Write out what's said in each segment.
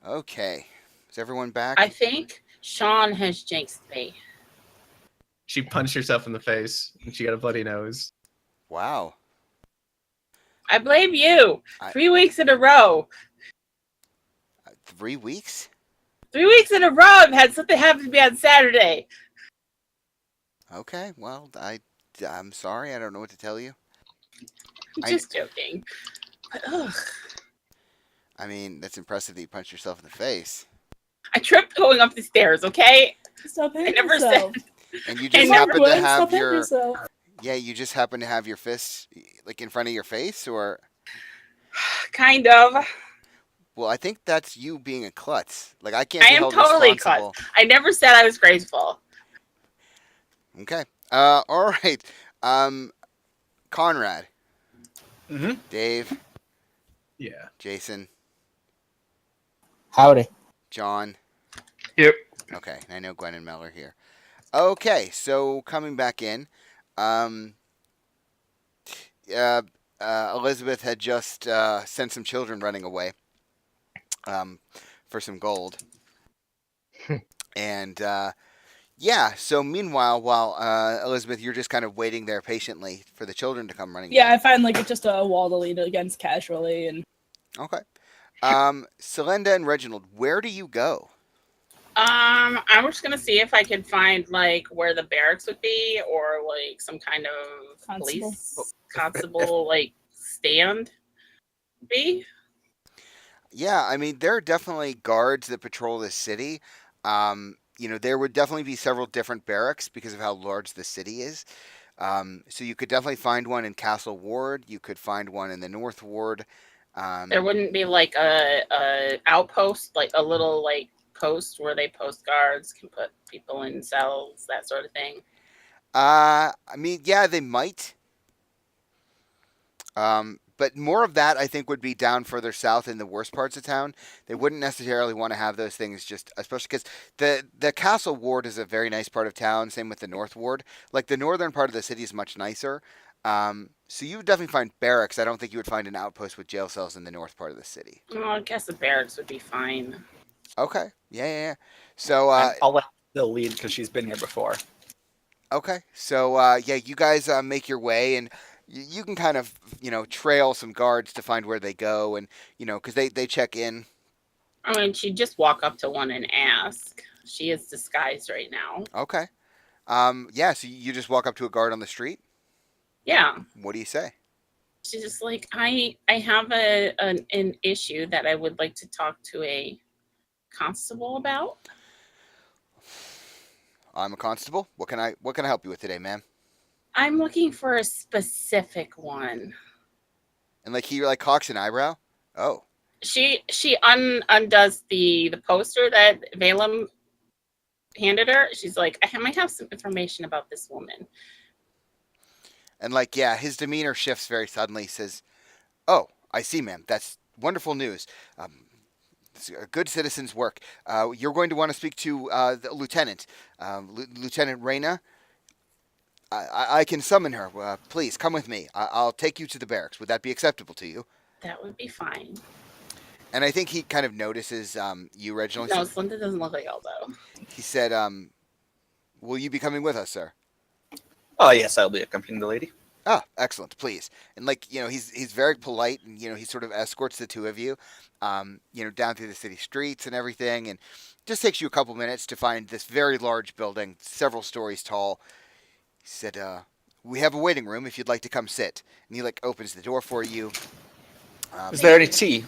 Okay. Is everyone I back? think Sean has jinxed me. She punched herself in the face and she got a bloody nose. Wow. I blame you. I 3 weeks in a row. 3 weeks? 3 weeks in a row, I've had something happen to me on Saturday. Okay. Well, I'm sorry. I don't know what to tell you. I'm I just joking. But ugh. I mean, that's impressive that you punched yourself in the face. I tripped going up the stairs, okay? Stop I hitting never said. yourself. And you I just never. happen to Gwen, have stop hitting your yourself. yeah, you just happen to have your fists like in front of your face, or Kind of. well, I think that's you being a klutz. Like I can't I be am held totally cut. responsible. I never said I was graceful. Okay. All right. Um, Conrad, Mm-hmm. Dave, Yeah. Jason, Howdy. John. Yep. Okay, I know Gwen and Mel are here. Okay, so coming back in, um, uh, Elizabeth had just sent some children running away um, for some gold. And yeah, so meanwhile, while Elizabeth, you're just kind of waiting there patiently for the children to come running Yeah, I back. find like just a wall to lean against casually, and Okay. Celinda and Reginald, where do you go? I was gonna see if I could find like where the barracks would be, or like some kind of Constable. police constable like stand be. Yeah, I mean, there are definitely guards that patrol this city. There would definitely be several different barracks because of how large the city is. So you could definitely find one in Castle Ward. You could find one in the North Ward. There Um, wouldn't be like a outpost, like a little like post where they post guards, can put people in cells, that sort of thing. I mean, yeah, they might. But more of that, I think, would be down further south in the worst parts of town. They wouldn't necessarily want to have those things just, especially because the Castle Ward is a very nice part of town. Same with the North Ward. Like the northern part of the city is much nicer. So you would definitely find barracks. I don't think you would find an outpost with jail cells in the north part of the city. Well, I guess the barracks would be fine. Okay. Yeah, yeah, yeah. So, I'll let Bill lead because she's been here before. okay. So, yeah, you guys make your way, and you can kind of, trail some guards to find where they go, and, because they check in. I mean, she'd just walk up to one and ask. She is disguised right now. Okay. Yeah, so you just walk up to a guard on the street. Yeah. What do you say? She's just like, I have an issue that I would like to talk to a constable about. I'm a constable. What can I help you with today, ma'am? I'm looking for a specific one. And like he like cocks an eyebrow. Oh. She undoes the poster that Valem handed her. She's like, I might have some information about this woman. And like yeah, his demeanor shifts very suddenly. He says, "Oh, I see, ma'am. That's wonderful news. It's a good citizen's work. You're going to want to speak to the lieutenant, Lieutenant Reyna. I can summon her. Please come with me. I'll take you to the barracks. Would that be acceptable to you?" That would be fine. And I think he kind of notices you, Reginald. No, Slinda doesn't look like Aldo. He said, "Will you be coming with us, sir?" Oh, yes, I'll be accompanying the lady. Ah, excellent, please. And like he's very polite, and he sort of escorts the two of you, down through the city streets and everything, and just takes you a couple minutes to find this very large building, several stories tall. He said, "We have a waiting room if you'd like to come sit." And he like opens the door for you. Is there any tea?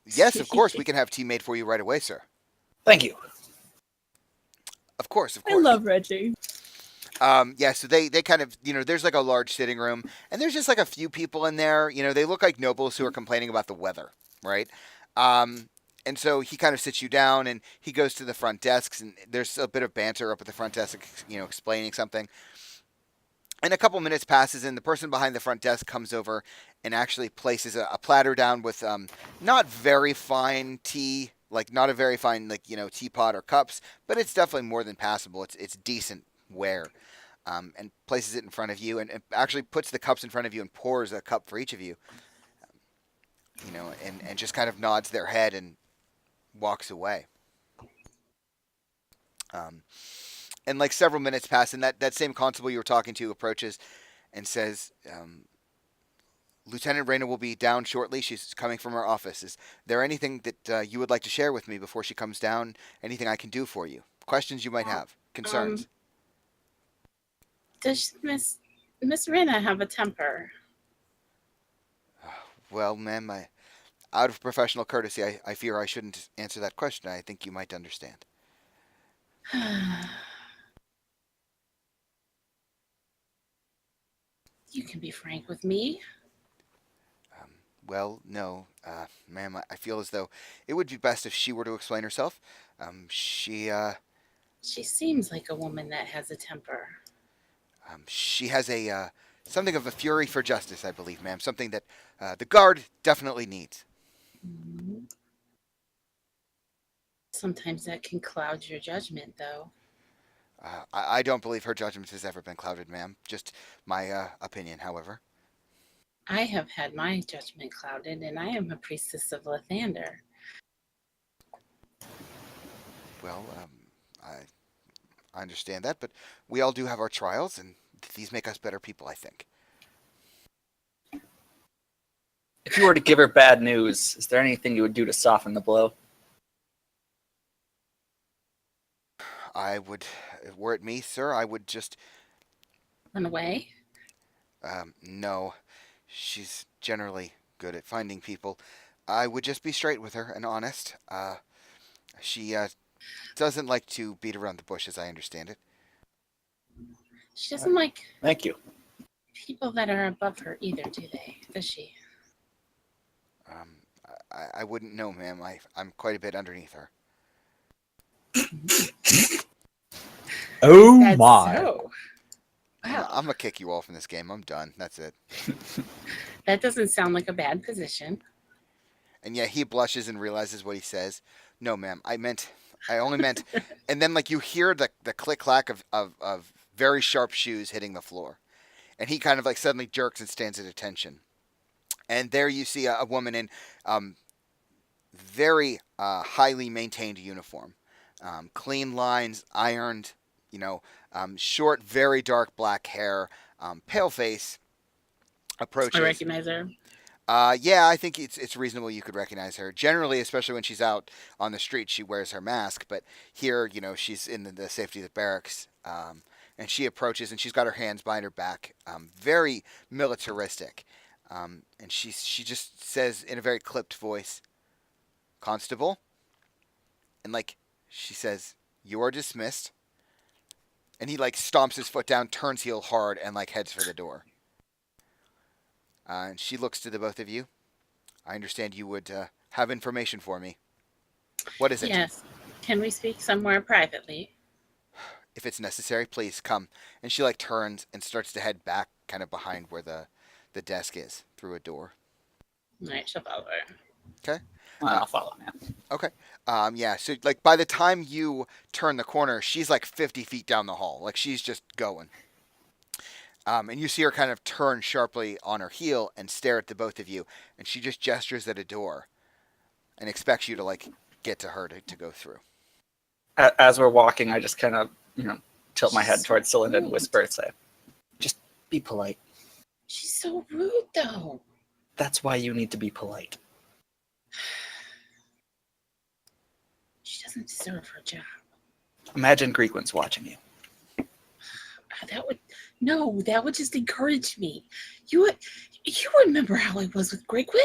Yes, of course, we can have tea made for you right away, sir. Thank you. Of course, of I course. love Reggie. Yeah, so they kind of, there's like a large sitting room, and there's just like a few people in there. They look like nobles who are complaining about the weather, right? And so he kind of sits you down, and he goes to the front desks, and there's a bit of banter up at the front desk, explaining something. And a couple minutes passes, and the person behind the front desk comes over and actually places a platter down with not very fine tea, like not a very fine teapot or cups, but it's definitely more than passable. It's decent ware. And places it in front of you, and actually puts the cups in front of you and pours a cup for each of you. and just kind of nods their head and walks away. Um, and like several minutes pass, and that same constable you were talking to approaches and says, Lieutenant Reyna will be down shortly. She's coming from her office. Is there anything that you would like to share with me before she comes down? Anything I can do for you? Questions you might have? Concerns? Does Miss Rena have a temper? Well, ma'am, out of professional courtesy, I fear I shouldn't answer that question. I think you might understand. You can be frank with me. Well, no, ma'am, I feel as though it would be best if she were to explain herself. She seems like a woman that has a temper. she has a something of a fury for justice, I believe, ma'am. Something that the guard definitely needs. Mhm. Sometimes that can cloud your judgment, though. I don't believe her judgment has ever been clouded, ma'am. Just my opinion, however. I have had my judgment clouded, and I am a priestess of Lathander. Well, I understand that, but we all do have our trials, and these make us better people, I think. If you were to give her bad news, is there anything you would do to soften the blow? I would, were it me, sir, I would just, Run away? no. She's generally good at finding people. I would just be straight with her and honest. She doesn't like to beat around the bush, as I understand it. She doesn't like Thank you. people that are above her either, do they? Does she? I wouldn't know, ma'am. I'm quite a bit underneath her. Oh That's my. so. Wow. I'm gonna kick you all from this game. I'm done. That's it. That doesn't sound like a bad position. And yeah, he blushes and realizes what he says. No, ma'am. I only meant. And then like you hear the click clack of very sharp shoes hitting the floor, and he kind of like suddenly jerks and stands at attention. And there you see a woman in very highly maintained uniform, clean lines, ironed. Short, very dark black hair, pale face. Approaches. I recognize her. Yeah, I think it's reasonable you could recognize her. Generally, especially when she's out on the street, she wears her mask. But here, she's in the safety of the barracks, and she approaches, and she's got her hands behind her back, very militaristic. And she just says in a very clipped voice, "Constable," and like she says, "You are dismissed." And he like stomps his foot down, turns heel hard, and like heads for the door. And she looks to the both of you. I understand you would have information for me. What is it? Yes. Can we speak somewhere privately? If it's necessary, please come. And she like turns and starts to head back, kind of behind where the desk is, through a door. All right, she'll follow her. Okay. I'll follow now. Okay. Yeah. So like by the time you turn the corner, she's like 50 feet down the hall. Like she's just going. And you see her kind of turn sharply on her heel and stare at the both of you. And she just gestures at a door and expects you to like get to her to go through. As we're walking, I just kind of, tilt my head towards Celinda and whisper and say, just be polite. She's so rude, though. That's why you need to be polite. She doesn't deserve her job. Imagine Greekwin's watching you. That would just encourage me. You remember how I was with Grequin?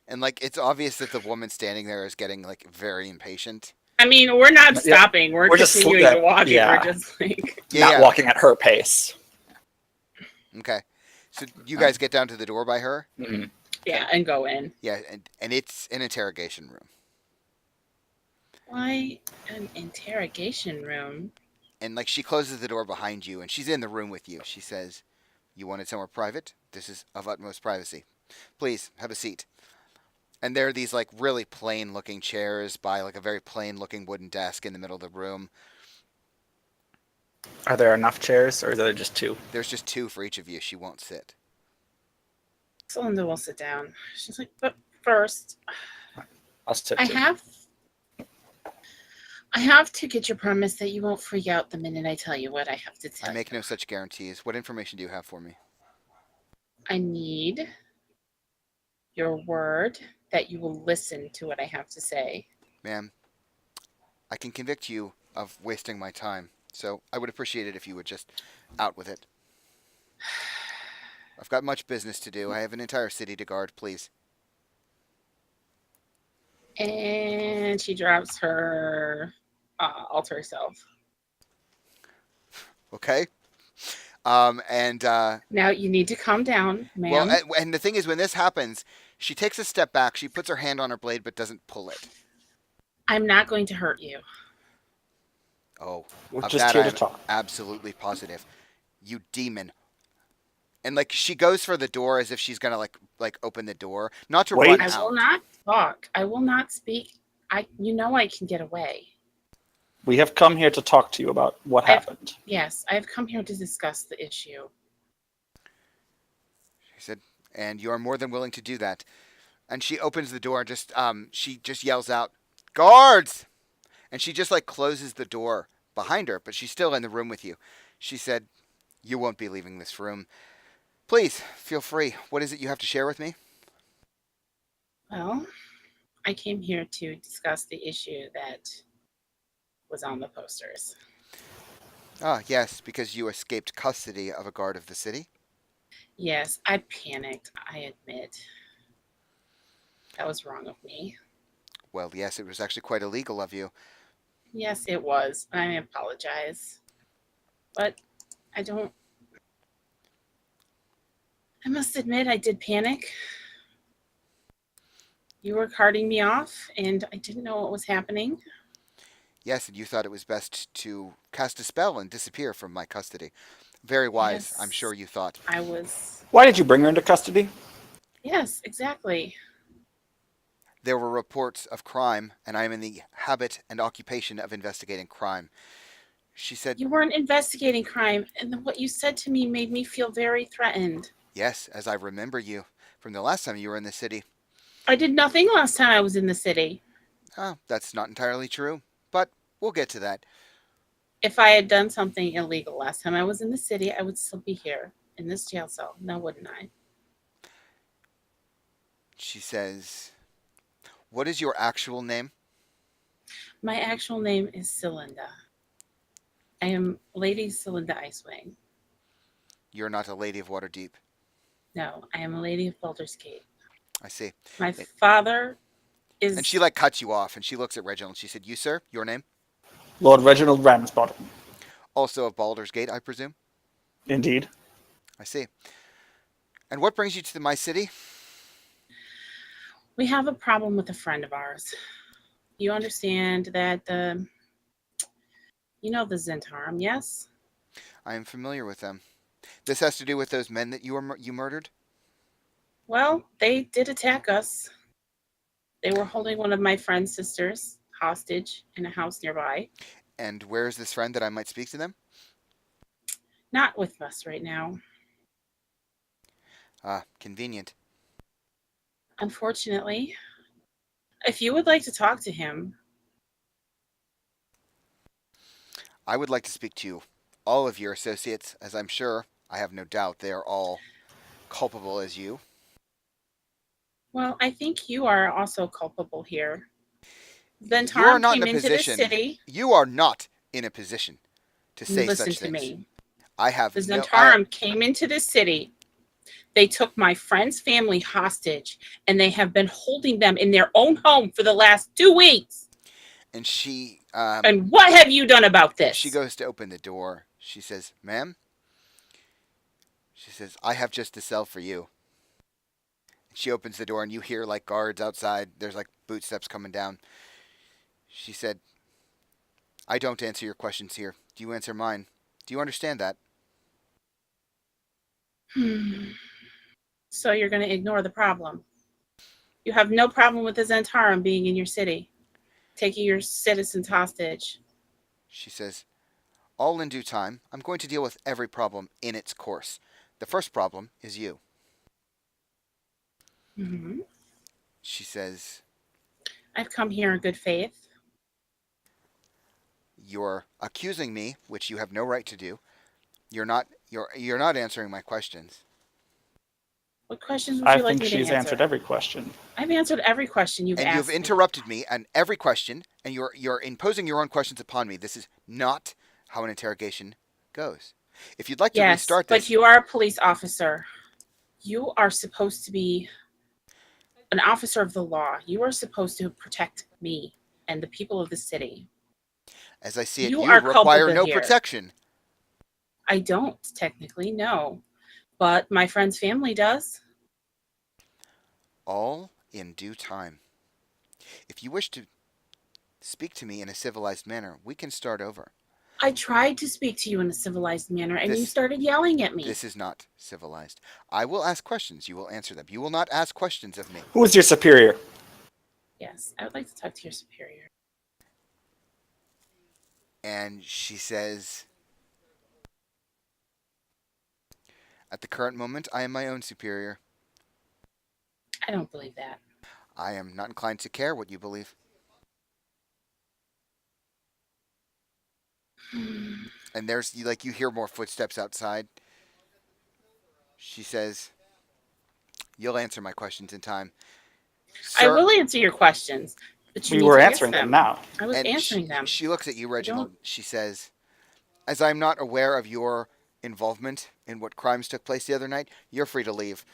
And like it's obvious that the woman standing there is getting like very impatient. I mean, we're not Yeah. stopping. We're Just continuing to walk. yeah. We're just like, Not walking at her pace. Okay. So you guys get down to the door by her? Mhm. yeah, and go in. Yeah, and it's an interrogation room. Why an interrogation room? And like she closes the door behind you and she's in the room with you. She says, "You wanted somewhere private? This is of utmost privacy. Please have a seat." And there are these like really plain looking chairs by like a very plain looking wooden desk in the middle of the room. Are there enough chairs, or are there just two? There's just two for each of you. She won't sit. Celinda will sit down. She's like, but first, I'll sit I too. have to get your promise that you won't freak out the minute I tell you what I have to tell I make you. no such guarantees. What information do you have for me? I need your word that you will listen to what I have to say. Ma'am, I can convict you of wasting my time, so I would appreciate it if you would just out with it. I've got much business to do. I have an entire city to guard, please. And she drops her alter self. Okay? And Now you need to calm down, ma'am. well, and the thing is, when this happens, she takes a step back. She puts her hand on her blade, but doesn't pull it. I'm not going to hurt you. Oh, We're of just that here to I'm talk. absolutely positive. You demon. And like she goes for the door as if she's gonna like open the door, not to Wait. run I out. will not talk. I will not speak. You know I can get away. We have come here to talk to you about what happened. Yes, I've come here to discuss the issue. She said, and you are more than willing to do that. And she opens the door and she just yells out, "Guards!" And she just like closes the door behind her, but she's still in the room with you. She said, "You won't be leaving this room. Please feel free. What is it you have to share with me?" Well, I came here to discuss the issue that was on the posters. Ah, yes, because you escaped custody of a guard of the city. Yes, I panicked, I admit. That was wrong of me. Well, yes, it was actually quite illegal of you. Yes, it was. I apologize. But I must admit I did panic. You were carting me off, and I didn't know what was happening. Yes, and you thought it was best to cast a spell and disappear from my custody. Very wise, Yes. I'm sure you thought. I was. Why did you bring her into custody? Yes, exactly. There were reports of crime, and I am in the habit and occupation of investigating crime. She said, You weren't investigating crime, and what you said to me made me feel very threatened. yes, as I remember you from the last time you were in the city. I did nothing last time I was in the city. Oh, that's not entirely true, but we'll get to that. If I had done something illegal last time I was in the city, I would still be here in this jail cell. Now, wouldn't I? She says, what is your actual name? My actual name is Celinda. I am Lady Celinda Icewing. You're not a lady of Waterdeep. No, I am a lady of Baldur's Gate. I see. My father is. And she like cuts you off, and she looks at Reginald. She said, you, sir, your name? Lord Reginald Ramsbottom. Also of Baldur's Gate, I presume? Indeed. I see. And what brings you to my city? We have a problem with a friend of ours. You understand that you know the Zentarum, yes? I am familiar with them. This has to do with those men that you murdered? Well, they did attack us. They were holding one of my friend's sisters hostage in a house nearby. And where is this friend that I might speak to them? Not with us right now. Ah, convenient. Unfortunately. If you would like to talk to him, I would like to speak to all of your associates, as I'm sure, I have no doubt, they are all culpable as you. well, I think you are also culpable here. Then You are Tom not came in a into position. the city. You are not in a position to say Listen such to things. me. I have The no. Zentarum came into the city. They took my friend's family hostage, and they have been holding them in their own home for the last 2 weeks. And she. And what have you done about this? She goes to open the door. She says, "Ma'am." She says, "I have just a cell for you." And she opens the door, and you hear like guards outside. There's like footsteps coming down. She said, "I don't answer your questions here. Do you answer mine? Do you understand that?" So you're going to ignore the problem. You have no problem with the Zentarum being in your city, taking your citizens hostage. She says, "All in due time. I'm going to deal with every problem in its course. The first problem is you." Mm-hmm. She says, I've come here in good faith. "You're accusing me, which you have no right to do. You're not answering my questions." What questions would I you like think me to she's answer? answered every question. I've answered every question you've And asked. you've interrupted me on every question, and you're imposing your own questions upon me. This is not how an interrogation goes. If you'd like to Yes, restart but this, you are a police officer. You are supposed to be an officer of the law. You are supposed to protect me and the people of the city. as I see it, you you are require culpable no here. protection. I don't technically, no. But my friend's family does. All in due time. If you wish to speak to me in a civilized manner, we can start over. I tried to speak to you in a civilized manner and you This- started yelling at me. This is not civilized. I will ask questions. You will answer them. You will not ask questions of me. Who is your superior? Yes, I would like to talk to your superior. And she says, "At the current moment, I am my own superior. I don't believe that. I am not inclined to care what you believe." And there's you hear more footsteps outside. She says, "You'll answer my questions in time." I Sir, will answer your questions. But you We need were to ask answering them them. now. I was and answering them. She looks at you, Reginald. She says, "As I'm not aware of your involvement in what crimes took place the other night, you're free to leave."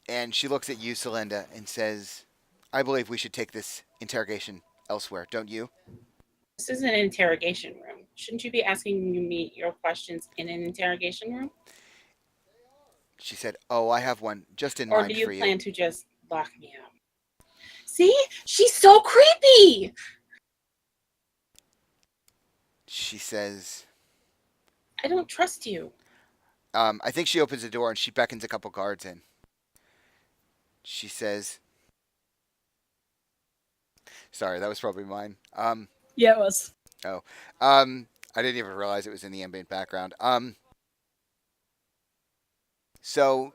And she looks at you, Celinda, and says, "I believe we should take this interrogation elsewhere, don't you?" This is an interrogation room. Shouldn't you be asking me your questions in an interrogation room? She said, "Oh, I have one just in Or mind do you for plan you." to just lock me up? See? She's so creepy! She says, I don't trust you. I think she opens the door and she beckons a couple guards in. She says, sorry, that was probably mine. Yeah, it was. I didn't even realize it was in the ambient background. She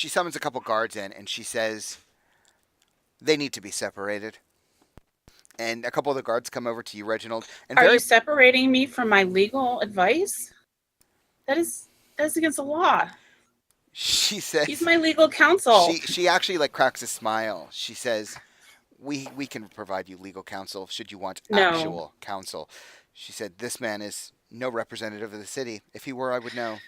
summons a couple guards in and she says they need to be separated. And a couple of the guards come over to you, Reginald, and Are you separating me from my legal advice? That's against the law. she says He's my legal counsel. she actually cracks a smile. She says, We can provide you legal counsel should you want No. actual counsel. She said, "This man is no representative of the city. If he were, I would know."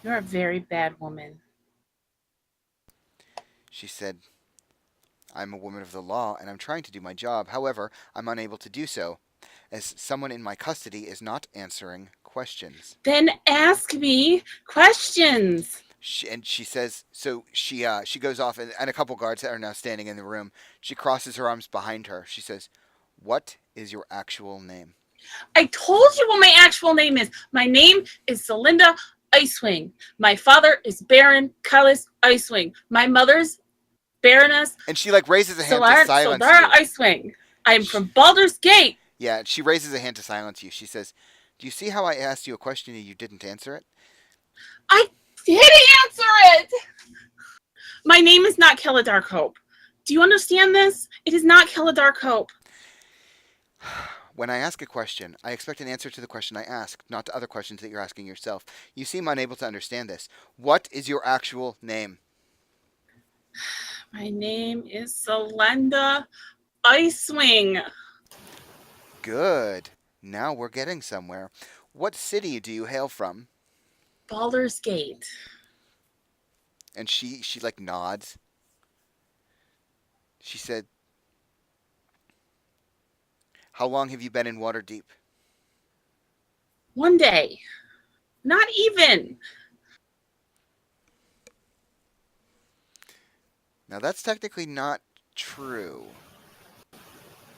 You're a very bad woman. She said, "I'm a woman of the law and I'm trying to do my job. However, I'm unable to do so as someone in my custody is not answering questions." Then ask me questions. She says, so she goes off and a couple guards that are now standing in the room. She crosses her arms behind her. She says, "What is your actual name?" I told you what my actual name is. My name is Celinda Icewing. My father is Baron Cullis Icewing. My mother's Baroness And she raises a hand to silence Solara you. Icewing. I'm from Baldur's Gate. Yeah, she raises a hand to silence you. She says, "Do you see how I asked you a question and you didn't answer it?" I did answer it. My name is not Kella Darkhope. Do you understand this? It is not Kella Darkhope. When I ask a question, I expect an answer to the question I ask, not to other questions that you're asking yourself. You seem unable to understand this. What is your actual name? My name is Celinda Icewing. Good. Now we're getting somewhere. What city do you hail from? Baldur's Gate. And she nods. She said, "How long have you been in Waterdeep?" One day. Not even. Now that's technically not true.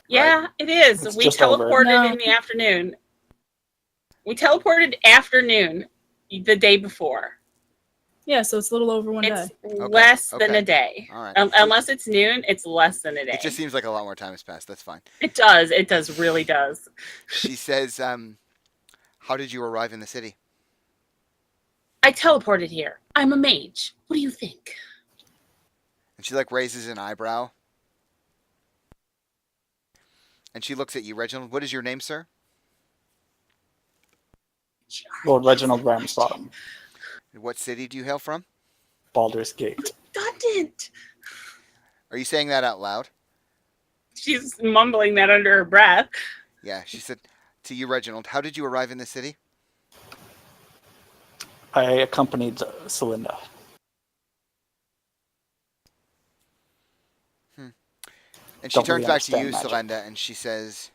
Yeah, it is. It's We just over. teleported No. in the afternoon. We teleported afternoon the day before. Yeah, so it's a little over one It's day. less than okay. a day. All right. Unless it's noon, it's less than a day. It just seems like a lot more time has passed. That's fine. It does. It does. Really does. She says, How did you arrive in the city? I teleported here. I'm a mage. What do you think? And she like raises an eyebrow. And she looks at you, Reginald. What is your name, sir? Lord Reginald Ramsbottom, What city do you hail from? Baldur's Gate. Redundant. Are you saying that out loud? She's mumbling that under her breath. Yeah, she said to you, Reginald, how did you arrive in the city? I accompanied Celinda. And she Don't turns really back to you, understand magic. Celinda, and she says,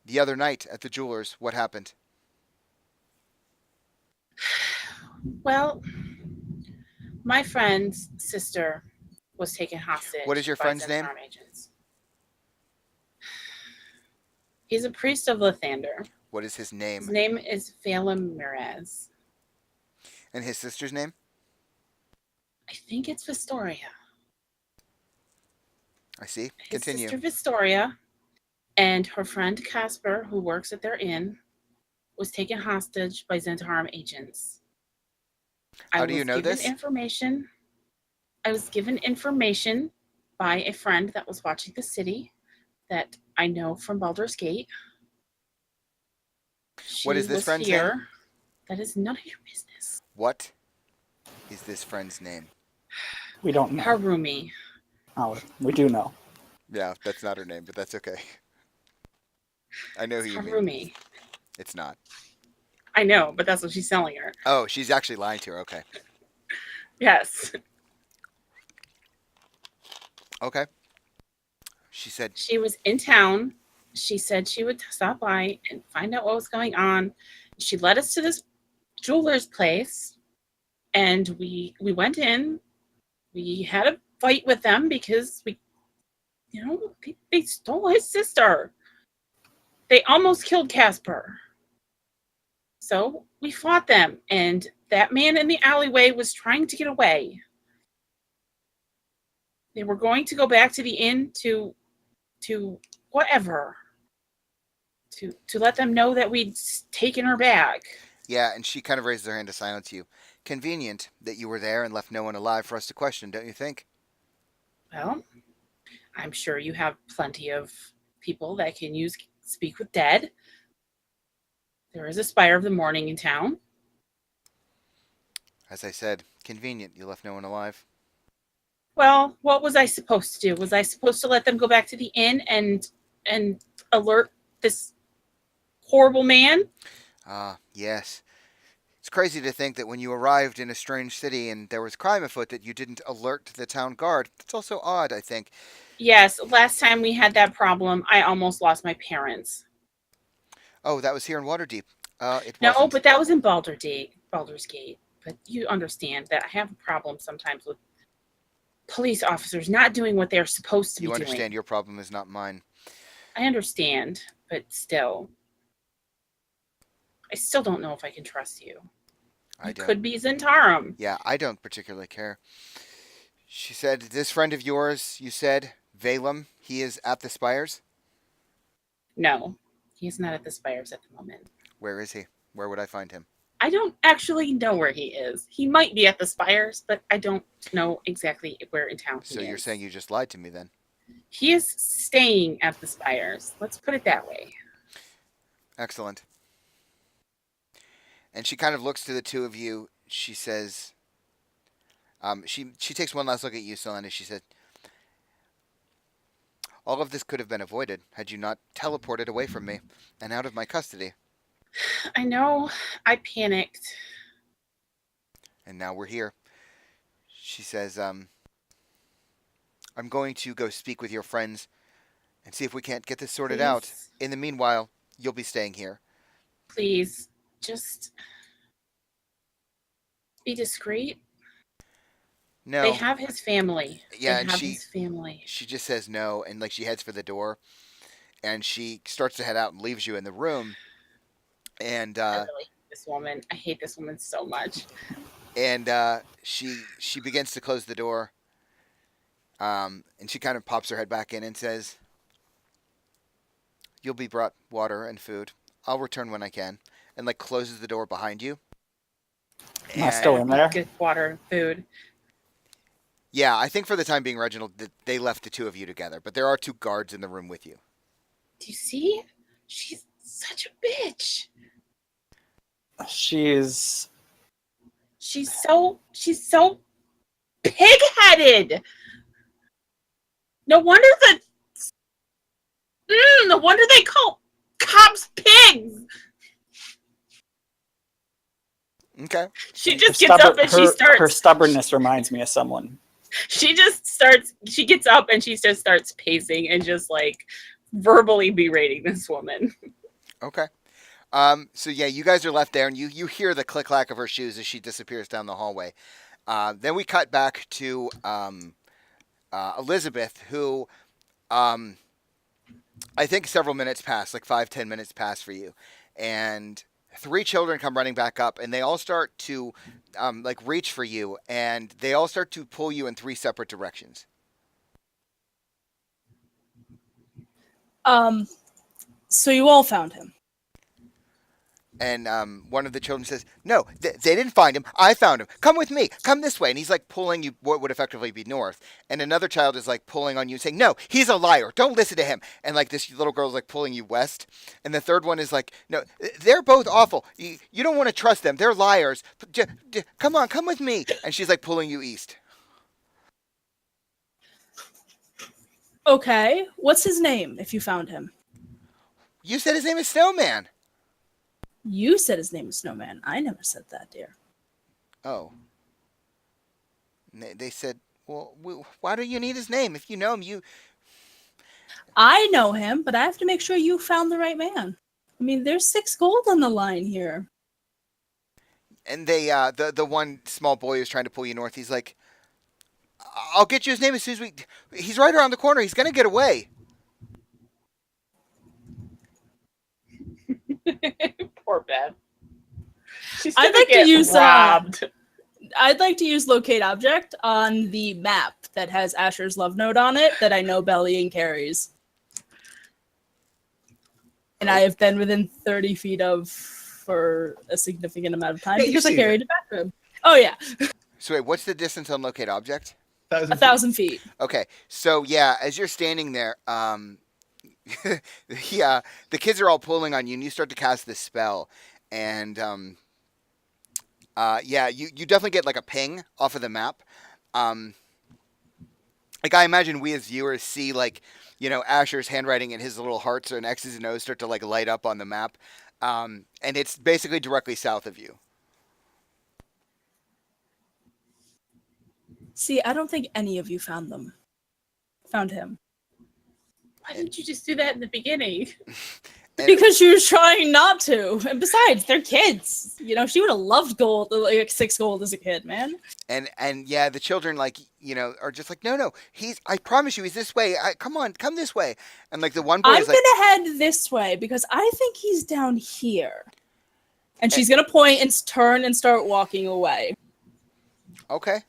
the other night at the jeweler's, what happened? Well, my friend's sister was taken hostage. What is your by friend's name? Zentarum agents. He's a priest of Lathander. What is his His name? name is Phelim Miraz. And his sister's name? I think it's Vistoria. I see. His Continue. sister Vistoria and her friend Casper, who works at their inn, was taken hostage by Zentarum agents. How do you know this? I was given information by a friend that was watching the city that I know from Baldur's Gate. What is She this was friend's here. name? That is none of your business. What is this friend's name? We don't know. Harumi. Oh, we do know. Yeah, that's not her name, but that's okay. I know who you mean. Harumi. It's not. I know, but that's what she's telling her. Oh, she's actually lying to her. Okay. Yes. Okay. She said, She was in town. She said she would stop by and find out what was going on. She led us to this jeweler's place, and we went in. We had a fight with them because they stole his sister. They almost killed Casper. So we fought them, and that man in the alleyway was trying to get away. They were going to go back to the inn to whatever. To let them know that we'd taken her back. yeah, and she kind of raises her hand to silence you. Convenient that you were there and left no one alive for us to question, don't you think? Well, I'm sure you have plenty of people that can speak with dead. There is a Spire of the Morning in town. As I said, convenient you left no one alive. Well, what was I supposed to do? Was I supposed to let them go back to the inn and alert this horrible man? Yes. It's crazy to think that when you arrived in a strange city and there was crime afoot that you didn't alert the town guard. That's also odd, I think. Yes, last time we had that problem, I almost lost my parents. Oh, that was here in Waterdeep. It No, wasn't. but that was in Baldur's Gate. But you understand that I have a problem sometimes with police officers not doing what they're supposed to You be doing. understand your problem is not mine. I understand, but still. I still don't know if I can trust you. I You don't. could be Zentarum. Yeah, I don't particularly care. She said, this friend of yours, you said, Valem, he is at the Spires? No, he's not at the Spires at the moment. Where is he? Where would I find him? I don't actually know where he is. He might be at the Spires, but I don't know exactly where in town he So is. you're saying you just lied to me then? He is staying at the Spires. Let's put it that way. Excellent. And she kind of looks to the two of you. She says, she takes one last look at you, Celinda. She said, all of this could have been avoided had you not teleported away from me and out of my custody. I know. I panicked. And now we're here. She says, I'm going to go speak with your friends and see if we can't get this sorted out. Please. In the meanwhile, you'll be staying here. Please, just be discreet. No. They have his family. Yeah, they and have she- his family. She just says no, and like she heads for the door, and she starts to head out and leaves you in the room. And I really hate this woman. I hate this woman so much. she begins to close the door. And she kind of pops her head back in and says, "You'll be brought water and food. I'll return when I can." And like closes the door behind you. Am I still in And there? Good water and food. Yeah, I think for the time being, Reginald, they left the two of you together, but there are two guards in the room with you. Do you see? She's such a bitch. She's She's so pig-headed. No wonder no wonder they call cops pigs. Okay. She just gets up and she starts. her stubbornness reminds me of someone. She gets up and she just starts pacing and just like verbally berating this woman. Okay. So yeah, you guys are left there, and you hear the click clack of her shoes as she disappears down the hallway. Then we cut back to Elizabeth, who I think several minutes pass, like 5-10 minutes pass for you, and three children come running back up, and they all start to like reach for you, and they all start to pull you in three separate directions. So you all found him. And one of the children says, "No, they didn't find him. I found him. Come with me. Come this way." And he's like pulling you what would effectively be north. And another child is like pulling on you, saying, "No, he's a liar. Don't listen to him." And like this little girl is like pulling you west. And the third one is like, "No, they're both awful. You don't want to trust them. They're liars. Come on, come with me." And she's like pulling you east. Okay. What's his name if you found him? You said his name is Snowman. You said his name was Snowman. I never said that, dear. Oh. And they said, "Well, why do you need his name? If you know him, you..." I know him, but I have to make sure you found the right man. I mean, there's 6 gold on the line here. And they, the one small boy who's trying to pull you north, he's like, "I'll get you his name as soon as he's right around the corner. He's gonna get away." Poor Beth. She's I'd gonna like to get use, robbed. I'd like to use locate object on the map that has Asher's love note on it that I know Bellion carries. And I have been within 30 feet of for a significant amount of time Yeah, you because I see carried it back to him. Oh, yeah. So wait, what's the distance on locate object? 1,000 feet. Okay, so yeah, as you're standing there, yeah, the kids are all pulling on you, and you start to cast this spell, and yeah, you definitely get like a ping off of the map. Like I imagine we as viewers see like, you know, Asher's handwriting and his little hearts and X's and O's start to like light up on the map, and it's basically directly south of you. See, I don't think any of you found him. Why didn't you just do that in the beginning? And- Because she was trying not to. And besides, they're kids. You know, she would have loved gold, like 6 gold as a kid, man. And yeah, the children like, you know, are just like, no, I promise you, he's this way. Come on, come this way. And like the one boy I'm is like, gonna head this way because I think he's down here. And she's gonna point and turn and start walking away. okay,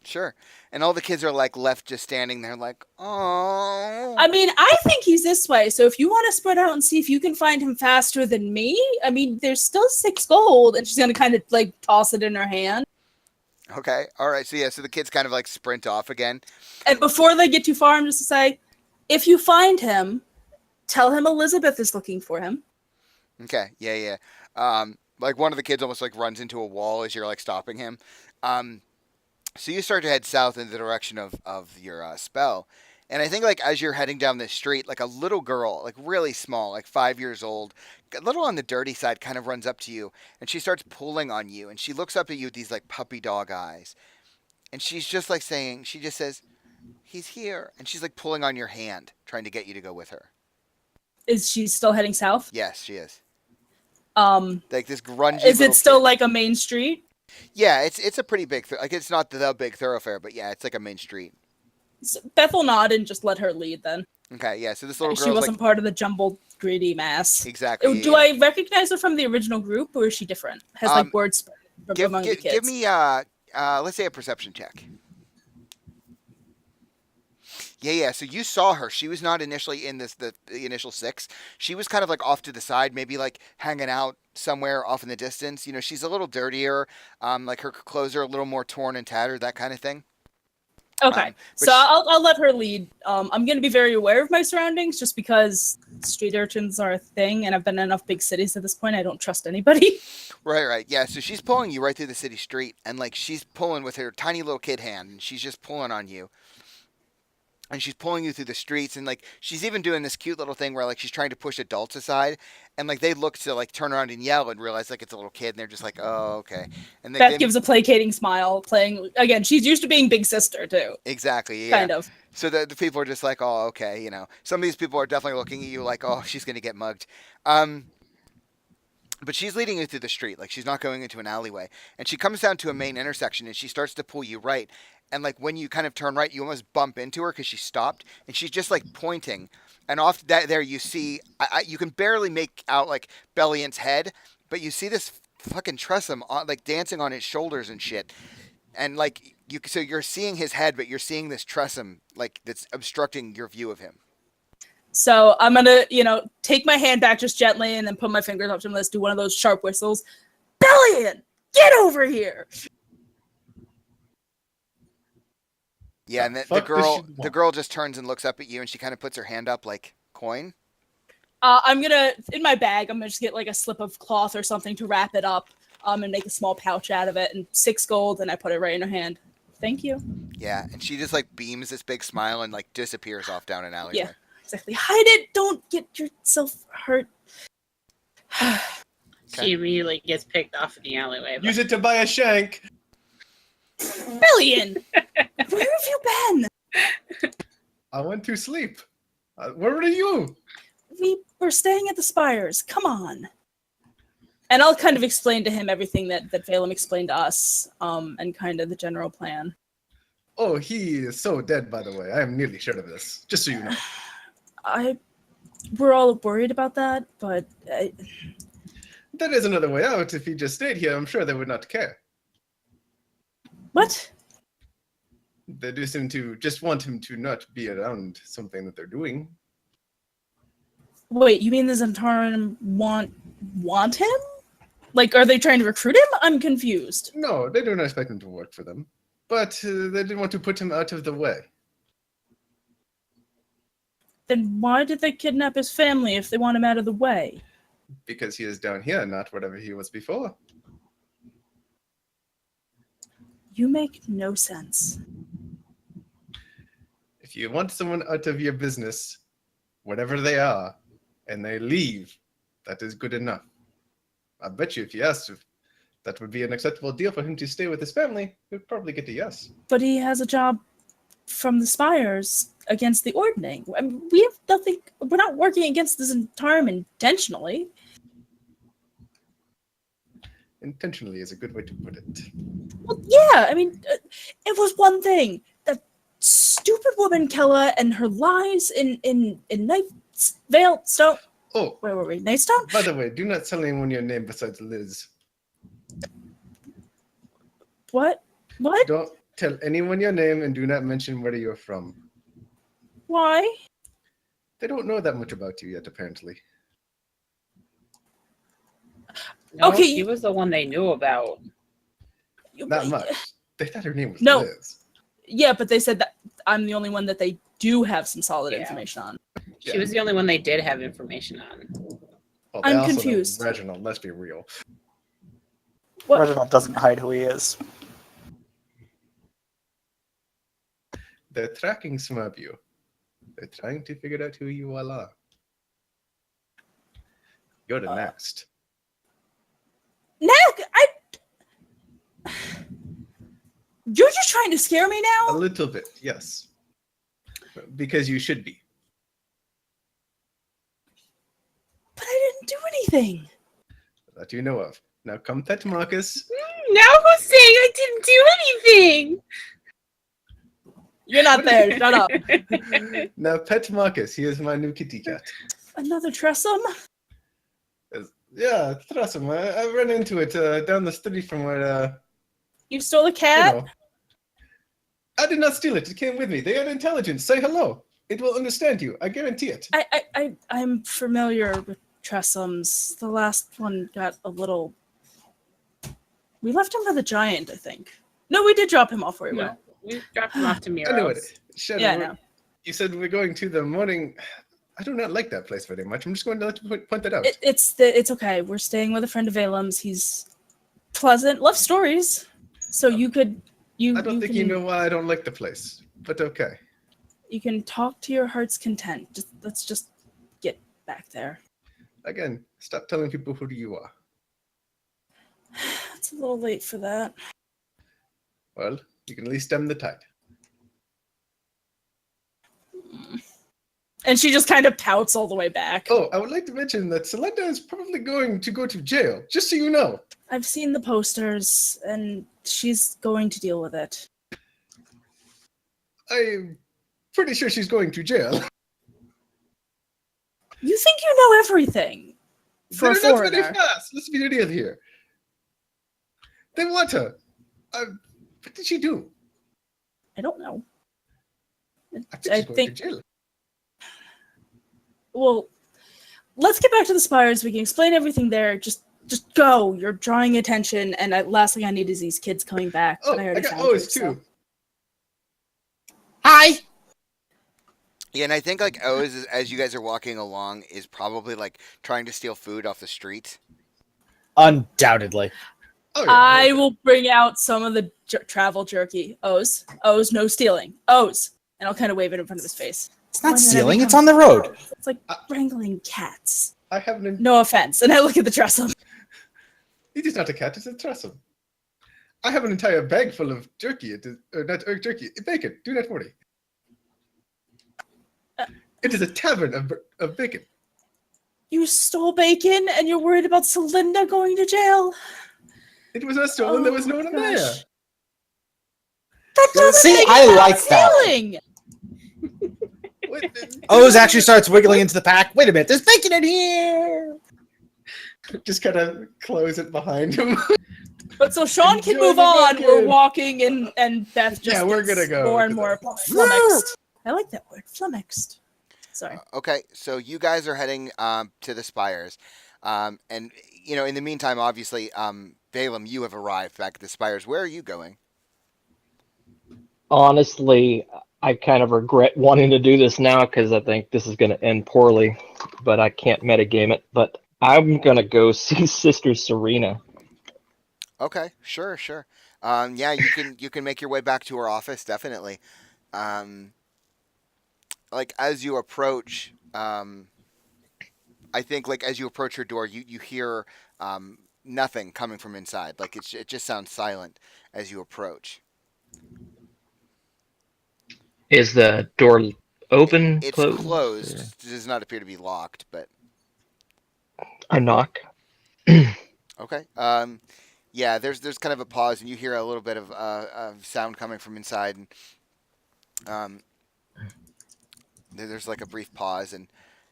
sure. And all the kids are like left just standing there like, oh. I mean, I think he's this way. So if you want to spread out and see if you can find him faster than me, I mean, there's still 6 gold, and she's gonna kind of like toss it in her hand. Okay, all right. So yeah, so the kids kind of like sprint off again. And before they get too far, I'm just to say, if you find him, tell him Elizabeth is looking for him. Okay, yeah. Like one of the kids almost like runs into a wall as you're like stopping him. So you start to head south in the direction of your spell. And I think like as you're heading down this street, like a little girl, like really small, like 5 years old, a little on the dirty side, kind of runs up to you, and she starts pulling on you, and she looks up at you with these like puppy dog eyes. And she's just like saying, she just says, "He's here." And she's like pulling on your hand, trying to get you to go with her. Is she still heading south? Yes, she is. Like this grungy is little it still kid. like a main street? Yeah, it's a pretty big, like it's not the big thoroughfare, but yeah, it's like a main street. So Beth will nod and just let her lead then. Okay, yeah, so this little She girl wasn't part of the jumbled, greedy mass. exactly. Do I recognize her from the original group, or is she different? Has like word spread among the kids? Give me let's say a perception check. Yeah. So you saw her. She was not initially in the initial six. She was kind of like off to the side, maybe like hanging out somewhere off in the distance. She's a little dirtier. Like her clothes are a little more torn and tattered, that kind of thing. Okay, But so I'll let her lead. I'm going to be very aware of my surroundings just because street urchins are a thing, and I've been in enough big cities at this point. I don't trust anybody. Right. Yeah. So she's pulling you right through the city street, and like she's pulling with her tiny little kid hand, and she's just pulling on you. And she's pulling you through the streets, and like she's even doing this cute little thing where like she's trying to push adults aside, and like they look to like turn around and yell and realize like it's a little kid, and they're just like, oh, okay. And Beth gives a placating smile, playing again. She's used to being big sister too, exactly, yeah. kind of. So the people are just like, oh, okay. Some of these people are definitely looking at you like, oh, she's gonna get mugged. But she's leading you through the street, like she's not going into an alleyway, and she comes down to a main intersection, and she starts to pull you right. And like when you kind of turn right, you almost bump into her because she stopped, and she's just like pointing. And off that there, you see, you can barely make out like Bellion's head, but you see this fucking Tressum like dancing on his shoulders and shit. And like so you're seeing his head, but you're seeing this Tressum like that's obstructing your view of him. So I'm gonna, take my hand back just gently and then put my fingers up to him. Let's do one of those sharp whistles. Bellion, get over here! Yeah, and the Fuck does girl, she want? the girl just turns and looks up at you, and she kind of puts her hand up like coin. I'm gonna, in my bag, I'm gonna just get like a slip of cloth or something to wrap it up, and make a small pouch out of it, and 6 gold, and I put it right in her hand. Thank you. Yeah, and she just like beams this big smile and like disappears off down an alleyway. Yeah. Exactly. Hide it. Don't get yourself hurt. Okay. She immediately gets picked off in the alleyway. Use it to buy a shank. Brilliant. Where have you been? I went to sleep. Where were you? We were staying at the Spires. Come on. And I'll kind of explain to him everything that Phelim explained to us, and kind of the general plan. Oh, he is so dead, by the way. I am nearly sure of this. Just so you know. We're all worried about that, but There is another way out. If he just stayed here, I'm sure they would not care. what? They do seem to just want him to not be around something that they're doing. Wait, you mean the Zentarum want him? Like, are they trying to recruit him? I'm confused. No, they do not expect him to work for them. But they did want to put him out of the way. Then why did they kidnap his family if they want him out of the way? Because he is down here, not whatever he was before. You make no sense. If you want someone out of your business, whatever they are, and they leave, that is good enough. I bet you if you asked if that would be an acceptable deal for him to stay with his family, he'd probably get a yes. But he has a job from the Spires against the Ordning. I mean, we have nothing. We're not working against the Zentarum intentionally. Intentionally is a good way to put it. Well, yeah. I mean, it was one thing. That stupid woman Kella and her lies in Night Vale Stone. Oh, Where were we? Nightstone? by the way, do not tell anyone your name besides Liz. What? What? Don't tell anyone your name and do not mention where you're from. Why? They don't know that much about you yet, apparently. No, Okay. she was the one they knew about. Not much. They thought her name was No. Liz. Yeah, but they said that I'm the only one that they do have some solid Yeah. information on. She Yeah. was the only one they did have information on. Well, they I'm also know confused. Reginald, let's be real. What? Reginald doesn't hide who he is. They're tracking some of you. They're trying to figure out who you all are. You're the next. Nick, you're just trying to scare me A now? little bit, yes. Because you should be. But I didn't do anything. That you know of. Now come pet Marcus. Now who's saying I didn't do anything? You're not there. Shut up. Now pet Marcus. He is my new kitty cat. Another Tressum? Yeah, trust him. I ran into it down the street from where, You stole a you cat? know. I did not steal it. It came with me. They are intelligent. Say hello. It will understand you. I guarantee it. I'm familiar with Tressums. The last one got a little. We left him for the giant, I think. No, we did drop him off where he went. No, we dropped him off to Anyway, Miro's. Shadow, Yeah, no. you said we're going to the morning. I do not like that place very much. I'm just going to let you point that out. It's okay. We're staying with a friend of Alam's. He's pleasant, loves stories. So you could I don't think you know why I don't like the place, but okay. You can talk to your heart's content. Let's just get back there. Again, stop telling people who you are. It's a little late for that. Well, you can at least stem the tide. And she just kind of pouts all the way back. Oh, I would like to mention that Selenda is probably going to go to jail, just so you know. I've seen the posters, and she's going to deal with it. I'm pretty sure she's going to jail. You think you know everything for a They're not very foreigner. fast. Let's be real here. They want her. What did she do? I don't know. I think she's going to jail. Well, let's get back to the spires. We can explain everything there. Just go. You're drawing attention, and last thing I need is these kids coming back. Oh, but I already got found O's you, too. Hi. Yeah, and I think like Oz, as you guys are walking along, is probably like trying to steal food off the street. Undoubtedly. Oh, yeah. I will bring out some of the travel jerky. O's, no stealing. O's, and I'll kind of wave it in front of his face. It's not When did I stealing. It's become- on the road. It's like wrangling cats. I have an. No offense. And I look at the Tressum. It is not a cat, it's a Tressum. I have an entire bag full of jerky. It is, not jerky, bacon. Do not worry. It is a tavern of bacon. You stole bacon, and you're worried about Celinda going to jail. It was not stolen. There was no one there. gosh. That doesn't See, make I it like that. stealing. Oz actually starts wiggling into the pack. Wait a minute, there's bacon in here. Just kind of close it behind him. But so Sean can Enjoy move the on. bacon. We're walking, and Beth just Yeah, we're gets gonna go, more and more flummoxed. I like that word, flummoxed. Sorry. Okay, so you guys are heading to the spires, and you know in the meantime, obviously, Balaam, you have arrived back at the spires. Where are you going? Honestly, I kind of regret wanting to do this now because I think this is going to end poorly, but I can't metagame it. But I'm going to go see Sister Serena. Okay, sure. Yeah, you can make your way back to her office, definitely. Like as you approach, I think like as you approach her door, you hear nothing coming from inside. Like it just sounds silent as you approach. Is the door open? It's closed? closed. It does not appear to be locked, but I knock. okay. Yeah, there's kind of a pause, and you hear a little bit of sound coming from inside, and there's like a brief pause, and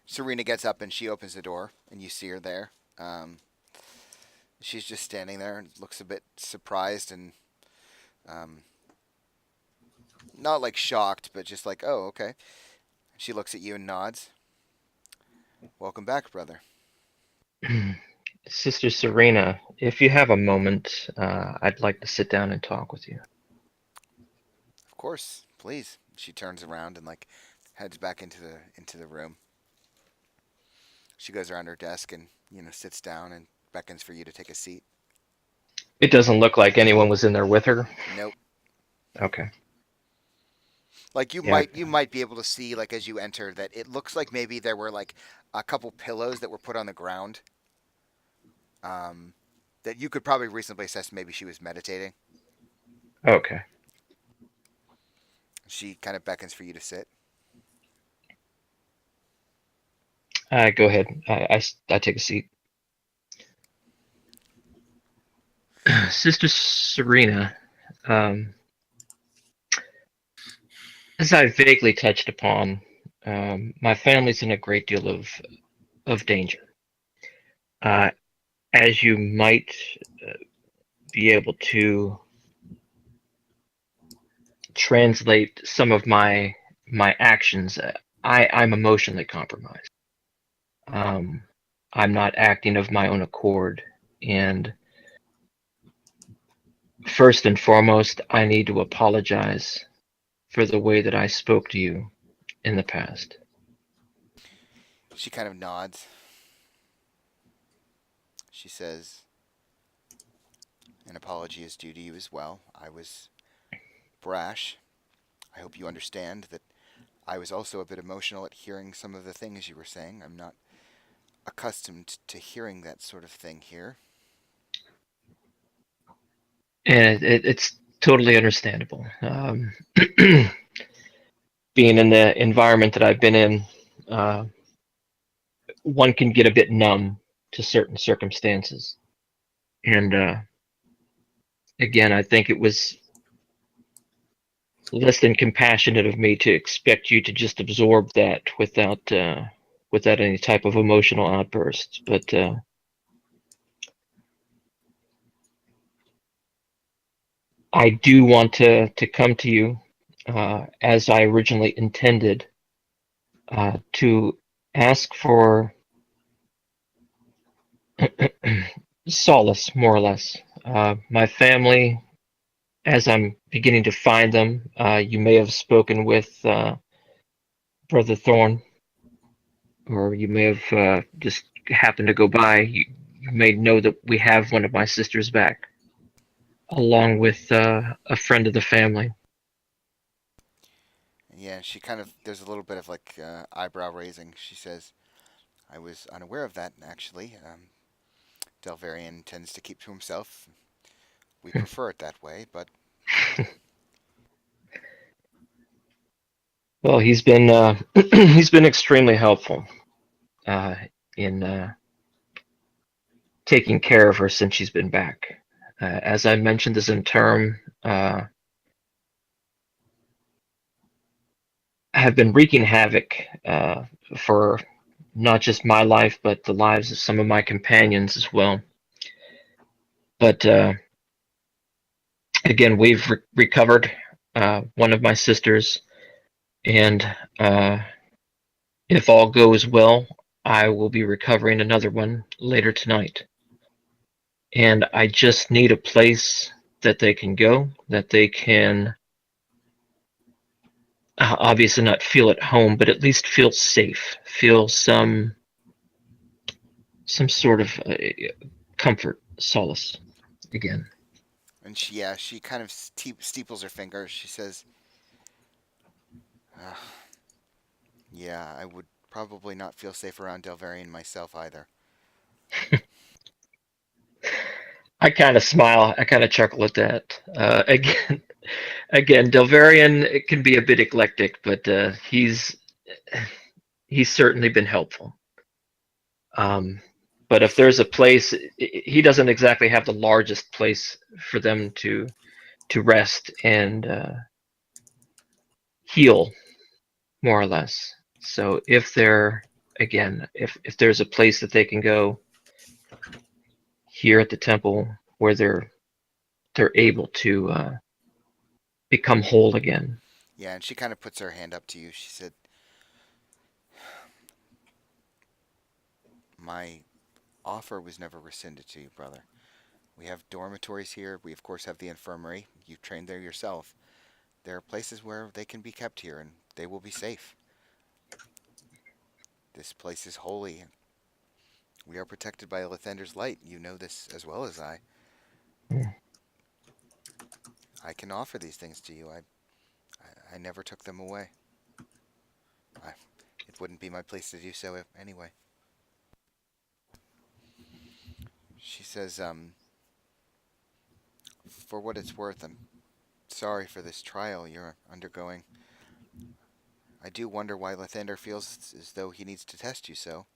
Serena gets up and she opens the door, and you see her there. She's just standing there and looks a bit surprised and not like shocked, but just like, oh, okay. She looks at you and nods. Welcome back, brother. Sister Serena, if you have a moment, I'd like to sit down and talk with you. Of course, please. She turns around and like heads back into the room. She goes around her desk and sits down and beckons for you to take a seat. It doesn't look like anyone was in there with her. Nope. Okay. Like you Yeah. might be able to see like as you enter that it looks like maybe there were like a couple pillows that were put on the ground. That you could probably reasonably assess maybe she was meditating. Okay. She kind of beckons for you to sit. Go ahead. I take a seat. Sister Serena, as I vaguely touched upon, my family's in a great deal of danger. As you might be able to translate some of my actions. I'm emotionally compromised. I'm not acting of my own accord, and first and foremost, I need to apologize for the way that I spoke to you in the past. She kind of nods. She says, "An apology is due to you as well. I was brash. I hope you understand that I was also a bit emotional at hearing some of the things you were saying. I'm not accustomed to hearing that sort of thing here." And it's totally understandable. Being in the environment that I've been in, uh, one can get a bit numb to certain circumstances. And again, I think it was less than compassionate of me to expect you to just absorb that without any type of emotional outbursts. But I do want to come to you as I originally intended to ask for solace, more or less. My family, as I'm beginning to find them, you may have spoken with Brother Thorn, or you may have just happened to go by. You may know that we have one of my sisters back, along with a friend of the family. Yeah, she kind of, there's a little bit of like eyebrow raising. She says, "I was unaware of that, actually. Delvarian tends to keep to himself. We prefer it that way, but Well, he's been he's been extremely helpful uh, in taking care of her since she's been back. As I mentioned, this in term have been wreaking havoc for not just my life, but the lives of some of my companions as well. But again, we've recovered one of my sisters, and if all goes well, I will be recovering another one later tonight. And I just need a place that they can go, that they can obviously not feel at home, but at least feel safe, feel some sort of comfort, solace again. and she, yeah, she kind of steeples her finger. She says, uh, "Yeah, I would probably not feel safe around Delvarian myself either." I kind of smile. I kind of chuckle at that. Again, Delvarian can be a bit eclectic, but he's certainly been helpful. Um, but if there's a place, he doesn't exactly have the largest place for them to rest and heal, more or less. So if there, again, if there's a place that they can go here at the temple where they're able to become whole again. Yeah, and she kind of puts her hand up to you. She said, "My offer was never rescinded to you, brother. We have dormitories here. We, of course, have the infirmary. You trained there yourself. There are places where they can be kept here, and they will be safe. This place is holy. We are protected by Lathander's light. You know this as well as I. I can offer these things to you. I never took them away. I, it wouldn't be my place to do so anyway." She says, "For what it's worth, I'm sorry for this trial you're undergoing. I do wonder why Lathander feels as though he needs to test you so."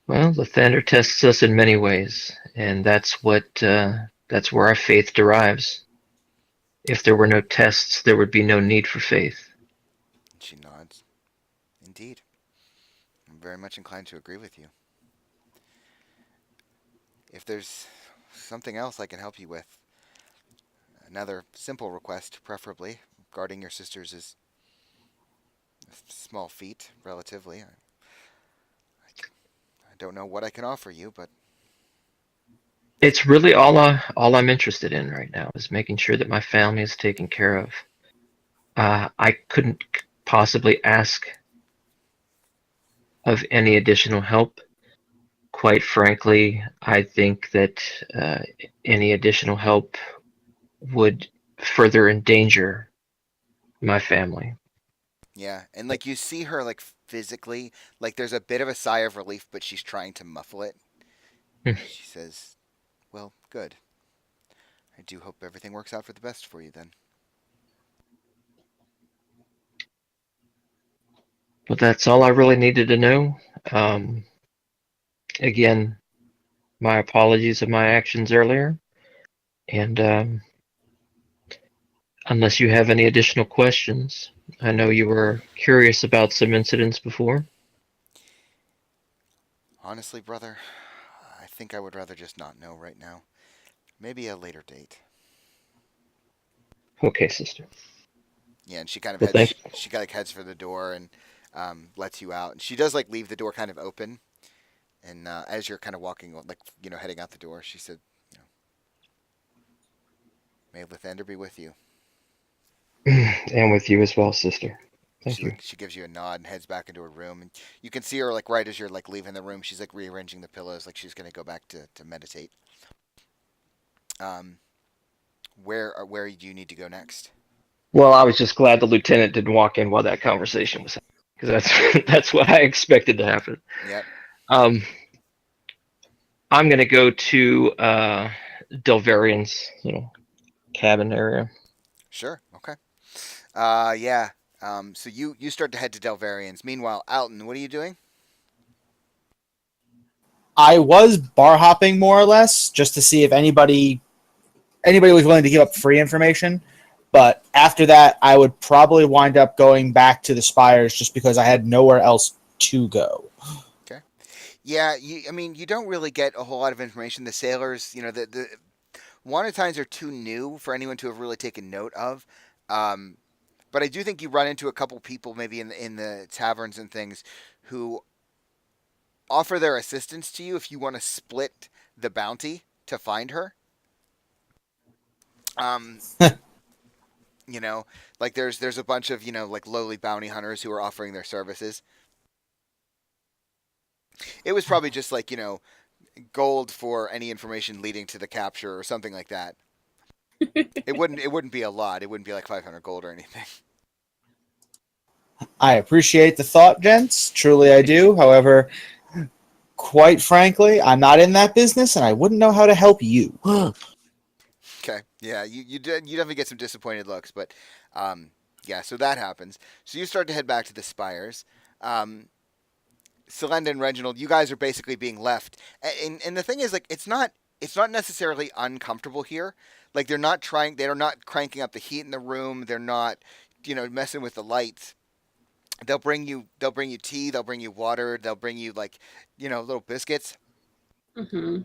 Well, the Thunder tests us in many ways, and that's where our faith derives. If there were no tests, there would be no need for faith. She nods. "Indeed. I'm very much inclined to agree with you. If there's something else I can help you with, another simple request, preferably. Guarding your sisters is a small feat, relatively. I don't know what I can offer you, but It's really all I'm interested in right now is making sure that my family is taken care of. I couldn't possibly ask of any additional help. Quite frankly, I think that any additional help would further endanger my family. yeah. And like you see her like physically, like there's a bit of a sigh of relief, but she's trying to muffle it. Hmm. She says, "Well, good. I do hope everything works out for the best for you then." But that's all I really needed to know. Um, Again, my apologies of my actions earlier. And unless you have any additional questions, I know you were curious about some incidents before. Honestly, brother, I think I would rather just not know right now. Maybe a later date. Okay, sister. Yeah, and she kind of Well, heads. thank. She like heads for the door and lets you out. And she does like leave the door kind of open. And as you're kind of walking, like heading out the door, she said, "You know, may Lathander be with you." And with you as well, sister. Thank She you. like she gives you a nod and heads back into her room. And you can see her like right as you're like leaving the room. She's like rearranging the pillows, like she's gonna go back to meditate. Um, where do you need to go next? Well, I was just glad the lieutenant didn't walk in while that conversation was happening, because that's that's what I expected to happen. Yep. Um, I'm gonna go to Delvarian's cabin area. Sure. Okay. Yeah. So you start to head to Delvarian's. Meanwhile, Alton, what are you doing? I was bar hopping more or less just to see if anybody was willing to give up free information. But after that, I would probably wind up going back to the Spires just because I had nowhere else to go. Okay. Yeah. I mean, you don't really get a whole lot of information. The sailors, the Wanatines are too new for anyone to have really taken note of. Um, but I do think you run into a couple people, maybe in the taverns and things, who offer their assistance to you if you want to split the bounty to find her. Um, you know, like there's a bunch of like lowly bounty hunters who are offering their services. It was probably just like gold for any information leading to the capture or something like that. It wouldn't be a lot. It wouldn't be like 500 gold or anything. I appreciate the thought, gents. Truly, I do. However, quite frankly, I'm not in that business, and I wouldn't know how to help you. Okay. Yeah, you definitely get some disappointed looks, but yeah, so that happens. So you start to head back to the spires. Selenda and Reginald, you guys are basically being left. And the thing is, like, it's not necessarily uncomfortable here. Like they're not cranking up the heat in the room. They're not, messing with the lights. They'll bring you tea. They'll bring you water. They'll bring you like, little biscuits. Hmm.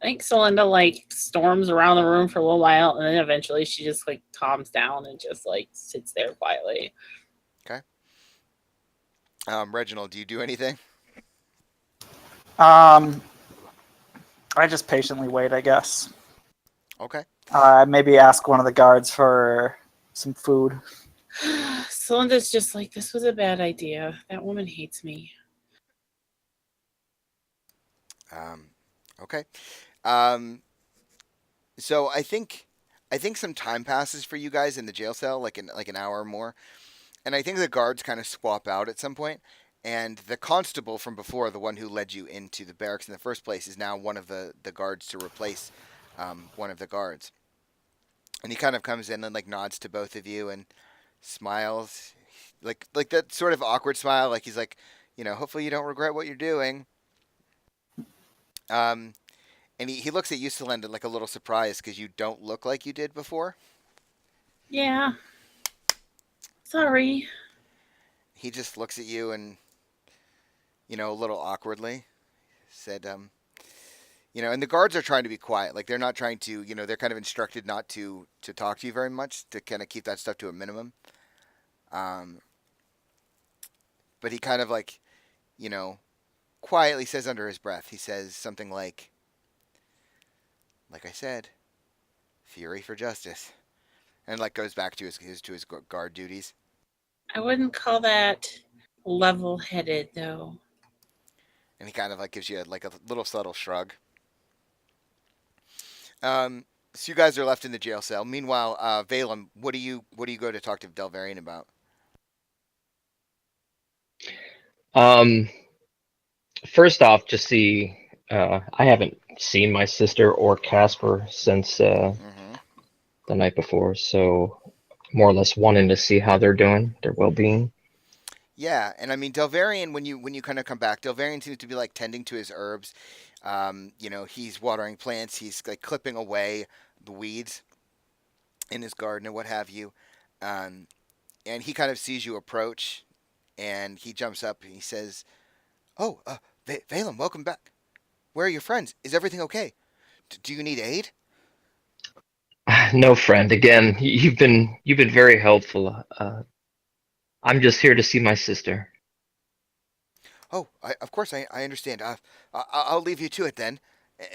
I think Celinda like storms around the room for a little while, and then eventually she just like calms down and just like sits there quietly. Okay. Reginald, do you do anything? I just patiently wait, I guess. Okay. Maybe ask one of the guards for some food. Celinda's just like, this was a bad idea. That woman hates me. Okay. Um, so I think some time passes for you guys in the jail cell, like an hour or more, and I think the guards kind of swap out at some point, and the constable from before, the one who led you into the barracks in the first place, is now one of the guards to replace one of the guards, and he kind of comes in and like nods to both of you and smiles, like that sort of awkward smile, like he's like, hopefully you don't regret what you're doing. Um, and he looks at you, Selenda, like a little surprised because you don't look like you did before. Yeah. Sorry. He just looks at you and, a little awkwardly said, And the guards are trying to be quiet. Like they're not trying to, they're kind of instructed not to talk to you very much, to kind of keep that stuff to a minimum. Um, but he kind of like, you know, quietly says under his breath, he says something like I said, fury for justice, and like goes back to his guard duties. I wouldn't call that level-headed, though. And he kind of like gives you like a little subtle shrug. So you guys are left in the jail cell. Meanwhile, Valem, what do you go to talk to Delvarian about? First off, just see. I haven't seen my sister or Casper since Mm-hmm. the night before, so more or less wanting to see how they're doing, their well-being. Yeah, and I mean Delvarian, when you kind of come back, Delvarian seems to be like tending to his herbs. He's watering plants. He's like clipping away the weeds in his garden or what have you. Um, and he kind of sees you approach, and he jumps up and he says, "Oh, Valem, welcome back. Where are your friends? Is everything okay? Do you need aid?" No, friend. Again, you've been very helpful. I'm just here to see my sister. Oh, of course I understand. I'll leave you to it then.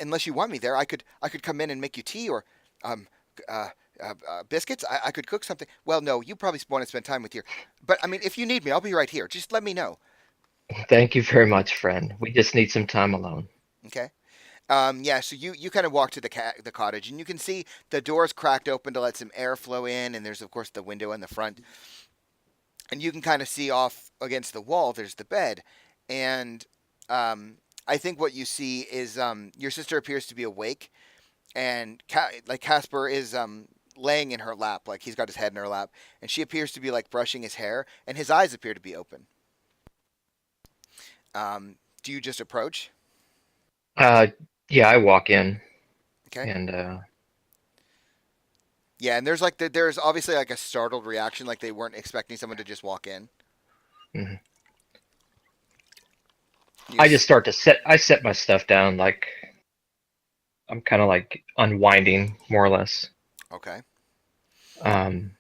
Unless you want me there, I could come in and make you tea or um uh, biscuits. I could cook something. Well, no, you probably want to spend time with your. But I mean, if you need me, I'll be right here. Just let me know. Thank you very much, friend. We just need some time alone. Okay. Yeah. So you kind of walk to the cottage, and you can see the doors cracked open to let some air flow in, and there's of course the window in the front, and you can kind of see off against the wall. There's the bed, and I think what you see is your sister appears to be awake, and like Casper is laying in her lap, like he's got his head in her lap, and she appears to be like brushing his hair, and his eyes appear to be open. Do you just approach? Uh, yeah, I walk in Okay. and Yeah, and there's like there's obviously like a startled reaction, like they weren't expecting someone to just walk in. Mhm. You I just start to set my stuff down, like I'm kind of like unwinding more or less. Okay. Um,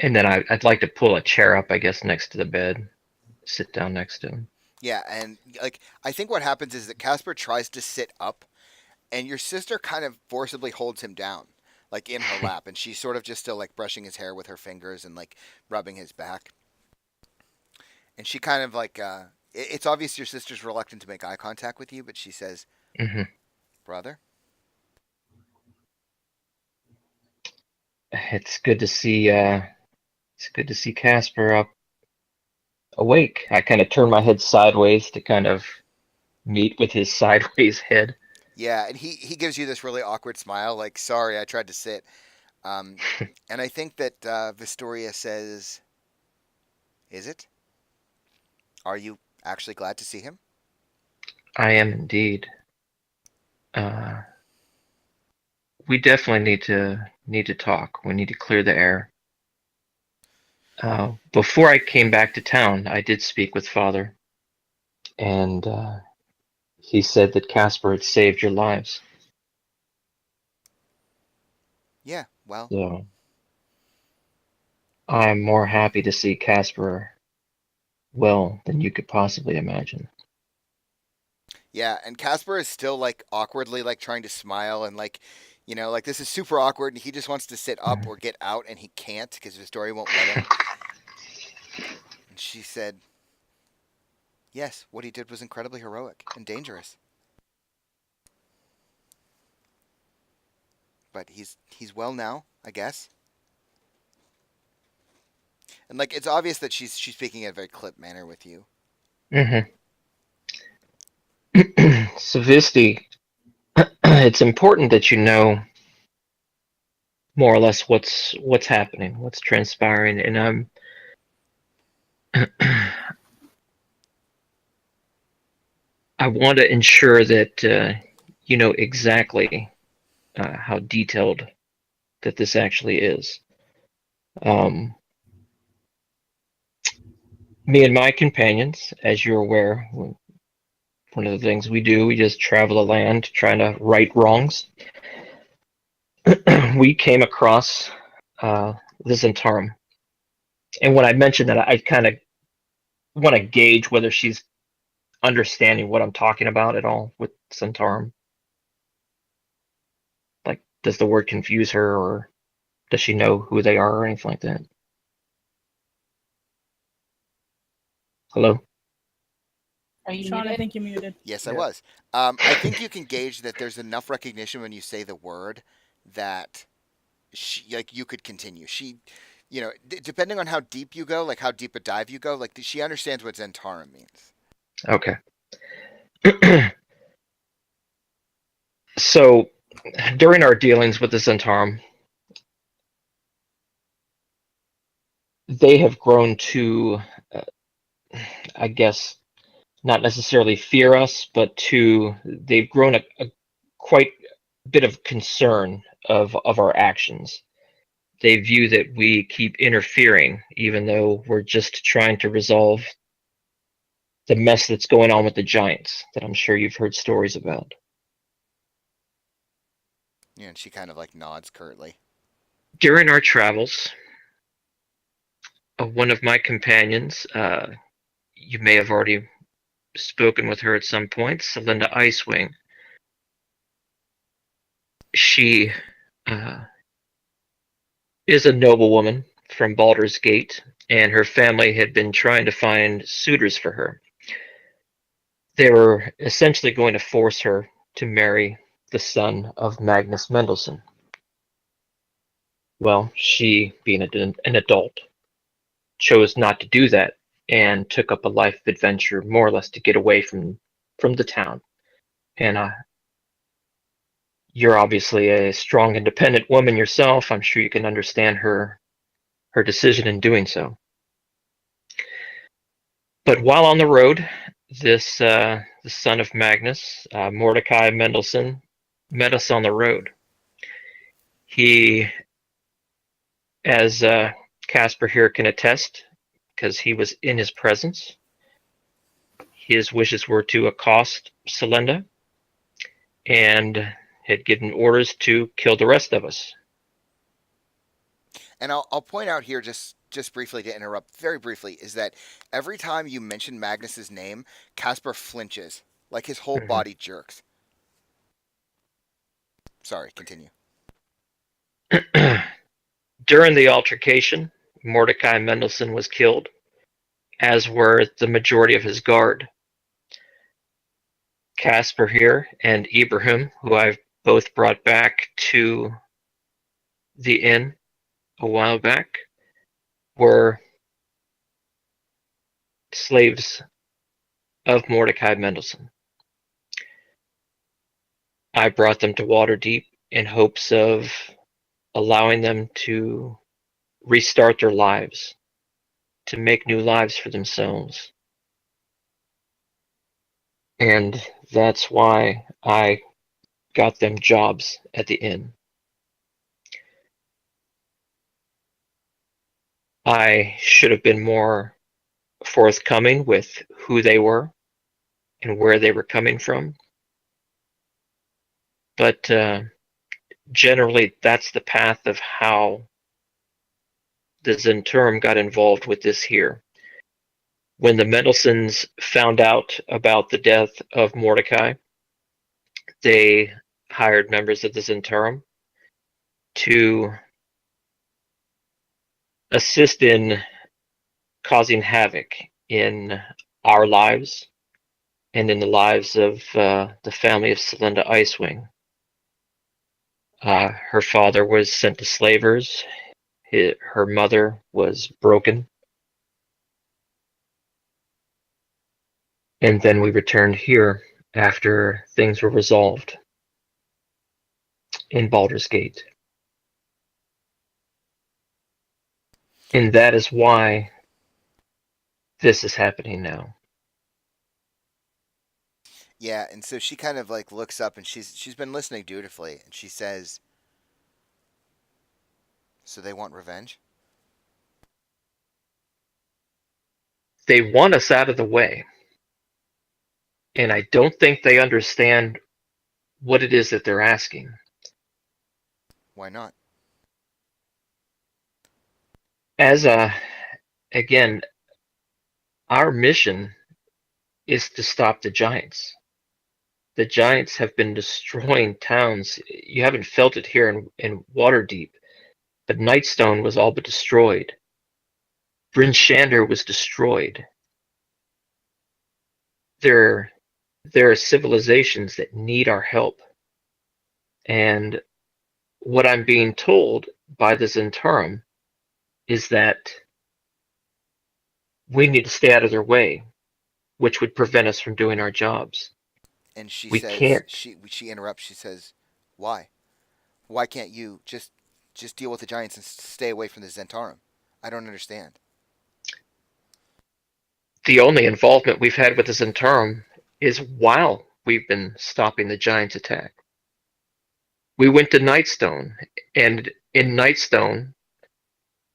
and then I'd like to pull a chair up, I guess, next to the bed, sit down next to him. Yeah, and like I think what happens is that Casper tries to sit up, and your sister kind of forcibly holds him down, like in her lap, and she's sort of just still like brushing his hair with her fingers and like rubbing his back. And she kind of like it's obvious your sister's reluctant to make eye contact with you, but she says, Hmm. "Brother." It's good to see. It's good to see Casper up awake. I kind of turn my head sideways to kind of meet with his sideways head. Yeah, and he gives you this really awkward smile, like, "Sorry, I tried to sit." Um, and I think that Vistoria says, "Is it? Are you actually glad to see him?" I am indeed. We definitely need to talk. We need to clear the air. Before I came back to town, I did speak with Father, and he said that Casper had saved your lives. Yeah, well, So I'm more happy to see Casper well than you could possibly imagine. yeah, and Casper is still like awkwardly like trying to smile and like, like this is super awkward, and he just wants to sit up or get out, and he can't because Vistoria won't let him. And she said, "Yes, what he did was incredibly heroic and dangerous, but he's well now, I guess." And like it's obvious that she's speaking in a very clipped manner with you. Mm-hmm. So, Visti, it's important that you know more or less what's happening, what's transpiring, and I want to ensure that you know exactly how detailed that this actually is. Um, Me and my companions, as you're aware, one of the things we do. We just travel the land trying to right wrongs. We came across the Zentarum. And when I mentioned that, I kind of want to gauge whether she's understanding what I'm talking about at all with Zentarum. Like, does the word confuse her, or does she know who they are, or anything like that? Hello? Are you Sean, I muted? think you're muted. Yes, I Yeah. was. I think you can gauge that there's enough recognition when you say the word that like you could continue. Depending on how deep you go, like how deep a dive you go, like she understands what Zentarum means. Okay. So, during our dealings with the Zentarum, they have grown to, I guess, not necessarily fear us, but they've grown a quite bit of concern of our actions. They view that we keep interfering, even though we're just trying to resolve the mess that's going on with the giants that I'm sure you've heard stories about. Yeah, and she kind of like nods curtly. During our travels, one of my companions, you may have already spoken with her at some point, Celinda Icewing. She is a noblewoman from Baldur's Gate, and her family had been trying to find suitors for her. They were essentially going to force her to marry the son of Magnus Mendelssohn. Well, she, being an adult, chose not to do that and took up a life of adventure, more or less to get away from the town. And you're obviously a strong, independent woman yourself. I'm sure you can understand her decision in doing so. But while on the road, the son of Magnus, Mordecai Mendelssohn, met us on the road. He, as Casper here can attest, because he was in his presence, his wishes were to accost Celinda and had given orders to kill the rest of us. And I'll point out here just briefly to interrupt, very briefly, is that every time you mention Magnus's name, Casper flinches, like his whole body jerks. Sorry, continue. During the altercation, Mordecai Mendelssohn was killed, as were the majority of his guard. Casper here and Ibrahim, who I've both brought back to the inn a while back, were slaves of Mordecai Mendelssohn. I brought them to Waterdeep in hopes of allowing them to restart their lives, to make new lives for themselves. And that's why I got them jobs at the inn. I should have been more forthcoming with who they were and where they were coming from. But generally, that's the path of how the Zentarum got involved with this here. When the Mendelssohns found out about the death of Mordecai, they hired members of the Zentarum to assist in causing havoc in our lives and in the lives of the family of Celinda Icewing. Her father was sent to slavers. Her mother was broken. And then we returned here after things were resolved in Baldur's Gate. And that is why this is happening now. Yeah, and so she kind of like looks up and she's been listening dutifully, and she says, "So they want revenge?" They want us out of the way. and I don't think they understand what it is that they're asking. Why not? As again, our mission is to stop the giants. The giants have been destroying towns. You haven't felt it here in Waterdeep, but Nightstone was all but destroyed. Bryn Shander was destroyed. There are civilizations that need our help. And what I'm being told by the Zentarum is that we need to stay out of their way, which would prevent us from doing our jobs. And she We says can't. she interrupts. She says, "Why? Why can't you just deal with the giants and stay away from the Zentarum? I don't understand." The only involvement we've had with the Zentarum is while we've been stopping the giants' attack. We went to Nightstone, and in Nightstone,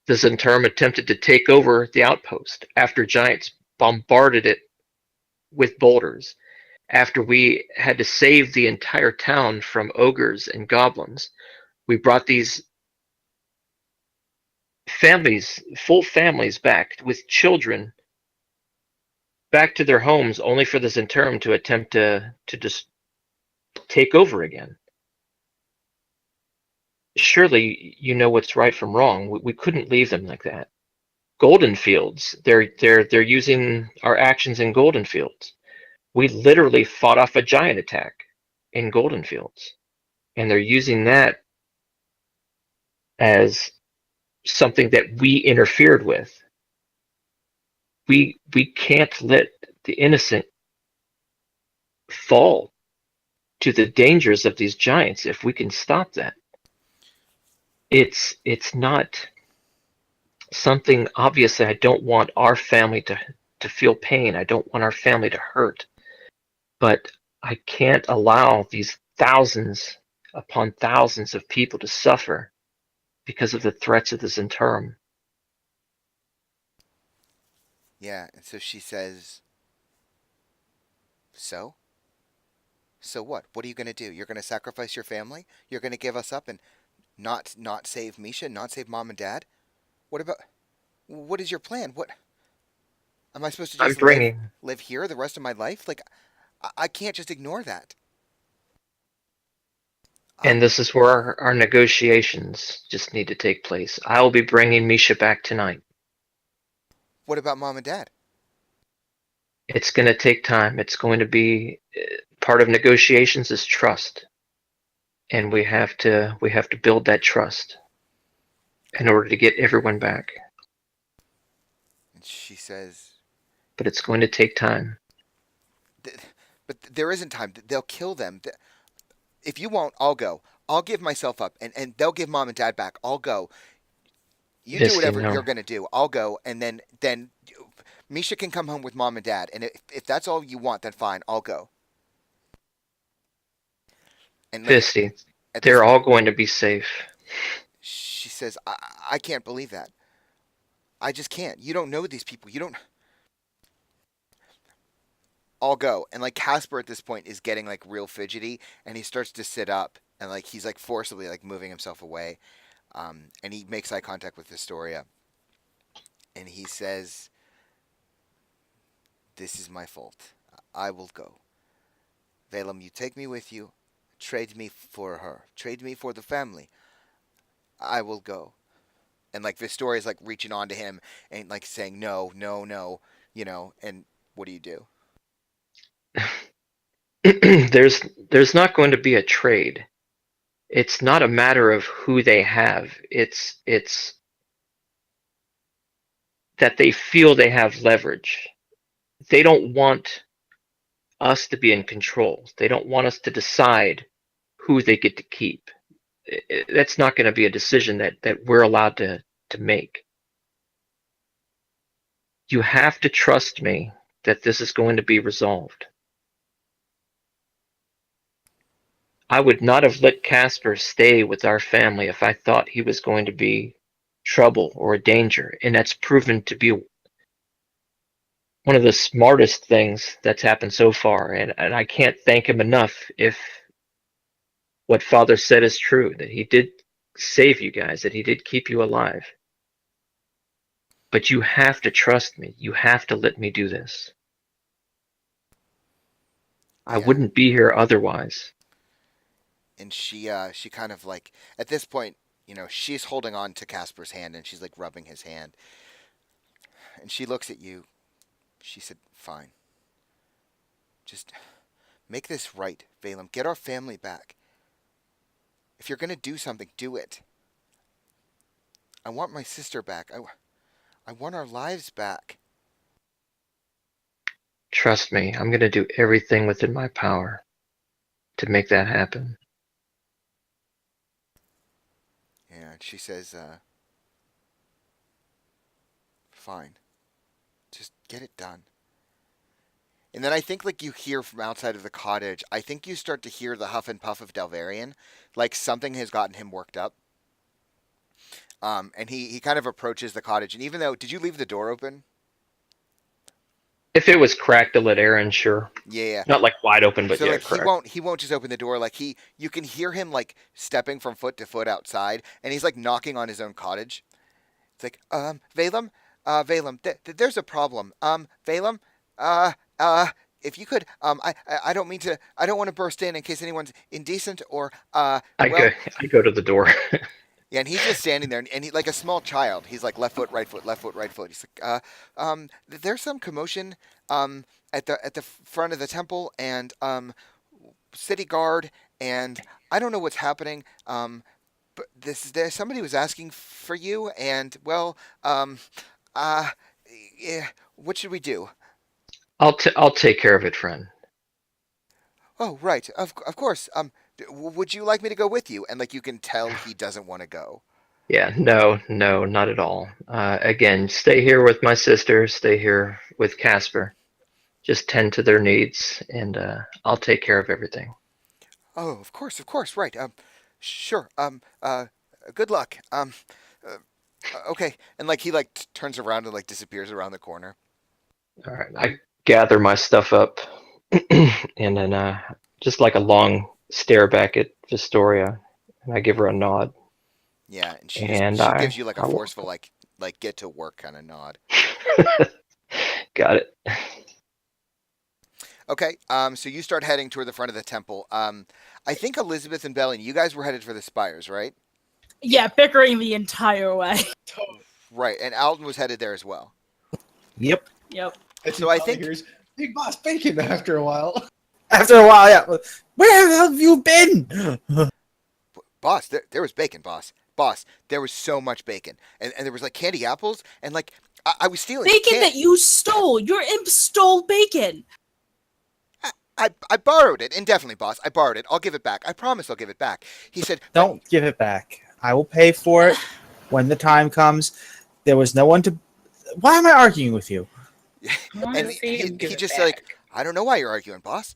the Zentarum attempted to take over the outpost after giants bombarded it with boulders. After we had to save the entire town from ogres and goblins, we brought these families, full families back with children, back to their homes, only for the Zentarum to attempt to just take over again. Surely you know what's right from wrong. We couldn't leave them like that. Golden Fields, they're using our actions in Golden Fields. We literally fought off a giant attack in Golden Fields, and they're using that as something that we interfered with. We can't let the innocent fall to the dangers of these giants if we can stop that. It's not something, obviously I don't want our family to feel pain. I don't want our family to hurt. But I can't allow these thousands upon thousands of people to suffer because of the threats of the Zentarum. Yeah, and so she says, "So? So what? What are you going to do? You're going to sacrifice your family? You're going to give us up and not save Misha, not save mom and dad? What about what is your plan? What am I supposed to I'm just bringing, live here the rest of my life? Like I can't just ignore that." and this is where our negotiations just need to take place. I will be bringing Misha back tonight. What about mom and dad? It's going to take time. It's going to be part of negotiations is trust, and we have to build that trust in order to get everyone back. And she says, But it's going to take time. "But there isn't time. They'll kill them. If you won't, I'll go. I'll give myself up, and they'll give mom and dad back. I'll go. You do Misty, whatever no. you're gonna do. I'll go, and then Misha can come home with mom and dad. And if that's all you want, then fine. I'll go." And like Misty, at this they're point, all going to be safe. she says, I can't believe that. I just can't. You don't know these people. You don't. I'll go." And like Casper at this point is getting like real fidgety, and he starts to sit up, and like he's like forcibly like moving himself away. And he makes eye contact with Historia, and he says, "This is my fault. I will go. Valem, you take me with you. Trade me for her. Trade me for the family. I will go." And like Historia is like reaching on to him and like saying, "No, no, no," And what do you do? There's not going to be a trade. It's not a matter of who they have. It's that they feel they have leverage. They don't want us to be in control. They don't want us to decide who they get to keep. That's not going to be a decision that we're allowed to make. You have to trust me that this is going to be resolved. I would not have let Casper stay with our family if I thought he was going to be trouble or a danger, and that's proven to be one of the smartest things that's happened so far, and I can't thank him enough if what Father said is true, that he did save you guys, that he did keep you alive. But you have to trust me. You have to let me do this. I Yeah. wouldn't be here otherwise. And she kind of like, at this point, she's holding on to Casper's hand and she's like rubbing his hand. And she looks at you. She said, "Fine. Just make this right, Valem. Get our family back. If you're going to do something, do it. I want my sister back. I want our lives back." Trust me, I'm going to do everything within my power to make that happen. Yeah, and she says, "Fine. Just get it done." And then I think like you hear from outside of the cottage, I think you start to hear the huff and puff of Delvarian. Like something has gotten him worked up. And he kind of approaches the cottage. And even though, did you leave the door open? If it was cracked to let air in, sure. Yeah. Not like wide open, but So yeah, like cracked. he won't just open the door. Like you can hear him like stepping from foot to foot outside, and he's like knocking on his own cottage. It's like, Valem, Valem, there's a problem. Valem, if you could, I don't mean to, I don't want to burst in case anyone's indecent or, I well, go to the door. yeah, and he's just standing there, and he like a small child. He's like left foot, right foot, left foot, right foot. He's like, there's some commotion, at the front of the temple, and city guard, and I don't know what's happening. But there somebody was asking for you, and well, yeah, what should we do? I'll take care of it, friend. Oh, right, of course. Would you like me to go with you? And like you can tell he doesn't want to go. Yeah, no, not at all. Again, stay here with my sister. Stay here with Casper. Just tend to their needs, and I'll take care of everything. Oh, of course, right. Sure. Good luck. Okay. And like he like turns around and like disappears around the corner. All right, I gather my stuff up, and then just like a long stare back at Vistoria, and I give her a nod. Yeah, and she gives you like a I will- forceful like get to work kind of nod. Got it. Okay. So you start heading toward the front of the temple. I think Elizabeth and Belly, you guys were headed for the spires, right? Yeah, bickering the entire way. Right. And Alden was headed there as well. Yep. Yep. And So I he think- hears Big Boss Bacon after a while. After a while, yeah. Where the hell have you been? Boss, there was bacon, boss. Boss, there was so much bacon. And there was like candy apples and like I was stealing Bacon that you stole. Your imp stole bacon. I borrowed it, indefinitely, boss. I borrowed it. I'll give it back. I promise I'll give it back. He said, Don't give it back. I will pay for it when the time comes. There was no one to. Why am I arguing with you? I wanna and see him give he it just back. like, I don't know why you're arguing, boss.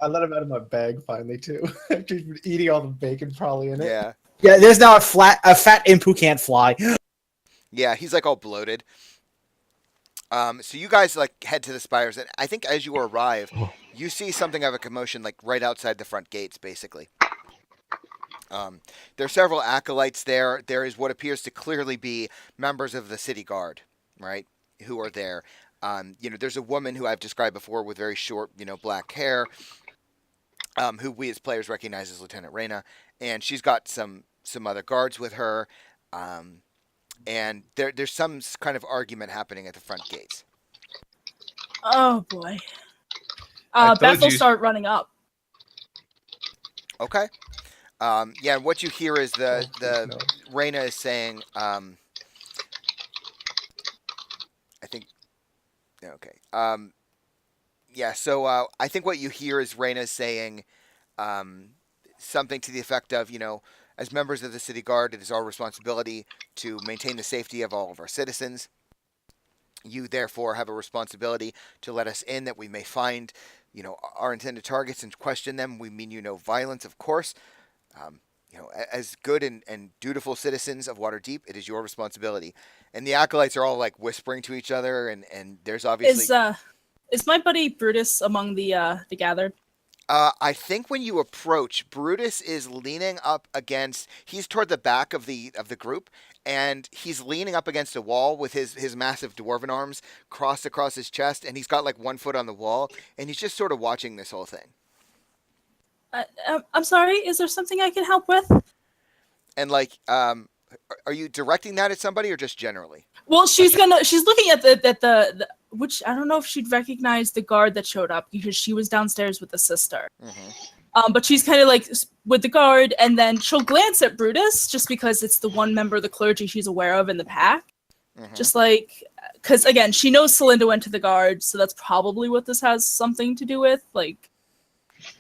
I let him out of my bag finally too. After he's been eating all the bacon probably in it. Yeah. Yeah, there's now a fat imp who can't fly. Yeah, he's like all bloated. So you guys like head to the spires, and I think as you arrive, you see something of a commotion like right outside the front gates, basically. There are several acolytes there. There is what appears to clearly be members of the city guard, right, who are there. There's a woman who I've described before with very short, black hair, who we as players recognize as Lieutenant Reyna, and she's got some other guards with her. And there's some kind of argument happening at the front gates. Oh boy. I told Beth will you. start running up. Okay. Yeah, and what you hear is the No. Reyna is saying, I think, okay. Yeah, so I think what you hear is Reyna saying something to the effect of, as members of the city guard, it is our responsibility to maintain the safety of all of our citizens. You therefore have a responsibility to let us in that we may find, our intended targets and question them. We mean no violence, of course. As good and dutiful citizens of Waterdeep, it is your responsibility. And the acolytes are all like whispering to each other, and there's obviously Is my buddy Brutus among the gathered? I think when you approach, Brutus is leaning up against. He's toward the back of the group, and he's leaning up against a wall with his massive dwarven arms crossed across his chest, and he's got like 1 foot on the wall, and he's just sort of watching this whole thing. I'm sorry. Is there something I can help with? And like, are you directing that at somebody or just generally? Well, she's looking at the which I don't know if she'd recognize the guard that showed up because she was downstairs with the sister. But she's kind of like with the guard, and then she'll glance at Brutus just because it's the one member of the clergy she's aware of in the pack. Just like, because again, she knows Celinda went to the guard, so that's probably what this has something to do with. Like,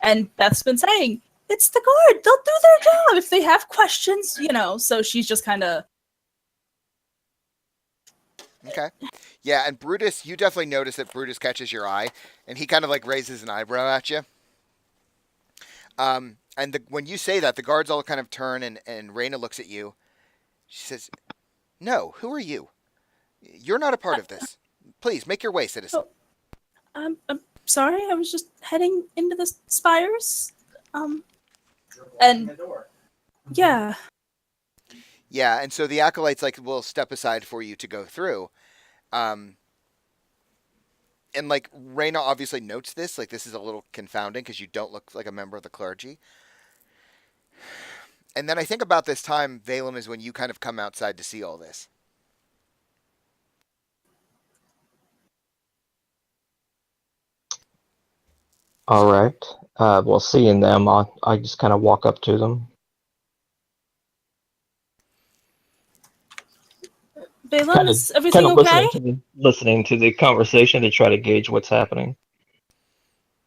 and Beth's been saying, it's the guard. They'll do their job if they have questions, you know. So she's just kind of. Okay. Yeah, and Brutus, you definitely notice that Brutus catches your eye, and he kind of like raises an eyebrow at you. And when you say that, the guards all kind of turn, and Raina looks at you. She says, "No, who are you? You're not a part of this. Please, make your way, citizen." I'm sorry. I was just heading into the spires. And yeah. Yeah, and so the acolytes like will step aside for you to go through. And like Raina obviously notes this, like this is a little confounding because you don't look like a member of the clergy. And then I think about this time, Valem, is when you kind of come outside to see all this. All right. Well, seeing them, I just kind of walk up to them. Valem, is everything okay? Listening to the conversation to try to gauge what's happening.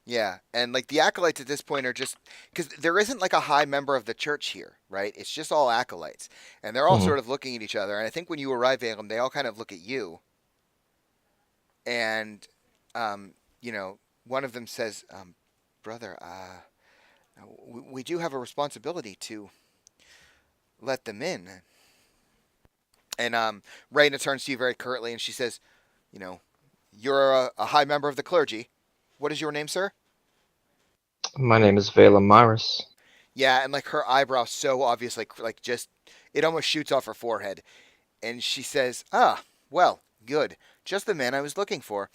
Yeah, and like the acolytes at this point are just because there isn't like a high member of the church here, right? It's just all acolytes, and they're all sort of looking at each other. And I think when you arrive, Valem, they all kind of look at you, and you know, one of them says, "Brother, we do have a responsibility to let them in." And Raina turns to you very curtly, and she says, "You know, you're a high member of the clergy. What is your name, sir?" My name is Valem Myris. Yeah, and like her eyebrow so obviously, like just it almost shoots off her forehead, and she says, "Ah, well, good, just the man I was looking for.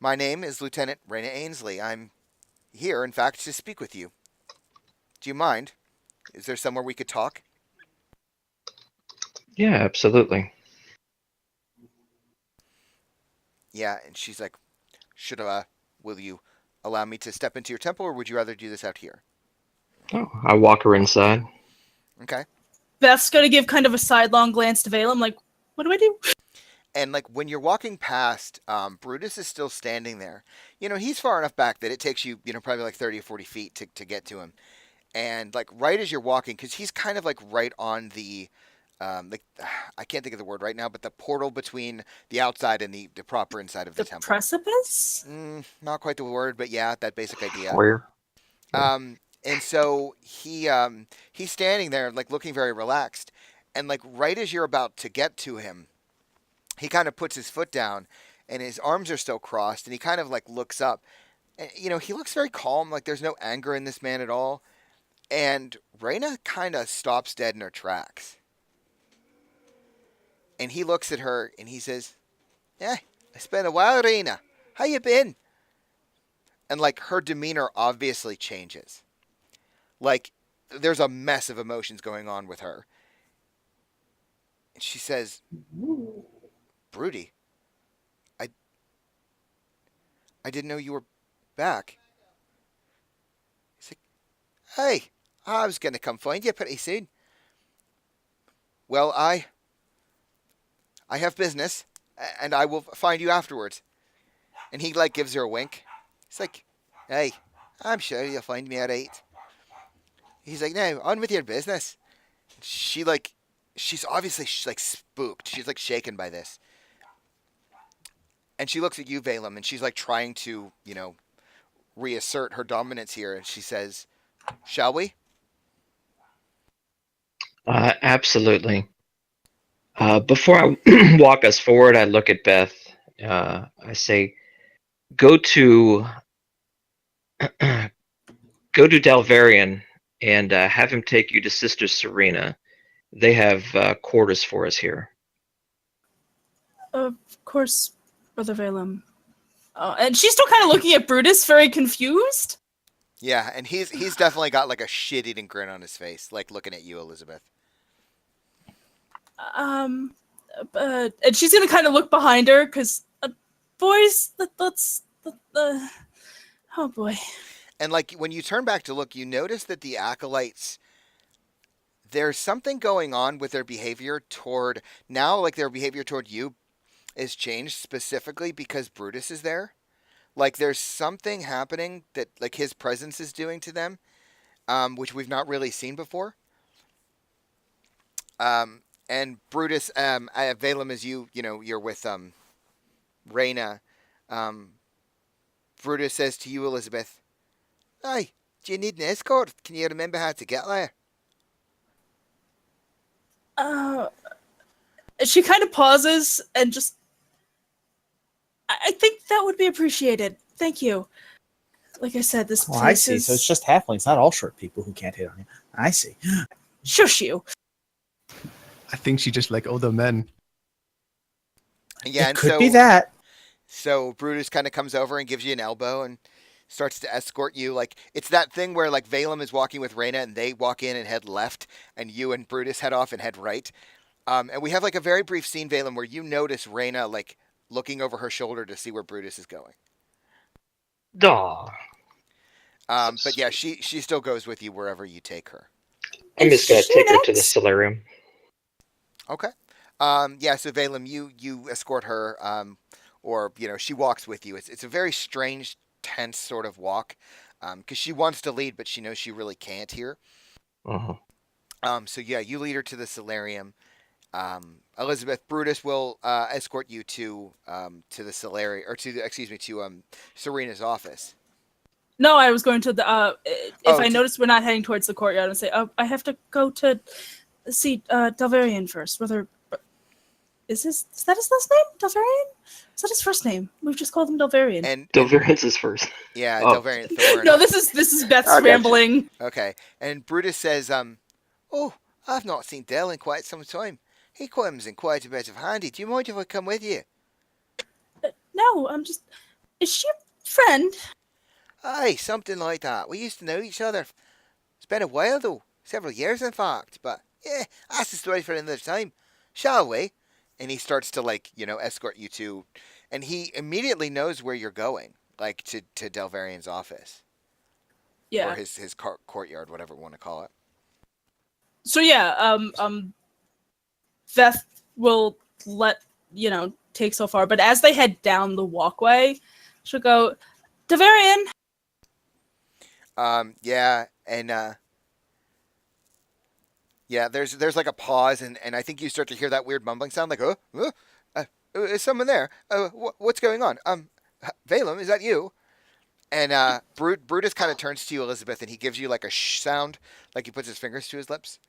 My name is Lieutenant Raina Ainsley. I'm here, in fact, to speak with you. Do you mind? Is there somewhere we could talk?" Yeah, absolutely. Yeah, and she's like, will you allow me to step into your temple, or would you rather do this out here?" Oh, I walk her inside. Okay. Beth's gonna give kind of a sidelong glance to Valem, like, what do I do? And like when you're walking past, Brutus is still standing there. You know, he's far enough back that it takes you, you know, probably like 30 or 40 feet to get to him. And like right as you're walking, because he's kind of like right on the, I can't think of the word right now, but the portal between the outside and the proper inside of the temple. Precipice? Not quite the word, but yeah, that basic idea. Where? And so he's standing there like looking very relaxed, and like right as you're about to get to him, he kind of puts his foot down, and his arms are still crossed, and he kind of like looks up, and you know he looks very calm, like there's no anger in this man at all, and Raina kind of stops dead in her tracks, and he looks at her and he says, "Yeah, it's been a while, Raina. How you been?" And like her demeanor obviously changes. Like, there's a mess of emotions going on with her. And she says, "Broody, I didn't know you were back." He's like, "Hey, I was going to come find you pretty soon." "Well, I have business, and I will find you afterwards." And he, like, gives her a wink. He's like, "Hey, I'm sure you'll find me at 8. He's like, "No, on with your business." She's obviously like spooked. She's like shaken by this. And she looks at you, Valem, and she's like trying to, you know, reassert her dominance here. And she says, "Shall we?" Absolutely. Before I walk us forward, I look at Beth. I say, go to go to Dalvarian and have him take you to Sister Serena. They have quarters for us here. Of course, Brother Valem. And she's still kind of looking at Brutus, very confused. Yeah, and he's definitely got like a shit-eating grin on his face, like looking at you, Elizabeth. And she's gonna kind of look behind her because, boys, let's. Oh boy. And like when you turn back to look, you notice that the acolytes, there's something going on with their behavior toward now. Like their behavior toward you is changed specifically because Brutus is there. Like there's something happening that like his presence is doing to them, which we've not really seen before. And Brutus, Valem, as you're with Reyna. Brutus says to you, Elizabeth, "Hey, do you need an escort? Can you remember how to get there?" She kind of pauses and just. I think that would be appreciated. Thank you. Like I said, this place I see. is... So it's just halflings, not all short people who can't hit on you. I see. Shush you. I think she just like older men. Yeah, It and could so be that. so Brutus kind of comes over and gives you an elbow and starts to escort you. Like it's that thing where like Valem is walking with Reyna and they walk in and head left, and you and Brutus head off and head right. And we have like a very brief scene, Valem, where you notice Reyna like looking over her shoulder to see where Brutus is going. Aw. But yeah, she still goes with you wherever you take her. I'm just gonna Is she take her to the next? solarium. Okay. Yeah, so Valem, you escort her, or she walks with you. It's a very strange, tense sort of walk, because she wants to lead, but she knows she really can't here. Uh-huh. So yeah, you lead her to the solarium. Elizabeth, Brutus will escort you to the solarium, or to Serena's office. No, I was going to the. If Oh, I to- notice we're not heading towards the courtyard, and say, "Oh, I have to go to see Dalvarian first." Whether is that his last name? Dalvarian? Is that his first name? We've just called him Dalvarian. And Dalvarian's is first. yeah, Oh. Delvarian Thorn. No, this is Beth's I gotcha. rambling. Okay, and Brutus says, "Oh, I've not seen Del in quite some time. He comes in quite a bit of handy. Do you mind if I come with you?" No, I'm just. Is she a friend? Aye, something like that. We used to know each other. It's been a while though, several years in fact. But yeah, that's the story for another time. Shall we? And he starts to escort you to, and he immediately knows where you're going, like to Delvarian's office Yeah. or his courtyard, whatever we want to call it. So yeah, Beth will take so far, but as they head down the walkway, she'll go, Davarian. Yeah, and yeah, there's like a pause, and I think you start to hear that weird mumbling sound, like, is someone there? What's going on? Valem, is that you? And Brutus kind of turns to you, Elizabeth, and he gives you like a shh sound, like he puts his fingers to his lips.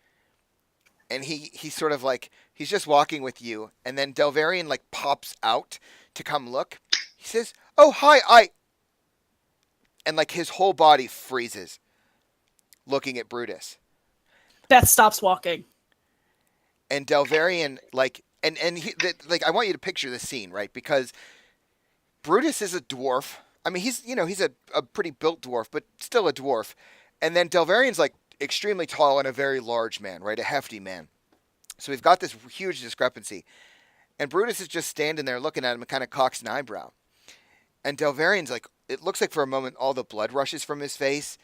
And he's sort of like, he's just walking with you, and then Delvarian like pops out to come look. He says, "Oh, hi, and like his whole body freezes, looking at Brutus. Beth stops walking. And Delvarian, like, and like, I want you to picture this scene, right? Because Brutus is a dwarf. I mean, he's a pretty built dwarf, but still a dwarf. And then Delvarian's like extremely tall and a very large man, right? A hefty man. So we've got this huge discrepancy. And Brutus is just standing there looking at him and kind of cocks an eyebrow. And Delvarian's like, it looks like for a moment all the blood rushes from his face.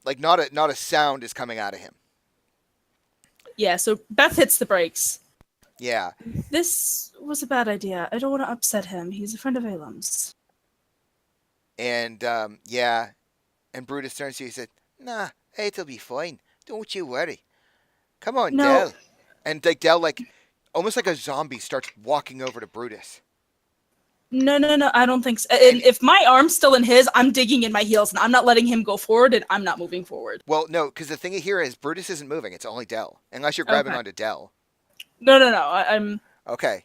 Like not a sound is coming out of him. Yeah, so Beth hits the brakes. Yeah. This was a bad idea. I don't want to upset him. He's a friend of Alam's. And yeah. And Brutus turns to you and said, "Nah, it'll be fine. Don't you worry. Come on, No. Del." And like Del, like almost like a zombie, starts walking over to Brutus. No, I don't think so. And if my arm's still in his, I'm digging in my heels, and I'm not letting him go forward, and I'm not moving forward. Well, no, because the thing here is Brutus isn't moving. It's only Del, unless you're grabbing Okay. onto Del. No. I'm Okay.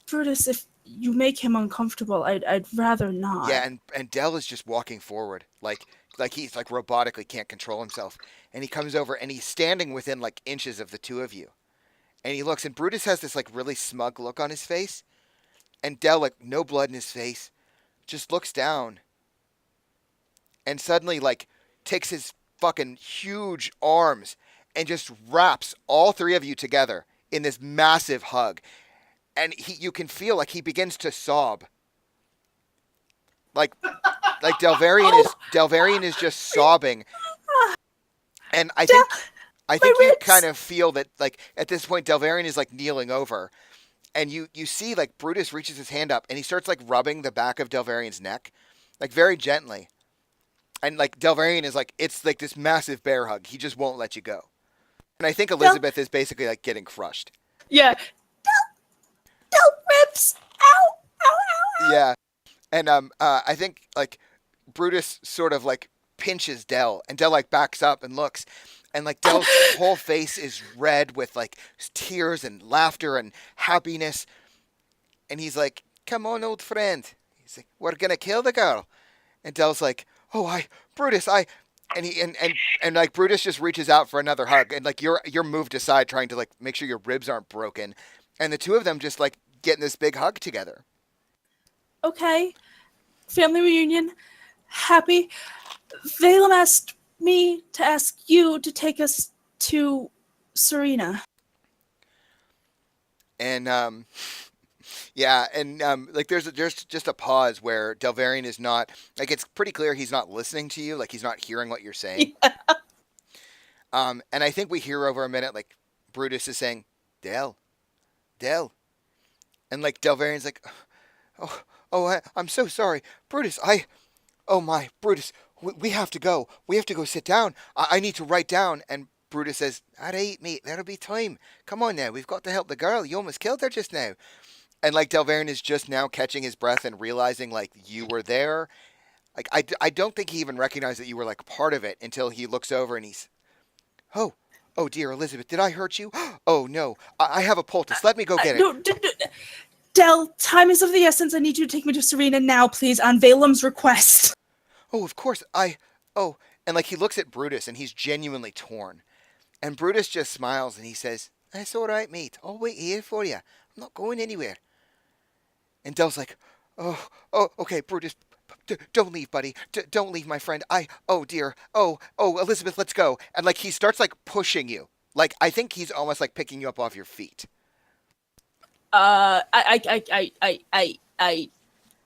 Brutus. If you make him uncomfortable. I'd rather not. Yeah, and Dell is just walking forward, like he's like robotically can't control himself, and he comes over and he's standing within like inches of the two of you, and he looks, and Brutus has this like really smug look on his face, and Dell, like no blood in his face, just looks down, and suddenly like takes his fucking huge arms and just wraps all three of you together in this massive hug, and you can feel like he begins to sob. Like Delvarian is just sobbing, and I think you ribs. kind of feel that like at this point Delvarian is like kneeling over, and you see like Brutus reaches his hand up and he starts like rubbing the back of Delvarian's neck, like very gently, and like Delvarian is like it's like this massive bear hug. He just won't let you go, and I think Elizabeth is basically like getting crushed. Yeah. Del ribs. Ow. Ow. Ow. Ow. Yeah. And I think like Brutus sort of like pinches Dell, and Dell like backs up and looks, and like Dell's whole face is red with like tears and laughter and happiness, and he's like, "Come on, old friend." He's like, "We're gonna kill the girl," and Dell's like, "Oh, Brutus, and he and like Brutus just reaches out for another hug, and like you're moved aside trying to like make sure your ribs aren't broken, and the two of them just like get in this big hug together. Okay. Family reunion. Happy. Valem asked me to ask you to take us to Serena. And yeah, and like there's just a pause where Delvarian is not like it's pretty clear he's not listening to you, like he's not hearing what you're saying. Yeah. And I think we hear over a minute like Brutus is saying, Del, and like Delvarian's like, I'm so sorry, Brutus. Brutus, we have to go. We have to go sit down. I need to write down. And Brutus says, all right, mate, there'll be time. Come on now, we've got to help the girl. You almost killed her just now. And like Delvarian is just now catching his breath and realizing like you were there. Like I don't think he even recognized that you were like part of it until he looks over and he's, oh dear Elizabeth, did I hurt you? Oh no, I have a poultice. Let me go get it. No, Del, time is of the essence. I need you to take me to Serena now, please, on Valem's request. Oh, of course. And like he looks at Brutus and he's genuinely torn. And Brutus just smiles and he says, that's all right, mate. I'll wait here for you. I'm not going anywhere. And Del's like, oh, okay, Brutus, don't leave, buddy. Don't leave, my friend. Oh dear. Oh, Elizabeth, let's go. And like he starts like pushing you. Like I think he's almost like picking you up off your feet. I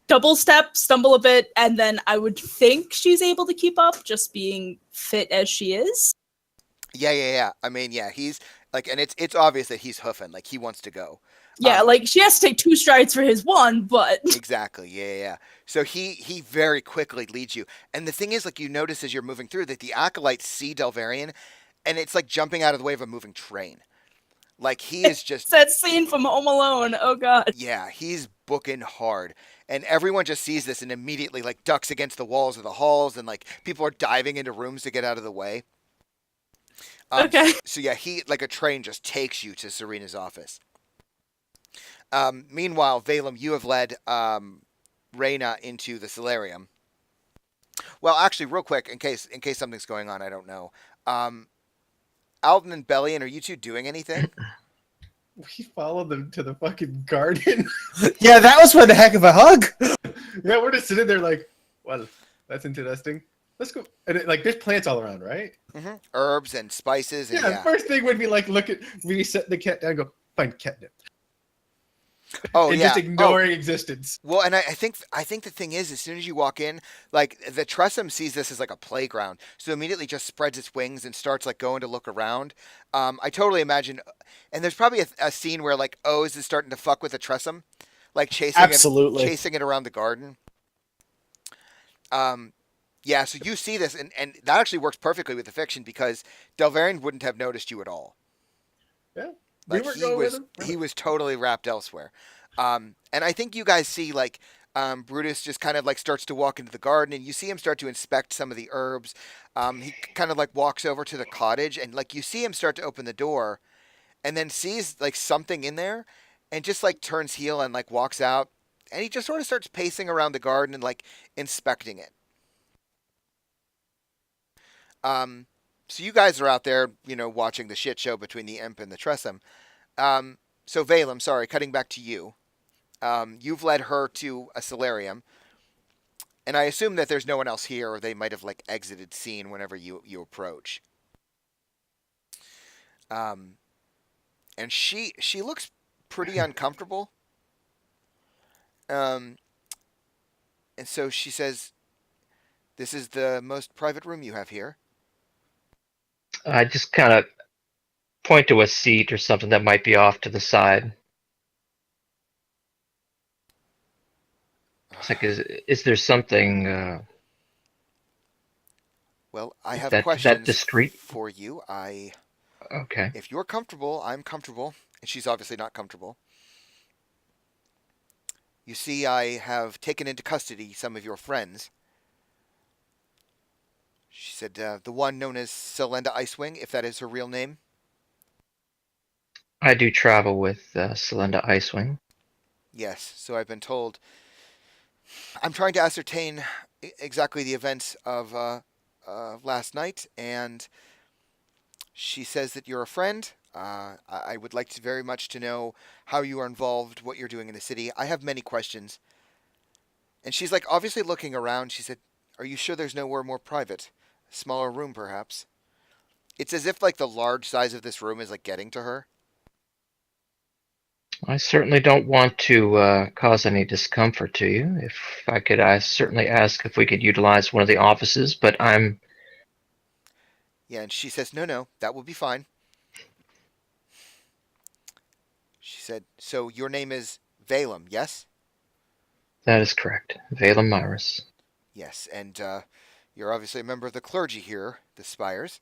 double step, stumble a bit, and then I would think she's able to keep up, just being fit as she is. Yeah. I mean, yeah, he's like, and it's obvious that he's hoofing, like he wants to go. Yeah, like she has to take 2 strides for his one, but Exactly. Yeah. So he very quickly leads you, and the thing is, like you notice as you're moving through that the acolytes see Delvarian, and it's like jumping out of the way of a moving train. Like he is just it's that scene from Home Alone. Oh god. Yeah, he's booking hard. And everyone just sees this and immediately like ducks against the walls of the halls, and like people are diving into rooms to get out of the way. Okay. So yeah, he like a train just takes you to Serena's office. Meanwhile, Valem, you have led Reyna into the solarium. Well, actually, real quick, in case something's going on, I don't know. Alden and Bellion, are you two doing anything? We followed them to the fucking garden. Yeah, that was one heck of a hug. Yeah, we're just sitting there like, well, that's interesting. Let's go. And like, there's plants all around, right? Mm-hmm. Herbs and spices. And, Yeah, first thing would be like, we set the cat down and go, find catnip. Oh, and yeah. just ignoring existence. Well, and I think the thing is, as soon as you walk in, like the Tressum sees this as like a playground, so immediately just spreads its wings and starts like going to look around. I totally imagine, and there's probably a scene where like Oz is starting to fuck with the Tressum, like chasing it around the garden. Yeah, so you see this, and that actually works perfectly with the fiction because Delvarian wouldn't have noticed you at all. Yeah. Like he was totally wrapped elsewhere. And I think you guys see like Brutus just kind of like starts to walk into the garden, and you see him start to inspect some of the herbs. He kind of like walks over to the cottage, and like you see him start to open the door, and then sees like something in there, and just like turns heel and like walks out, and he just sort of starts pacing around the garden and like inspecting it. So you guys are out there, watching the shit show between the imp and the Tressum. So Valem, sorry, cutting back to you. You've led her to a solarium, and I assume that there's no one else here, or they might have like exited scene whenever you approach. And she looks pretty uncomfortable. And so she says, "This is the most private room you have here." I just kind of point to a seat or something that might be off to the side. It's like, is there something Well, I have that questions discreet? for you. Okay. If you're comfortable, I'm comfortable, and she's obviously not comfortable. You see, I have taken into custody some of your friends. She said, the one known as Selenda Icewing, if that is her real name. I do travel with Selenda Icewing. Yes, so I've been told. I'm trying to ascertain exactly the events of last night, and she says that you're a friend. I would like to very much to know how you are involved, what you're doing in the city. I have many questions. And she's like obviously looking around. She said, "Are you sure there's nowhere more private? A smaller room, perhaps?" It's as if like the large size of this room is like getting to her. I certainly don't want to cause any discomfort to you. If I could, I certainly ask if we could utilize one of the offices, but I'm. Yeah, and she says, "No, that will be fine." She said, "So your name is Valem, yes?" That is correct. Valem Myris. Yes, and you're obviously a member of the clergy here, the Spires.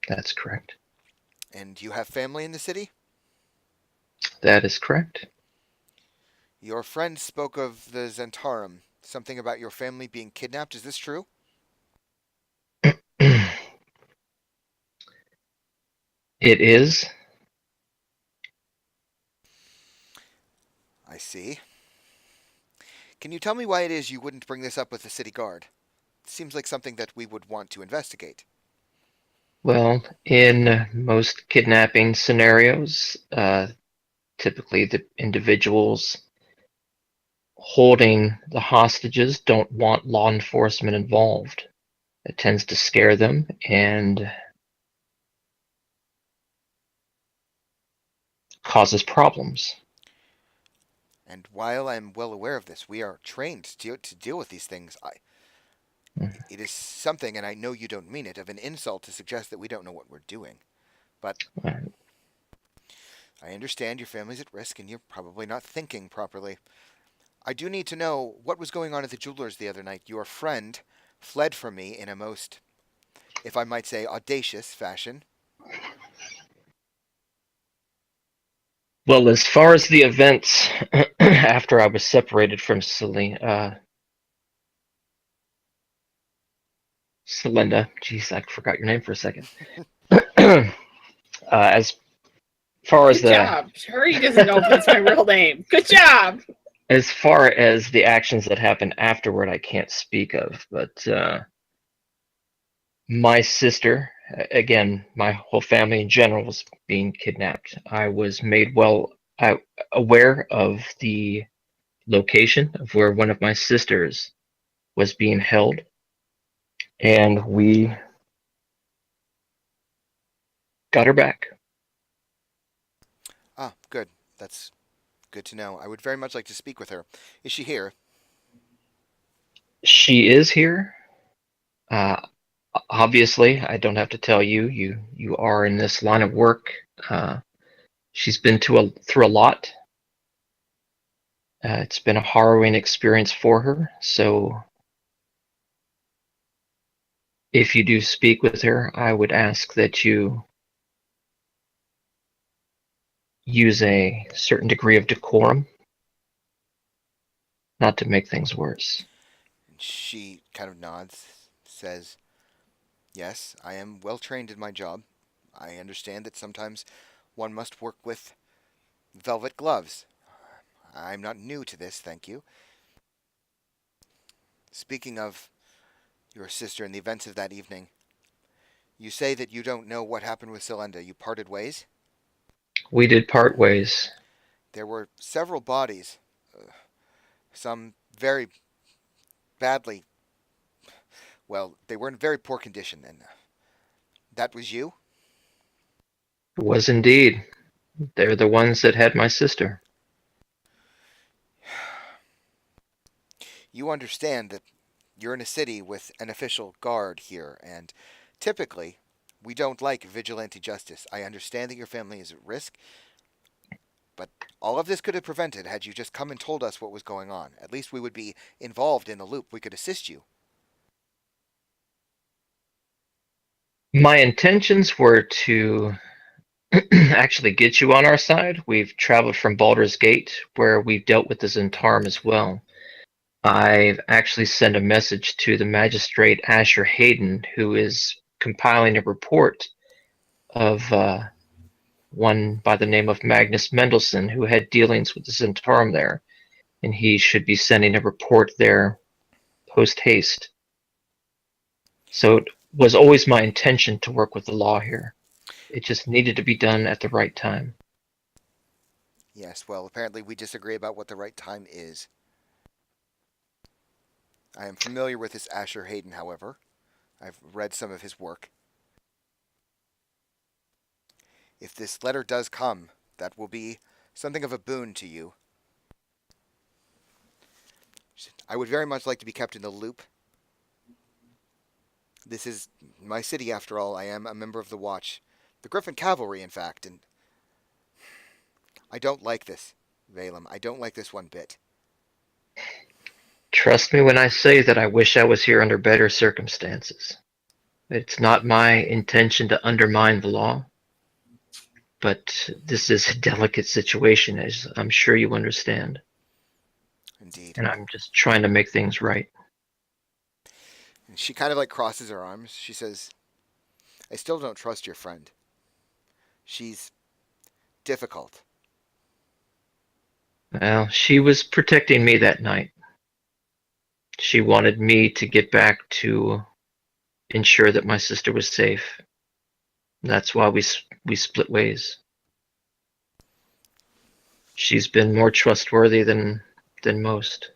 That's correct. And you have family in the city? That is correct. Your friend spoke of the Zentarum, something about your family being kidnapped. Is this true? It is. I see. Can you tell me why it is you wouldn't bring this up with the city guard? It seems like something that we would want to investigate. Well, in most kidnapping scenarios, typically the individuals holding the hostages don't want law enforcement involved. It tends to scare them and causes problems. And while I'm well aware of this, we are trained to deal with these things. It is something, and I know you don't mean it, of an insult to suggest that we don't know what we're doing. But Right. I understand your family's at risk, and you're probably not thinking properly. I do need to know what was going on at the jeweler's the other night. Your friend fled from me in a most, if I might say, audacious fashion. Well, as far as the events after I was separated from Selenda, jeez, I forgot your name for a second. As far as Good job. Hurry doesn't know if that's my real name. Good job. as far as the actions that happened afterward, I can't speak of. But my sister, again, my whole family in general was being kidnapped. I was made aware of the location of where one of my sisters was being held, and we got her back. Ah, good. That's good to know. I would very much like to speak with her. Is she here? She is here. Uh, Obviously, I don't have to tell you. You are in this line of work. She's been through a lot. It's been a harrowing experience for her. So, if you do speak with her, I would ask that you use a certain degree of decorum, not to make things worse. She kind of nods, says, "Yes, I am well trained in my job. I understand that sometimes one must work with velvet gloves. I'm not new to this, thank you. Speaking of your sister and the events of that evening, you say that you don't know what happened with Celenda. You parted ways? We did part ways. There were several bodies, some very badly. Well, they were in very poor condition, and that was you? It was indeed. They're the ones that had my sister. You understand that you're in a city with an official guard here, and typically, we don't like vigilante justice. I understand that your family is at risk, but all of this could have prevented had you just come and told us what was going on. At least we would be involved in the loop. We could assist you. My intentions were to actually get you on our side. We've traveled from Baldur's Gate, where we've dealt with the Zentarum as well. I've actually sent a message to the magistrate Asher Hayden, who is compiling a report of one by the name of Magnus Mendelssohn, who had dealings with the Zentarum there, and he should be sending a report there post haste. So it was always my intention to work with the law here. It just needed to be done at the right time. Yes, well, apparently we disagree about what the right time is. I am familiar with this Asher Hayden, however. I've read some of his work. If this letter does come, that will be something of a boon to you. I would very much like to be kept in the loop. This is my city, after all. I am a member of the Watch. The Griffin Cavalry, in fact, and I don't like this, Valem. I don't like this one bit. Trust me when I say that I wish I was here under better circumstances. It's not my intention to undermine the law, but this is a delicate situation, as I'm sure you understand. Indeed. And I'm just trying to make things right. And she kind of like crosses her arms. She says, I still don't trust your friend. She's difficult. Well, she was protecting me that night. She wanted me to get back to ensure that my sister was safe. That's why we split ways. She's been more trustworthy than most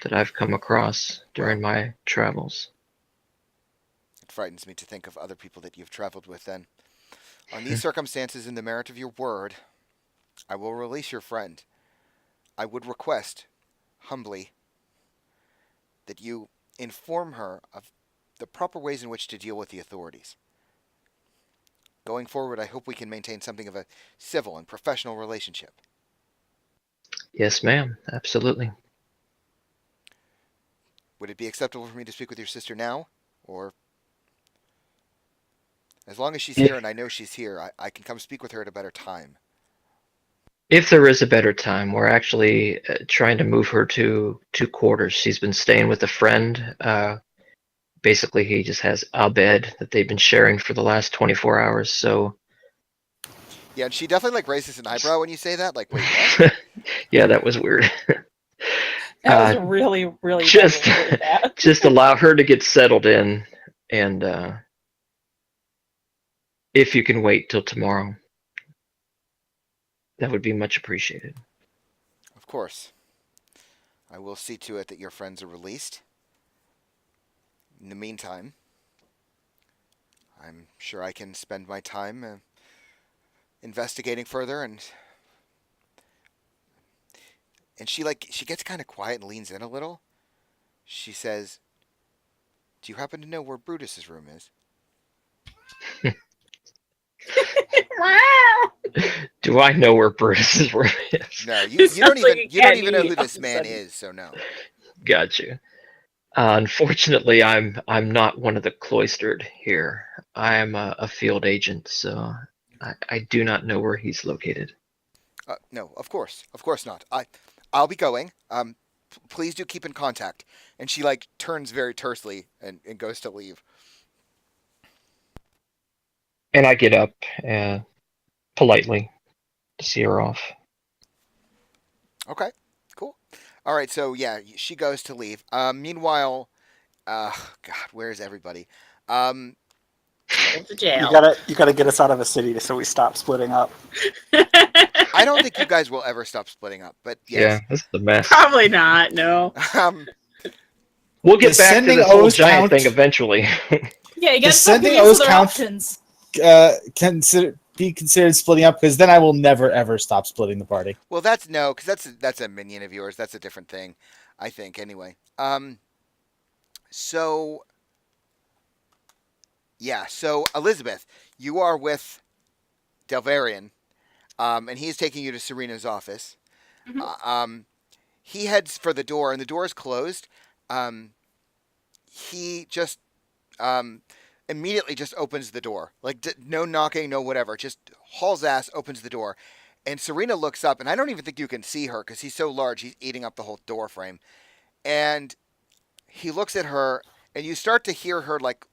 that I've come across during my travels. It frightens me to think of other people that you've traveled with then. On these circumstances, in the merit of your word, I will release your friend. I would request, humbly, that you inform her of the proper ways in which to deal with the authorities. Going forward, I hope we can maintain something of a civil and professional relationship. Yes, ma'am. Absolutely. Would it be acceptable for me to speak with your sister now? Or, as long as she's here and I know she's here, I can come speak with her at a better time. If there is a better time, we're actually trying to move her to quarters. She's been staying with a friend. Basically, he just has a bed that they've been sharing for the last 24 hours. So, yeah, and she definitely like raises an eyebrow when you say that. Like, wait, what? Yeah, that was weird. That was really, really, just really bad. just allow her to get settled in, and if you can wait till tomorrow, that would be much appreciated. Of course. I will see to it that your friends are released. In the meantime, I'm sure I can spend my time investigating further, and she gets kind of quiet and leans in a little. She says, "Do you happen to know where Brutus's room is?" Do I know where Brutus's room is? No, you This don't sounds like even a you don't even know candy who this all of a man sudden. is. So no. Got you. Unfortunately, I'm not one of the cloistered here. I am a field agent, so I do not know where he's located. No, of course not. I'll be going. Please do keep in contact. And she like turns very tersely and goes to leave. And I get up politely to see her off. Okay, cool. All right, so yeah, she goes to leave. Meanwhile, God, where's everybody? Um, Go to jail. You gotta get us out of the city so we stop splitting up. I don't think you guys will ever stop splitting up, but Yeah, yes. this is a mess. Probably not. No. Um, We'll get Does back to sending this whole O's giant count? thing eventually. Yeah, you gotta Does start sending giving us O's other count? options. Be considered splitting up? Because then I will never ever stop splitting the party. well, that's no, because that's a minion of yours. That's a different thing, I think. Anyway. So yeah, so Elizabeth, you are with Delvarian, and he's taking you to Serena's office. Mhm. He heads for the door, and the door is closed. He just um, immediately just opens the door, like no knocking, no whatever. Just hauls ass, opens the door, and Serena looks up, and I don't even think you can see her because he's so large, he's eating up the whole door frame. And he looks at her, and you start to hear her like,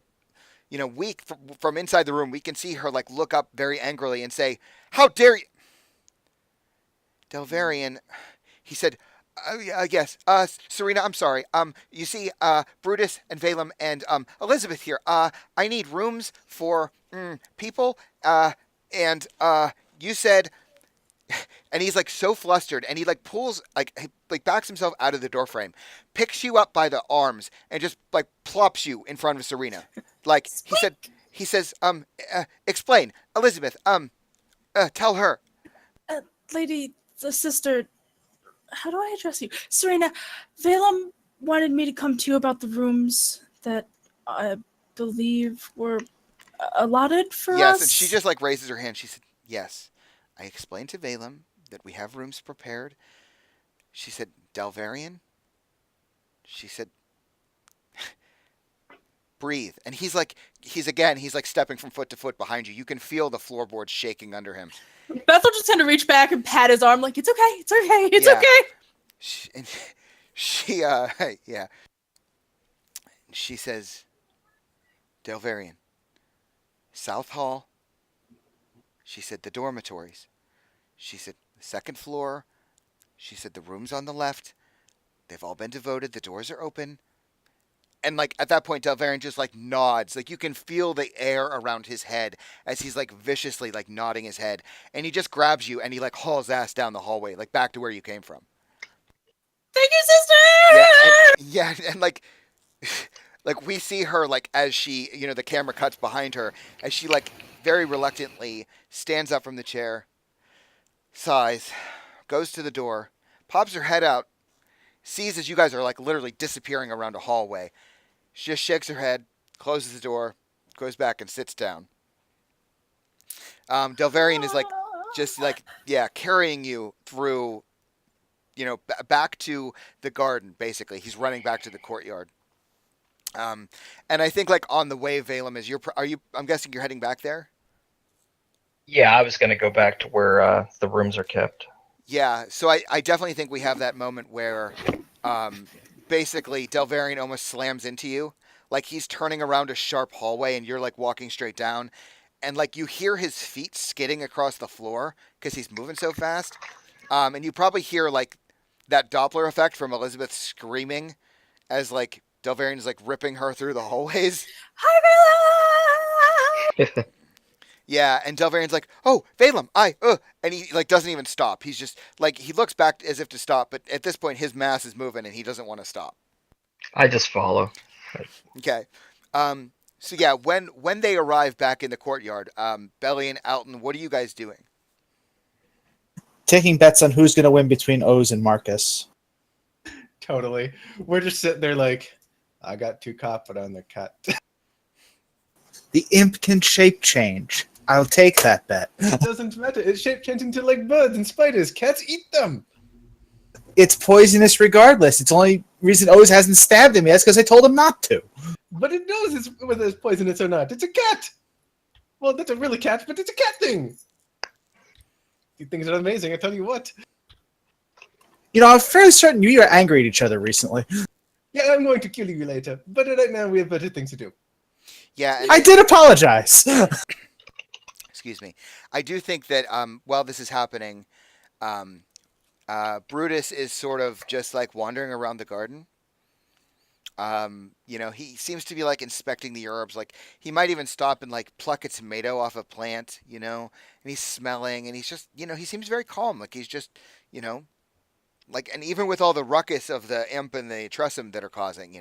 from inside the room. We can see her like look up very angrily and say, "How dare you, Delvarian?" He said, yes, Serena, I'm sorry. You see, Brutus and Valem and Elizabeth here. I need rooms for people. And you said, and he's like so flustered, and he like pulls like backs himself out of the doorframe, picks you up by the arms, and just like plops you in front of Serena. Like he says, explain, Elizabeth. Tell her. Lady, the sister, how do I address you? Serena, Valem wanted me to come to you about the rooms that I believe were allotted for us. Yes, and she just like raises her hand. She said, "Yes, I explained to Valem that we have rooms prepared." She said, "Delvarian." She said, "Breathe." And he's like stepping from foot to foot behind you. You can feel the floorboards shaking under him. Bethel just had to reach back and pat his arm like, it's okay, it's okay, it's Yeah. okay. She yeah. She says, "Delvarian, South Hall." She said, "The dormitories." She said, "The second floor." She said, "The rooms on the left. They've all been devoted. The doors are open." And like at that point, Delvarian just like nods. Like you can feel the air around his head as he's like viciously like nodding his head. And he just grabs you and he like hauls ass down the hallway, like back to where you came from. Thank you, sister! And like like we see her like as she, the camera cuts behind her as she like very reluctantly stands up from the chair, sighs, goes to the door, pops her head out, sees as you guys are like literally disappearing around a hallway. She just shakes her head, closes the door, goes back and sits down. Delvarian is like just like carrying you through, back to the garden. Basically, he's running back to the courtyard. And I think like on the way, Valem, I'm guessing you're heading back there. Yeah, I was gonna go back to where the rooms are kept. Yeah, so I definitely think we have that moment where basically Delvarian almost slams into you. Like he's turning around a sharp hallway and you're like walking straight down. And like you hear his feet skidding across the floor because he's moving so fast. And you probably hear like that Doppler effect from Elizabeth screaming as like Delvarian is like ripping her through the hallways. Hi, Valem! Yeah, and Delvarian's like, "Oh, Valem, and he like doesn't even stop. He's just like he looks back as if to stop, but at this point his mass is moving and he doesn't want to stop. I just follow. Okay, so yeah, when they arrive back in the courtyard, Belly and Alton, what are you guys doing? Taking bets on who's going to win between Oz and Marcus. Totally. We're just sitting there like, I got too confident on the cat. The imp can shape change. I'll take that bet. It doesn't matter. It's shape changing to like birds and spiders. Cats eat them. It's poisonous regardless. It's the only reason Oz hasn't stabbed him yet is because I told him not to. But it knows whether it's poisonous or not. It's a cat. Well, that's a really cat, but it's a cat thing. These things are amazing. I tell you what. I'm fairly certain you are angry at each other recently. Yeah, I'm going to kill you later. But right now we have better things to do. Yeah, and I did apologize. excuse me. I do think that while this is happening, Brutus is sort of just like wandering around the garden. He seems to be like inspecting the herbs. Like he might even stop and like pluck a tomato off a plant, and he's smelling and he's just, he seems very calm. Like he's just, you know, like, and even with all the ruckus of the imp and the Tressum that are causing,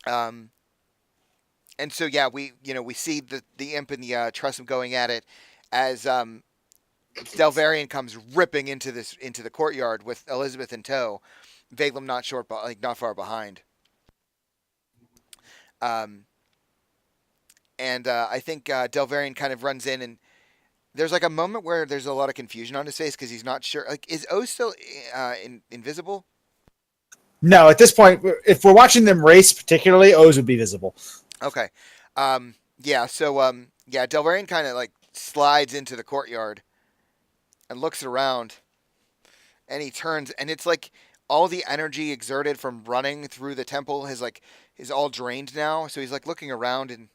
um, and so yeah, we see the imp and the Tressum going at it as Delvarian comes ripping into the courtyard with Elizabeth in tow. Vaglum not far behind. Um, and I think Delvarian kind of runs in, and there's like a moment where there's a lot of confusion on his face because he's not sure. Like, is O still invisible? No, at this point, if we're watching them race, particularly, O's would be visible. Okay. Yeah. So Delvarian kind of like slides into the courtyard and looks around, and he turns, and it's like all the energy exerted from running through the temple is all drained now. So he's like looking around and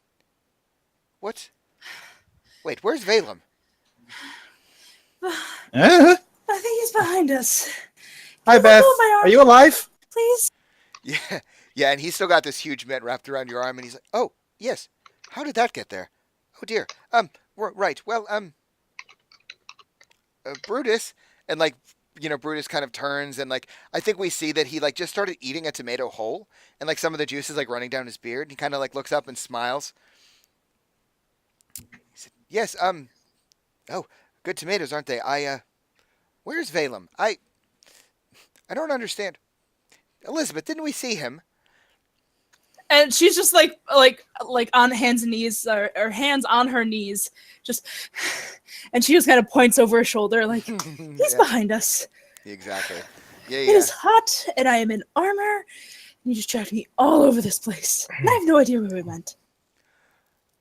what? Wait, where's Valem? Uh-huh. I think he's behind us. Hi, Beth. Are you alive? Please. Yeah, yeah, and he's still got this huge mitt wrapped around your arm, and he's like, "Oh, yes. How did that get there? Oh dear. Right. Well, Brutus," and like, Brutus kind of turns, and like, I think we see that he like just started eating a tomato whole, and like some of the juice is like running down his beard. And he kind of like looks up and smiles. He said, "Yes. Oh, good tomatoes, aren't they? Where's Valem? I don't understand. Elizabeth, didn't we see him?" And she's just like on hands and knees, or hands on her knees, just, and she just kind of points over her shoulder, like, he's Yeah, behind us. exactly. Yeah, It yeah. is hot, and I am in armor, and you just dragged me all over this place. And I have no idea where we went.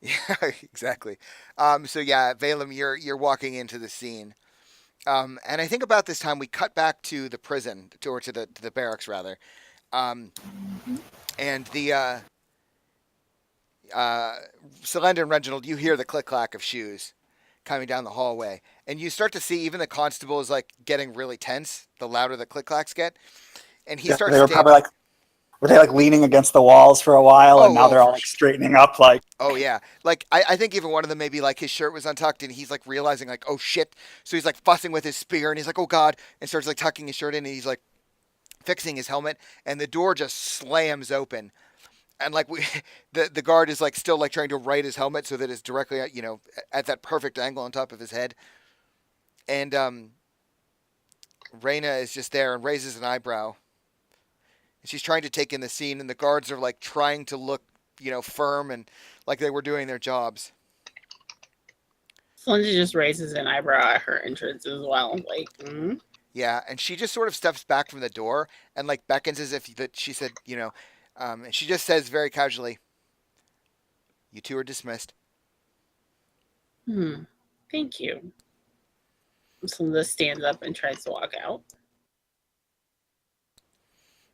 Yeah, exactly. So yeah, Valem, you're walking into the scene. And I think about this time we cut back to the prison, or to the barracks rather. And the Selenda and Reginald, you hear the click clack of shoes coming down the hallway, and you start to see even the constable is like getting really tense. The louder the click clacks get, and he starts. They were probably standing. like, were they like leaning against the walls for a while, and now they're all for like straightening up, like. Oh yeah, like I think even one of them maybe like his shirt was untucked and he's like realizing like, oh shit, so he's like fussing with his spear and he's like, oh god, and starts like tucking his shirt in and he's like fixing his helmet, and the door just slams open, and like the guard is like still like trying to right his helmet so that it's directly at, at that perfect angle on top of his head, and Reyna is just there and raises an eyebrow, and she's trying to take in the scene, and the guards are like trying to look firm and like they were doing their jobs. Linda just raises an eyebrow at her entrance as well. Like, Yeah, and she just sort of steps back from the door and like beckons as if that she said, and she just says very casually, "You two are dismissed." Thank you. So Linda stands up and tries to walk out.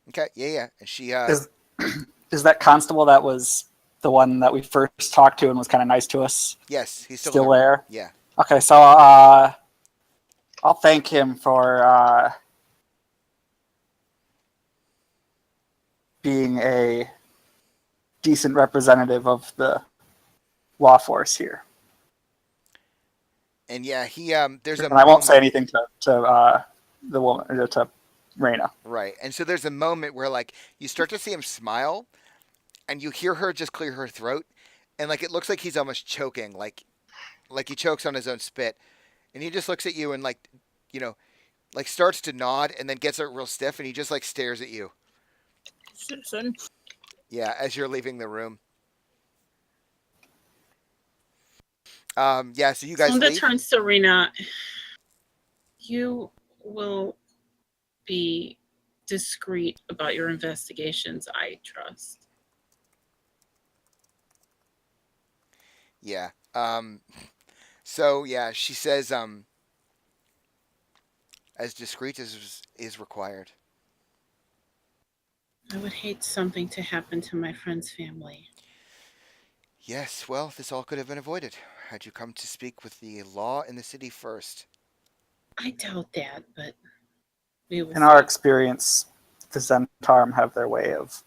Okay, yeah, and she Is that constable that was the one that we first talked to and was kind of nice to us yes, he's still there? Yeah. Okay, so I'll thank him for being a decent representative of the law force here. And yeah, he there's a And I won't say moment- anything to the woman, to Reyna. Right. And so there's a moment where like you start to see him smile and you hear her just clear her throat, and like it looks like he's almost choking, like he chokes on his own spit. And he just looks at you and like, like starts to nod and then gets it real stiff and he just like stares at you. Citizen. Yeah, as you're leaving the room. Yeah, so you guys Linda leave. turns to Rena. You will be discreet about your investigations, I trust. Yeah. So yeah, she says, as discreet as is required. I would hate something to happen to my friend's family. Yes, well, this all could have been avoided had you come to speak with the law in the city first. I doubt that, but we will In our see. experience, the Zentarum have their way of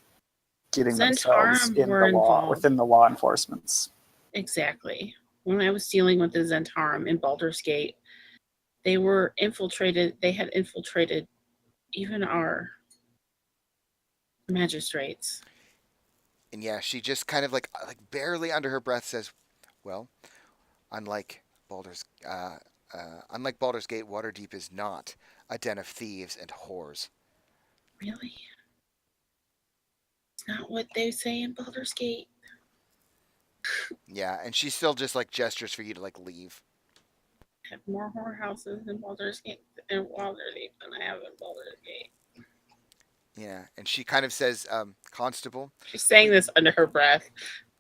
getting themselves Zentarum in were the law involved. within the law enforcements. Exactly. When I was dealing with the Zentarum in Baldur's Gate, they were infiltrated. They had infiltrated even our magistrates. And yeah, she just kind of like barely under her breath says, "Well, unlike Baldur's unlike Baldur's Gate, Waterdeep is not a den of thieves and whores." Really? It's not what they say in Baldur's Gate. Yeah, and she still just like gestures for you to like leave. I have more whorehouses in Baldur's Gate in Waterdeep than I have in Baldur's Gate. Yeah, and she kind of says, "Constable." She's saying this under her breath.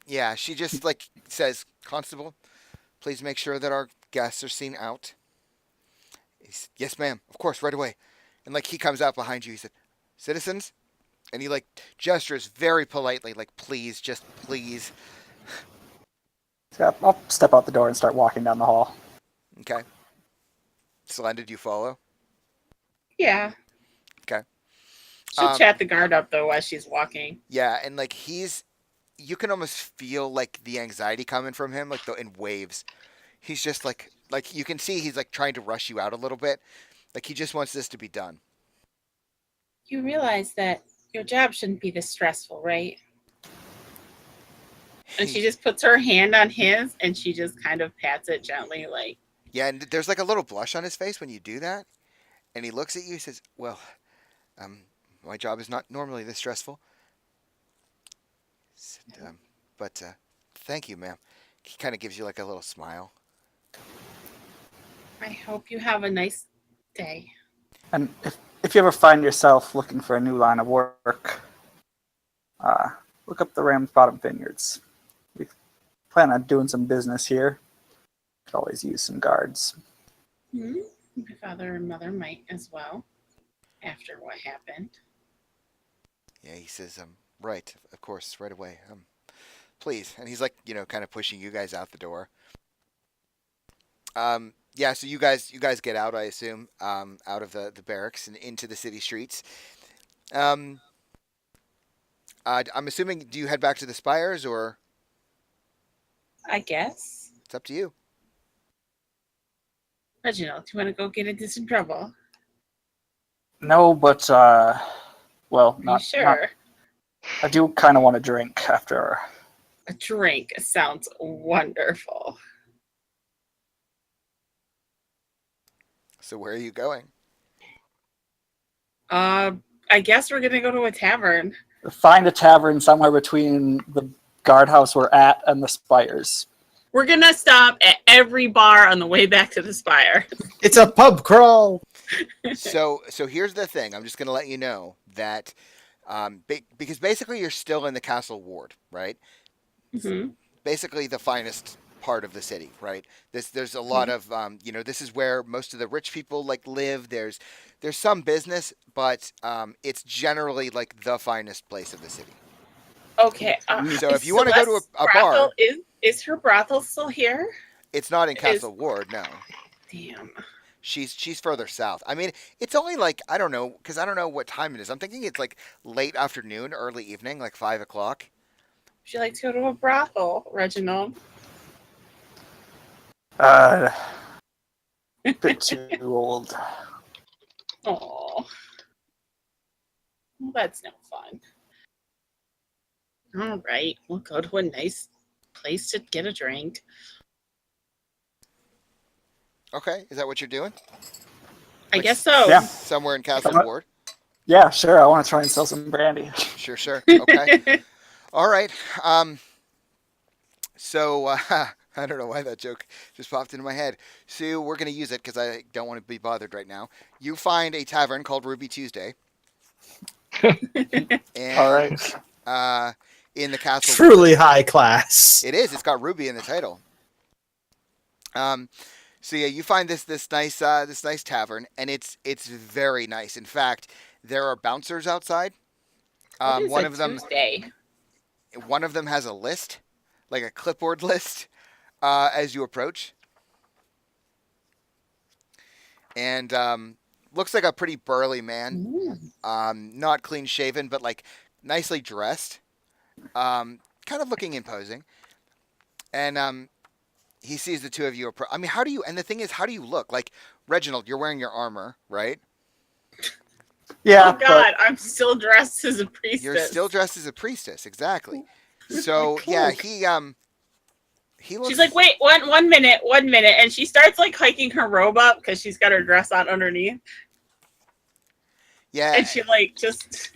Yeah, she just like says, "Constable, please make sure that our guests are seen out." Yes, ma'am. Of course, right away. And like he comes out behind you. He said, "Citizens," and he like gestures very politely, like, "Please, just please." So I'll step out the door and start walking down the hall. Okay. Selene, did you follow? Yeah. Okay. She'll chat the guard up though while she's walking. Yeah, and like you can almost feel like the anxiety coming from him, like in waves. He's just like you can see he's like trying to rush you out a little bit. Like he just wants this to be done. You realize that your job shouldn't be this stressful, right? And she just puts her hand on his and she just kind of pats it gently, like, Yeah, and there's like a little blush on his face when you do that. And he looks at you and says, "Well, my job is not normally this stressful. But thank you, ma'am." He kind of gives you like a little smile. I hope you have a nice day. And if you ever find yourself looking for a new line of work, look up the Ramsbottom Vineyards. We plan on doing some business here. Could always use some guards. Hmm? My father and mother might as well, after what happened. Yeah, he says, right, of course, right away. Please." And he's like, kind of pushing you guys out the door. Yeah, so you guys get out, I assume, out of the barracks and into the city streets. I'm assuming, do you head back to the Spires, or I guess. it's up to you? Reginald, do you want to go get into some trouble? No, but well, Are not you sure? I do kind of want to drink after. A drink sounds wonderful. So where are you going? I guess we're gonna go to a tavern. Find a tavern somewhere between the guardhouse we're at and the Spires. We're gonna stop at every bar on the way back to the Spire. It's a pub crawl. So here's the thing. I'm just going to let you know that because basically you're still in the castle ward, right? Mm-hmm. Basically the finest part of the city, right? There's a lot of this is where most of the rich people like live. There's some business, but it's generally like the finest place of the city. Okay. So if you want to go to a bar, is her brothel still here? it's not in Castle Ward, no. Damn. She's further south. I mean, it's only like, I don't know, because I don't know what time it is. I'm thinking it's like late afternoon, early evening, like 5 o'clock. Would you like to go to a brothel, Reginald? Bit too old. Oh. Well, that's no fun. All right, we'll go to a nice place to get a drink. Okay, is that what you're doing? I Like, guess so. Yeah. Somewhere in Castle Somewhere- Ward? Yeah, sure. I want to try and sell some brandy. Sure. Okay. All right. So I don't know why that joke just popped into my head. So we're going to use it because I don't want to be bothered right now. You find a tavern called Ruby Tuesday. And, All right. In the castle. Truly high class. It is. It's got Ruby in the title. So yeah, you find this nice tavern, and it's very nice. In fact, there are bouncers outside. What is One a of them Tuesday? has a list, like a clipboard list, as you approach. and looks like a pretty burly man. Not clean shaven, but like nicely dressed. Kind of looking imposing. And he sees the two of you. I mean, how do you? And the thing is, how do you look? Like Reginald, you're wearing your armor, right? Yeah, Oh God, I'm still dressed as a priestess. You're still dressed as a priestess, exactly. So yeah, he looks. She's like, wait, one minute, and she starts like hiking her robe up because she's got her dress on underneath, yeah, and she like just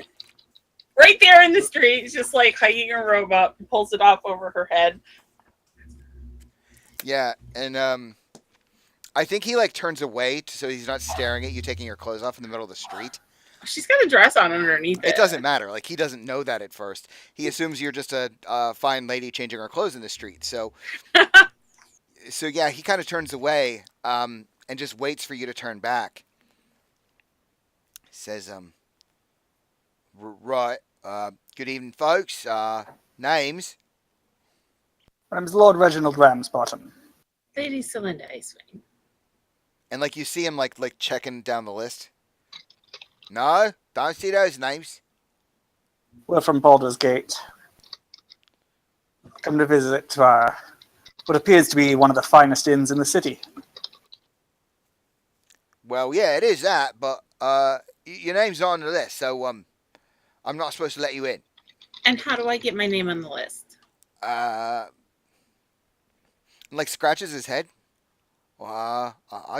right there in the street, just like hiking her robe up, pulls it off over her head. yeah, and I think he like turns away so he's not staring at you taking your clothes off in the middle of the street. She's got a dress on underneath it. It doesn't matter. Like he doesn't know that at first. He assumes you're just a fine lady changing her clothes in the street. So, so yeah, he kind of turns away and just waits for you to turn back. Says, right, good evening, folks. Names. my name's Lord Reginald Ramsbottom. Lady Celinda Icewing. And like you see him like checking down the list. No, don't see those names. We're from Baldur's Gate. Come to visit what appears to be one of the finest inns in the city. Well, yeah, it is that, but your name's on the list, so I'm not supposed to let you in. And how do I get my name on the list? Like scratches his head. I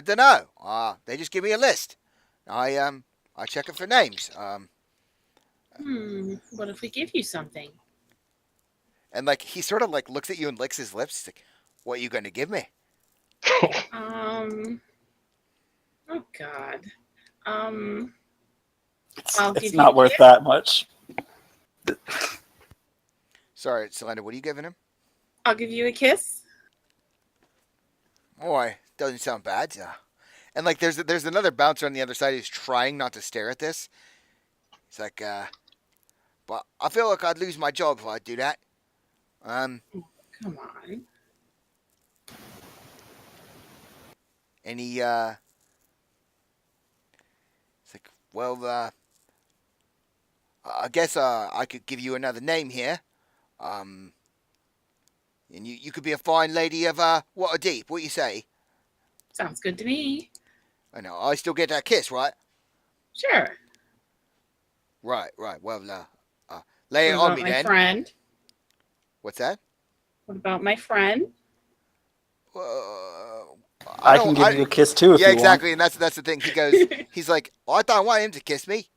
don't know. They just give me a list. I check it for names. What if we give you something? And like he sort of like looks at you and licks his lips. He's like, "What are you going to give me?" Oh God. I'll It's give not you worth a that much. Sorry, Selena. What are you giving him? I'll give you a kiss. Boy, doesn't sound bad. And like there's another bouncer on the other side who's trying not to stare at this. He's like, but I feel like I'd lose my job if I do that. Come on. And he, it's like, well, I guess I could give you another name here. And you could be a fine lady of Waterdeep. What you say? Sounds good to me. I know. I still get that kiss, right? Sure. Right. Well, lay it What on about me my then. friend? What's that? What about my friend? I can give you a kiss too if Yeah, you exactly. And that's the thing. He goes, he's like, I don't want him to kiss me.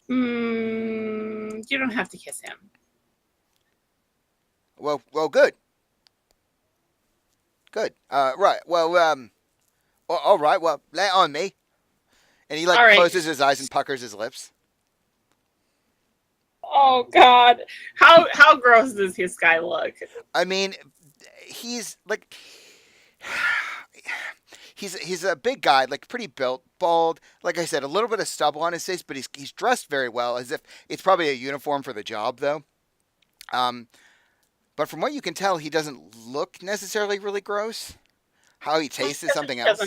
You don't have to kiss him. Well, good. Good. Right. Well, all right. Well, lay it on me. And he like All right. closes his eyes and puckers his lips. Oh God. How gross does his guy look? I mean, he's like, he's a big guy, like pretty built, bald. Like I said, a little bit of stubble on his face, but he's dressed very well, as if it's probably a uniform for the job, though. But from what you can tell, he doesn't look necessarily really gross. How he tastes is something else.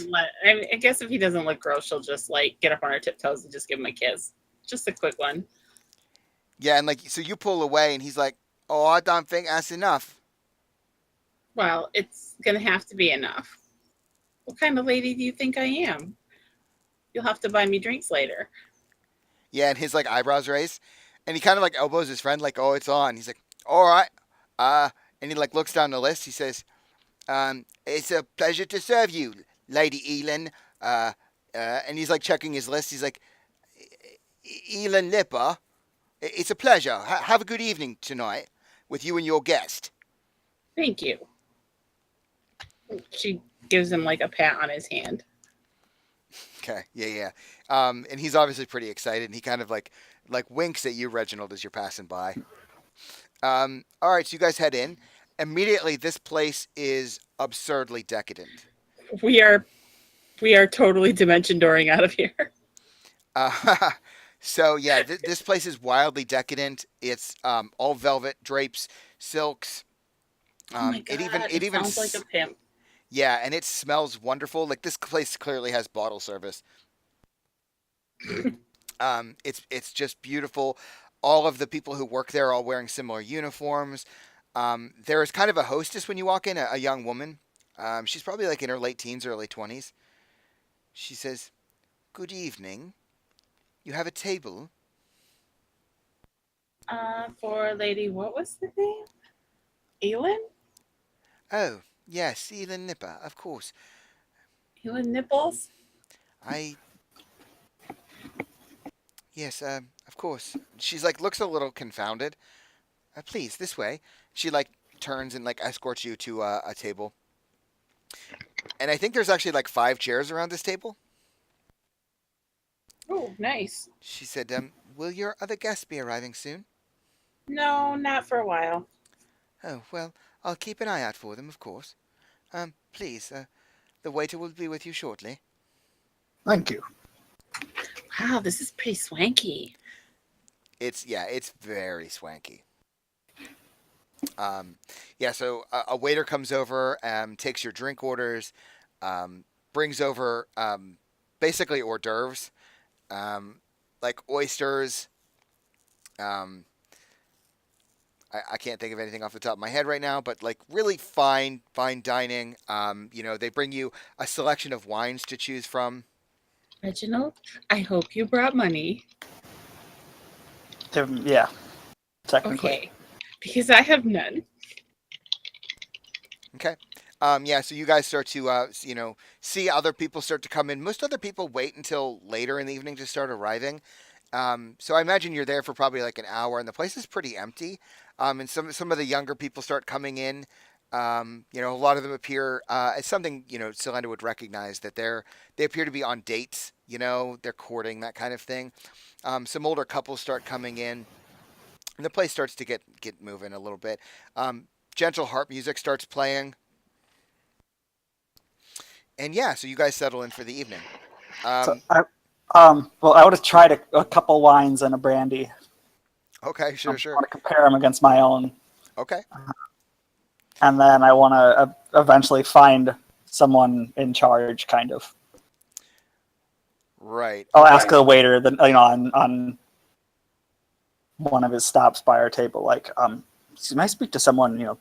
I guess if he doesn't look gross, she'll just like get up on her tiptoes and just give him a kiss. Just a quick one. Yeah, and like so you pull away, and he's like, "Oh, I don't think that's enough." Well, it's gonna have to be enough. What kind of lady do you think I am? You'll have to buy me drinks later. Yeah, and his like eyebrows raise, and he kind of like elbows his friend, like, "Oh, it's on." He's like, "All right." And he like looks down the list. He says, "It's a pleasure to serve you, Lady Elin." And he's like checking his list. He's like, "Elin Lipper, it's a pleasure. Have a good evening tonight with you and your guest." Thank you. She gives him like a pat on his hand. Okay, yeah. And he's obviously pretty excited, and he kind of like winks at you, Reginald, as you're passing by. All right, so you guys head in. Immediately, this place is absurdly decadent. We are totally dimension dooring out of here. So yeah, this place is wildly decadent. It's all velvet drapes, silks. Oh my God, It even sounds like a pimp. Yeah, and it smells wonderful. Like this place clearly has bottle service. It's just beautiful. All of the people who work there are all wearing similar uniforms. There is kind of a hostess when you walk in, a young woman. She's probably like in her late teens, early 20s. She says, "Good evening. You have a table?" For Lady, what was the name? Elin? Oh, yes, Elin Nipper, of course. Elin Nipples? I Yes, of course. She's like looks a little confounded. Please, this way. She like turns and like escorts you to a table. And I think there's actually like 5 chairs around this table. Oh, nice. She said, "Will your other guests be arriving soon?" No, not for a while. "Oh, well, I'll keep an eye out for them, of course. Please, the waiter will be with you shortly." Thank you. Wow, this is pretty swanky. It's very swanky. Yeah, so a waiter comes over, takes your drink orders, brings over basically hors d'oeuvres, like oysters. Um, I can't think of anything off the top of my head right now, but like really fine dining. They bring you a selection of wines to choose from. Reginald, I hope you brought money. Yeah, technically. Okay, because I have none. Okay. Yeah, so you guys start to, see other people start to come in. Most other people wait until later in the evening to start arriving. So I imagine you're there for probably like an hour, and the place is pretty empty. And some of the younger people start coming in. A lot of them appear as something Celenda would recognize that they appear to be on dates. They're courting, that kind of thing. Some older couples start coming in, and the place starts to get moving a little bit. Gentle harp music starts playing. And yeah, so you guys settle in for the evening. So I would have tried a couple wines and a brandy. Okay, I sure. want to compare them against my own, Okay. and then I want to eventually find someone in charge, kind of. Right. I'll okay. ask a waiter, on one of his stops by our table, like, can I speak to someone,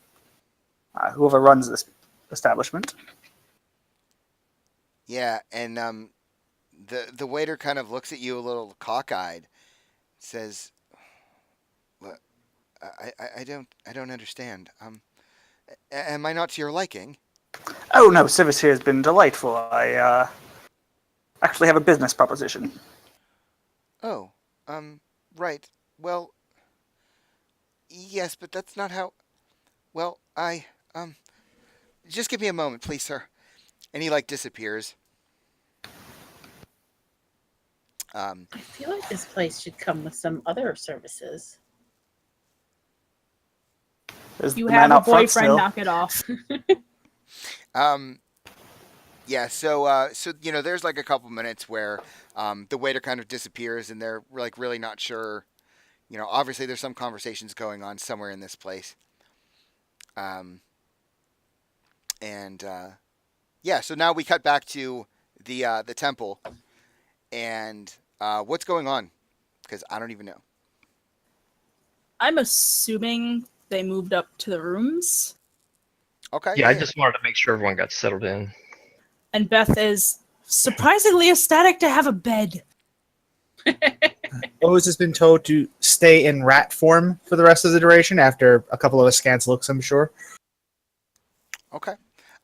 whoever runs this establishment? Yeah, and the waiter kind of looks at you a little cockeyed, says, "What? I don't understand. Am I not to your liking?" Oh no, service here has been delightful. I actually have a business proposition. Oh, right. Well, yes, but that's not how. Well, just give me a moment, please, sir. And he like disappears. I feel like this place should come with some other services. There's You the have man a out front boyfriend, still. knock it off. Yeah, so there's like a couple minutes where the waiter kind of disappears, and they're like really not sure. Obviously there's some conversations going on somewhere in this place. And yeah, so now we cut back to the temple, and what's going on? Because I don't even know. I'm assuming they moved up to the rooms, Okay. Yeah, I just wanted to make sure everyone got settled in. and Beth is surprisingly ecstatic to have a bed. Rose has been told to stay in rat form for the rest of the duration after a couple of askance looks, I'm sure. Okay.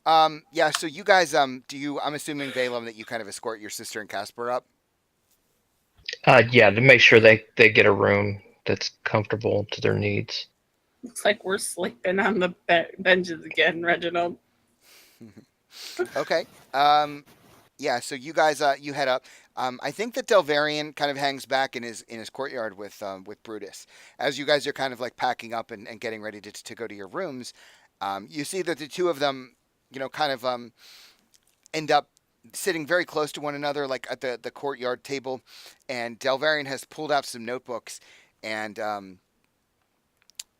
Yeah, so you guys, I'm assuming, Valem, that you kind of escort your sister and Casper up? Yeah, to make sure they get a room that's comfortable to their needs. Looks like we're sleeping on the benches again, Reginald. Okay. Yeah, so you guys, you head up. I think that Delvarian kind of hangs back in his courtyard with Brutus. As you guys are kind of like packing up and getting ready to go to your rooms, you see that the two of them, kind of end up sitting very close to one another, like at the courtyard table. And Delvarian has pulled out some notebooks, and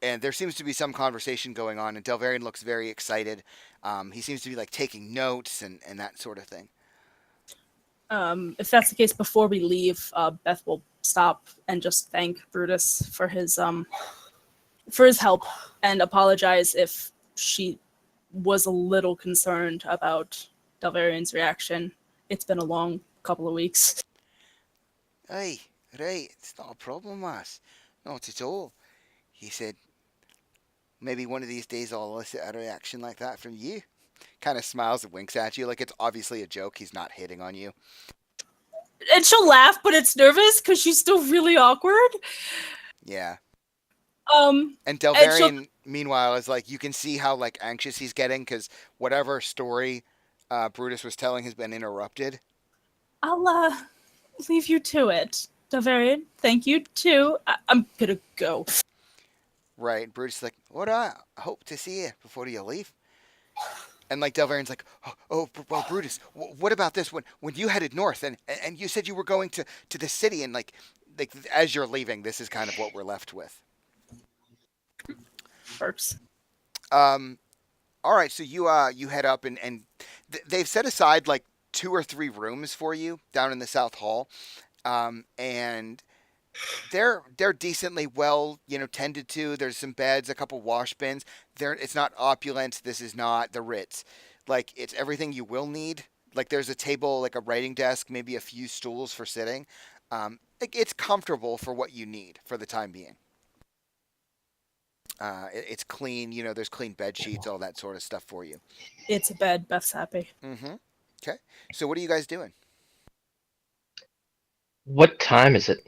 and there seems to be some conversation going on, and Delvarian looks very excited. He seems to be like taking notes and that sort of thing. If that's the case, before we leave, Beth will stop and just thank Brutus for his help and apologize if she was a little concerned about Delvarian's reaction. It's been a long couple of weeks. Aye, right, it's not a problem, lass. Not at all. He said, maybe one of these days I'll elicit a reaction like that from you. Kind of smiles and winks at you like it's obviously a joke. He's not hitting on you. And she'll laugh, but it's nervous because she's still really awkward. Yeah. Um, And Delvarian, meanwhile, is like, you can see how like anxious he's getting because whatever story Brutus was telling has been interrupted. I'll leave you to it, Delvarian. Thank you too. I'm gonna go. Right. Brutus is like, what I hope to see you before you leave. And like Delvarian's like, well, Brutus, what about this? When you headed north and you said you were going to the city and like as you're leaving, this is kind of what we're left with. Works. All right, so you head up and they've set aside like 2 or 3 rooms for you down in the South Hall, and they're decently well tended to. There's some beds, a couple wash bins. It's not opulent. This is not the Ritz. Like it's everything you will need. Like there's a table, like a writing desk, maybe a few stools for sitting. It's comfortable for what you need for the time being. It's clean, there's clean bed sheets, all that sort of stuff for you. It's a bed. Beth's happy. Mm-hmm. Okay. So what are you guys doing? What time is it?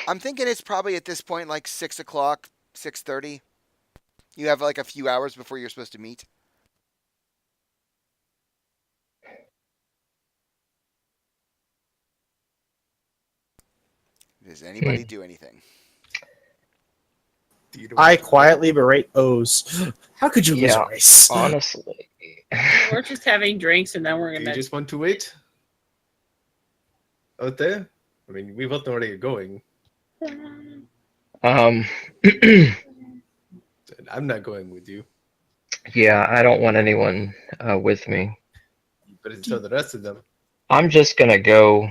I'm thinking it's probably at this point like 6 o'clock, 6:30. You have like a few hours before you're supposed to meet. Does anybody do anything? I quietly berate O's. How could you lose Yeah. a race? Honestly. We're just having drinks and then we're Do you gonna. just want to wait out there? I mean, we both know where you're going. Um, And I'm not going with you, yeah, I don't want anyone with me. but so the rest of them. I'm just gonna go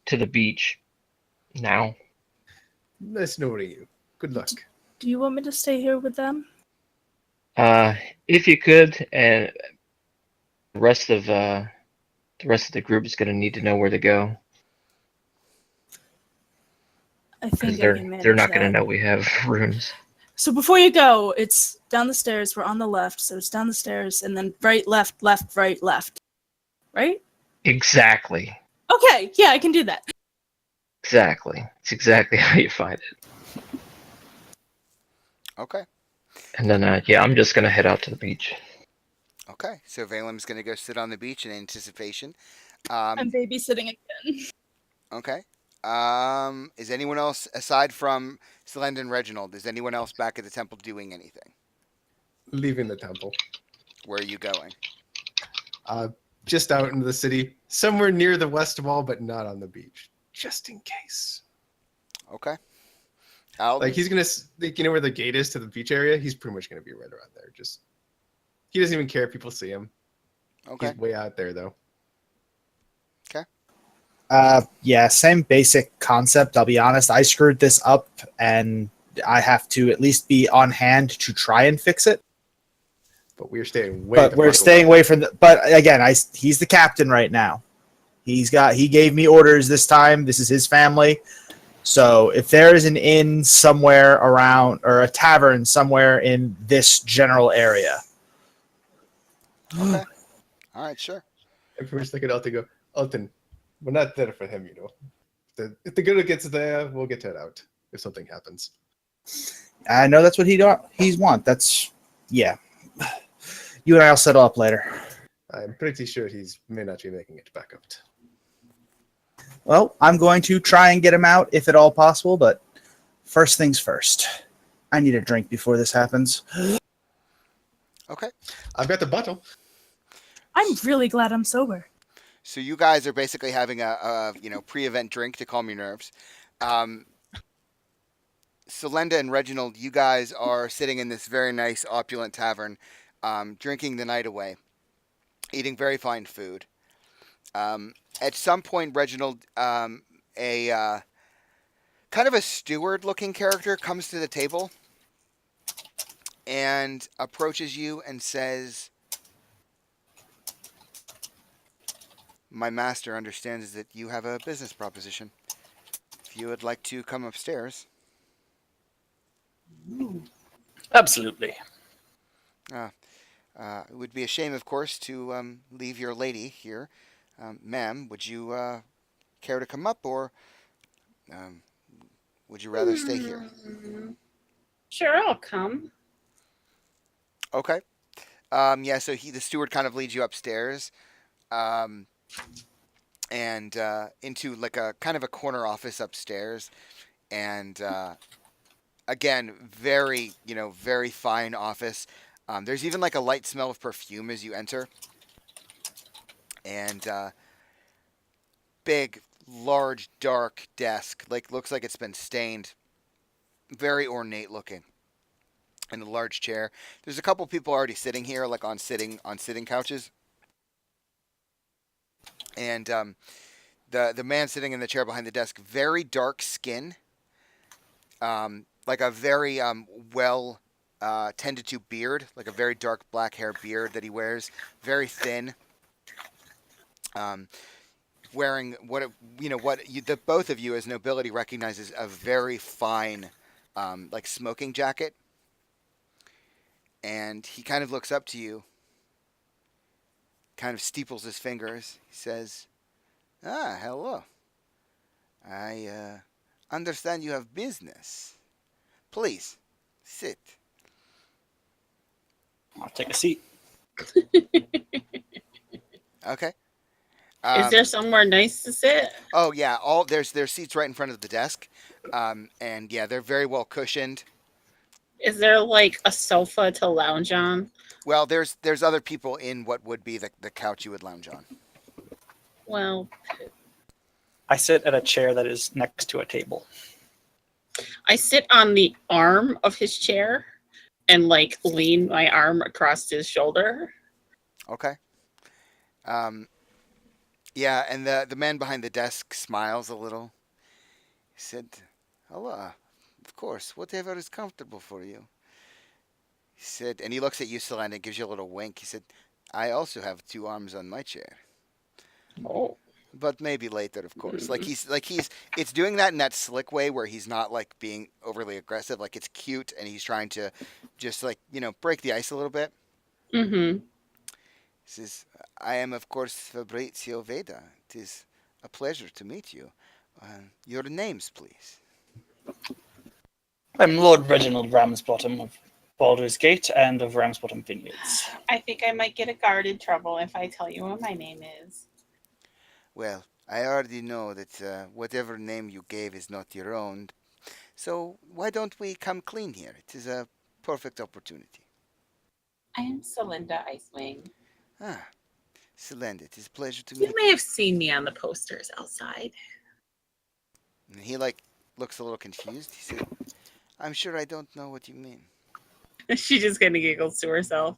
to the beach now. Nice knowing you. Good luck. Do you want me to stay here with them? If you could, and the rest of the group is gonna need to know where to go I because think I they're can manage they're not gonna that. know we have rooms. So before you go, it's down the stairs. We're on the left, so it's down the stairs, and then right, left, left, right, left. Right? Exactly. Okay. Yeah, I can do that. Exactly. It's exactly how you find it. Okay. And then, yeah, I'm just gonna head out to the beach. Okay. So Valem's going to go sit on the beach in anticipation. I'm babysitting again. Okay. Is anyone else, aside from Selend and Reginald, is anyone else back at the temple doing anything? Leaving the temple. Where are you going? Just out into the city, somewhere near the west wall, but not on the beach, just in case. Okay. Alden? Like he's gonna, like, you know where the gate is to the beach area? He's pretty much gonna be right around there. Just he doesn't even care if people see him. Okay. He's way out there though. Yeah, same basic concept. I'll be honest. I screwed this up, and I have to at least be on hand to try and fix it. But we're staying way. But the we're fuck staying away from the. But again, he's the captain right now. He gave me orders this time. This is his family. So if there is an inn somewhere around or a tavern somewhere in this general area, Okay. All right, sure. Everyone's looking at Alton. Go, Alton, we're not there for him, you know. If the girl gets there, we'll get her out if something happens. I know that's what he's want. That's yeah. You and I'll settle up later. I'm pretty sure may not be making it back up. Well, I'm going to try and get him out if at all possible, but first things first. I need a drink before this happens. Okay. I've got the bottle. I'm really glad I'm sober. So you guys are basically having a pre-event drink to calm your nerves. Selenda and Reginald, you guys are sitting in this very nice, opulent tavern, drinking the night away, eating very fine food. At some point, Reginald, a kind of a steward-looking character, comes to the table and approaches you and says, "My master understands that you have a business proposition. If you would like to come upstairs." Absolutely. It would be a shame, of course, to leave your lady here. Ma'am, would you care to come up, or would you rather stay here? Sure, I'll come. Okay. Yeah, so the steward kind of leads you upstairs, and into like a kind of a corner office upstairs, and again, very very fine office. There's even like a light smell of perfume as you enter, and big, large, dark desk. Like looks like it's been stained. Very ornate looking. And a large chair. There's a couple people already sitting here, like on sitting couches. And the man sitting in the chair behind the desk, very dark skin, like a very well tended to beard, like a very dark black hair beard that he wears, very thin. Wearing the both of you as nobility recognizes a very fine, like smoking jacket. And he kind of looks up to you, kind of steeples his fingers. He says, "Ah, hello. I understand you have business. Please, sit." I'll take a seat. Okay. Is there somewhere nice to sit? Oh yeah, there's seats right in front of the desk, and yeah, they're very well cushioned. Is there like a sofa to lounge on? Well, there's other people in what would be the couch you would lounge on. Well, I sit at a chair that is next to a table. I sit on the arm of his chair and like lean my arm across his shoulder. Okay. Yeah, and the man behind the desk smiles a little. He said, "Hello, of course, whatever is comfortable for you." He said, and he looks at you, Selena, and gives you a little wink. He said, "I also have two arms on my chair, Oh. but maybe later, of course." It's doing that in that slick way where he's not like being overly aggressive. Like it's cute, and he's trying to just break the ice a little bit. Mm-hmm. He says, "I am, of course, Fabrizio Veda. It is a pleasure to meet you. Your names, please." I'm Lord Reginald Ramsbottom of Baldur's Gate and of Ramsbottom Vineyards. I think I might get a guard in trouble if I tell you what my name is. Well, I already know that whatever name you gave is not your own. So why don't we come clean here? It is a perfect opportunity. I am Celinda Icewing. Ah, Selenda, it is a pleasure to meet You may have seen me on the posters outside. And he looks a little confused. He said, "I'm sure I don't know what you mean." She just kind of giggles to herself.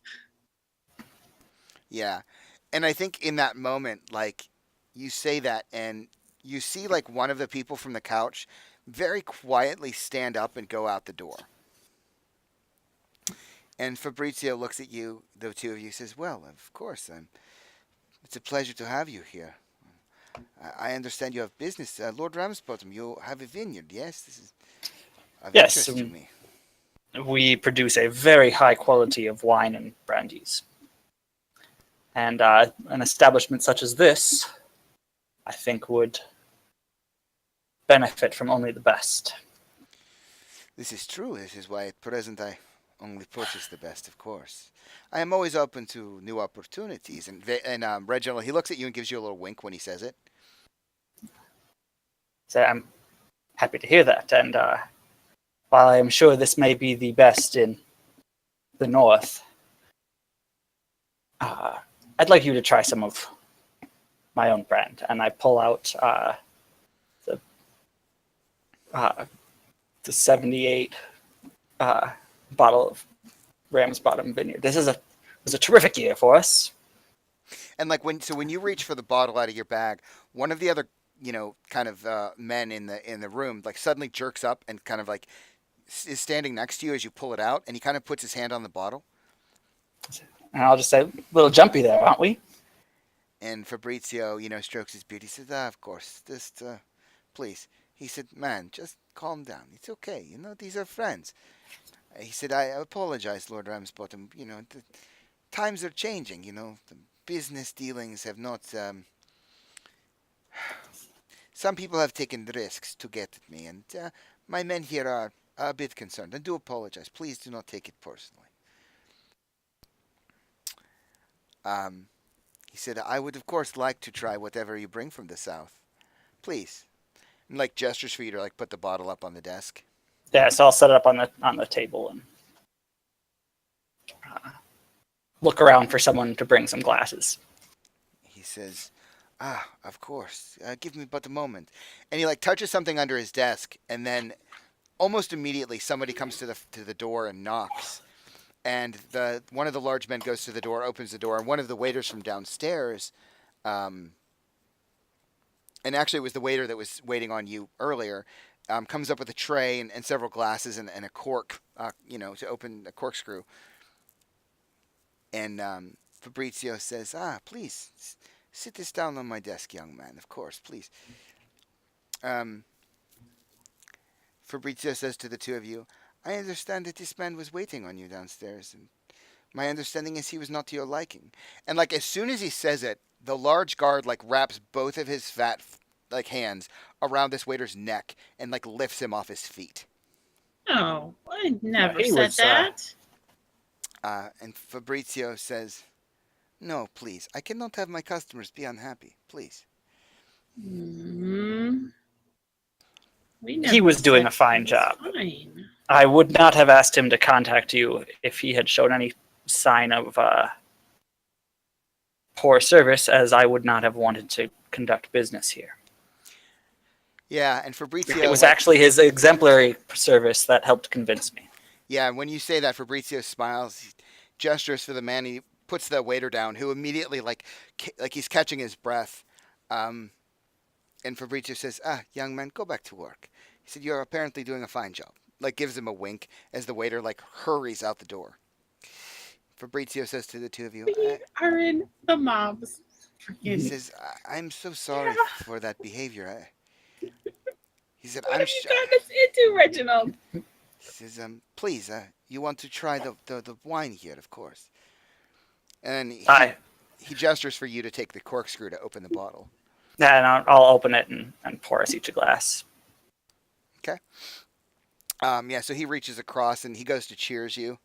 Yeah. And I think in that moment, like, you say that and you see like one of the people from the couch very quietly stand up and go out the door. And Fabrizio looks at you, the two of you, says, "Well, of course, it's a pleasure to have you here. I understand you have business. Lord Ramsbottom, you have a vineyard, yes? This is of Yes, interest to me." We produce a very high quality of wine and brandies. And an establishment such as this, I think, would benefit from only the best. This is true. This is why at present I only purchase the best, of course. I am always open to new opportunities. And Reginald, he looks at you and gives you a little wink when he says it. So I'm happy to hear that. And while I am sure this may be the best in the north, I'd like you to try some of my own brand. And I pull out the the 78 bottle of Ram's Bottom Vineyard. This was a terrific year for us. And like when you reach for the bottle out of your bag, one of the other kind of men in the room like suddenly jerks up and kind of like is standing next to you as you pull it out, and he kind of puts his hand on the bottle. And I'll just say, a little jumpy there, aren't we? And Fabrizio, strokes his beard. He says, "Ah, of course, just please." He said, "Man, just calm down. It's okay. These are friends." He said, "I apologize, Lord Ramsbottom. The times are changing. The business dealings have not. Some people have taken risks to get at me, and my men here are a bit concerned. I do apologize. Please do not take it personally." He said, "I would, of course, like to try whatever you bring from the south. Please." And, like, gestures for you to, like, put the bottle up on the desk. Yeah, so I'll set it up on the table and look around for someone to bring some glasses. He says, "Ah, of course. Give me but a moment." And he, like, touches something under his desk, and then almost immediately somebody comes to the door and knocks. And one of the large men goes to the door, opens the door, and one of the waiters from downstairs, and actually it was the waiter that was waiting on you earlier, comes up with a tray and several glasses and a cork, to open a corkscrew. And Fabrizio says, "Ah, please, sit this down on my desk, young man, of course, please." Fabrizio says to the two of you, "I understand that this man was waiting on you downstairs, and my understanding is he was not to your liking." And like as soon as he says it, the large guard like wraps both of his fat like hands around this waiter's neck and like lifts him off his feet. Oh, I never he said was, that. And Fabrizio says, "No, please, I cannot have my customers be unhappy, please." Hmm. We He never was doing said a fine he was job. Fine. I would not have asked him to contact you if he had shown any sign of poor service, as I would not have wanted to conduct business here. Yeah, and Fabrizio It was actually his exemplary service that helped convince me. Yeah, when you say that, Fabrizio smiles, he gestures for the man. He puts the waiter down, who immediately like he's catching his breath. And Fabrizio says, "Ah, young man, go back to work." He said, "You're apparently doing a fine job." Like gives him a wink as the waiter like hurries out the door. Fabrizio says to the two of you, We are in the mob's. he says, "I'm so sorry for that behavior." He said, What "I'm have you gotten us into, Reginald? He says, "Please, you want to try the wine here, of course." And he gestures for you to take the corkscrew to open the bottle. And I'll open it and pour us each a glass. Okay. Yeah, so he reaches across and he goes to cheers you.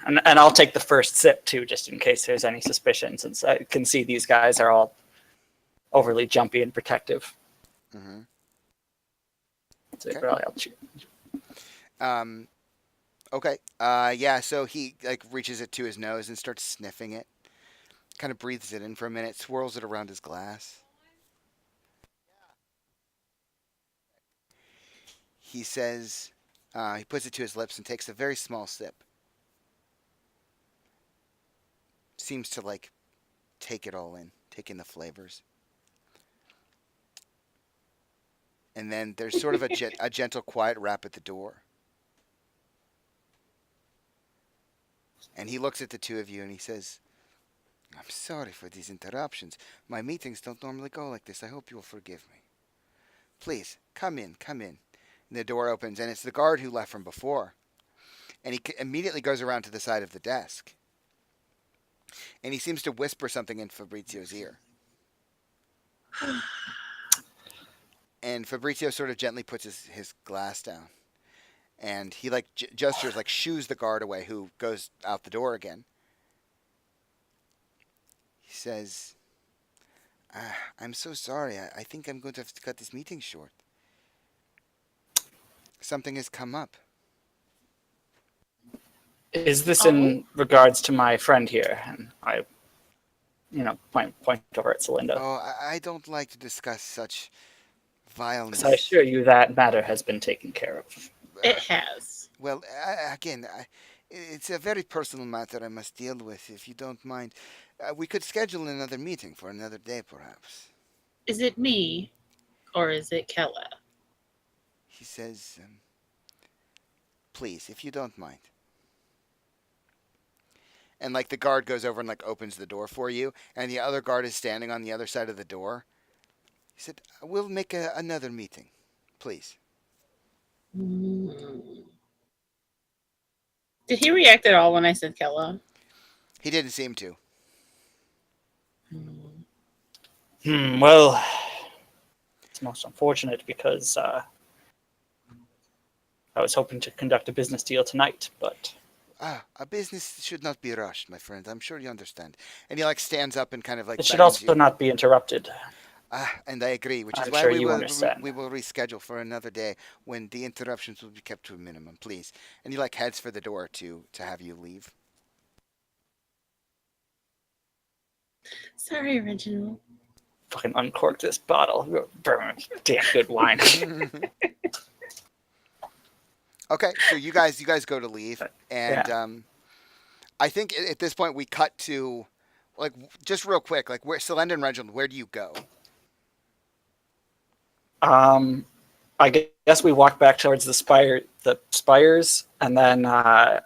And I'll take the first sip, too, just in case there's any suspicion, since I can see these guys are all overly jumpy and protective. Mm-hmm. So Okay. probably I'll cheer. Okay. Yeah, so he like reaches it to his nose and starts sniffing it. Kind of breathes it in for a minute, swirls it around his glass. He says, he puts it to his lips and takes a very small sip. Seems to like take it all in, take in the flavors. And then there's sort of a gentle, quiet rap at the door. And he looks at the two of you and he says, "I'm sorry for these interruptions. My meetings don't normally go like this. I hope you will forgive me. Please, come in, come in." And the door opens, and it's the guard who left from before. And he immediately goes around to the side of the desk. And he seems to whisper something in Fabrizio's ear. And Fabrizio sort of gently puts his glass down. And he like gestures, like shoos the guard away, who goes out the door again. He says, "I'm so sorry. I think I'm going to have to cut this meeting short. Something has come up." Is this in regards to my friend here? And I, point over at Celinda. Oh, I don't like to discuss such vileness. So I assure you that matter has been taken care of. It has. Well, again, it's a very personal matter I must deal with. If you don't mind, we could schedule another meeting for another day, perhaps. Is it me, or is it Kella? He says, "Please, if you don't mind." And like the guard goes over and like opens the door for you, and the other guard is standing on the other side of the door. He said, "We'll make another meeting, please." Mm. Did he react at all when I said Kella? He didn't seem to. Mm. Well, it's most unfortunate because I was hoping to conduct a business deal tonight, but A business should not be rushed, my friend. I'm sure you understand. And he like stands up and kind of like it should beckons also you. not be interrupted. And I agree, which is I'm why sure we you will understand. we will reschedule for another day when the interruptions will be kept to a minimum, please. And he like heads for the door to have you leave. Sorry, Reginald. Fucking uncork this bottle. Damn good wine. Okay, so you guys go to leave, and I think at this point we cut to like just real quick, like where Selenda and Reginald, where do you go? I guess we walk back towards the spires, and then Is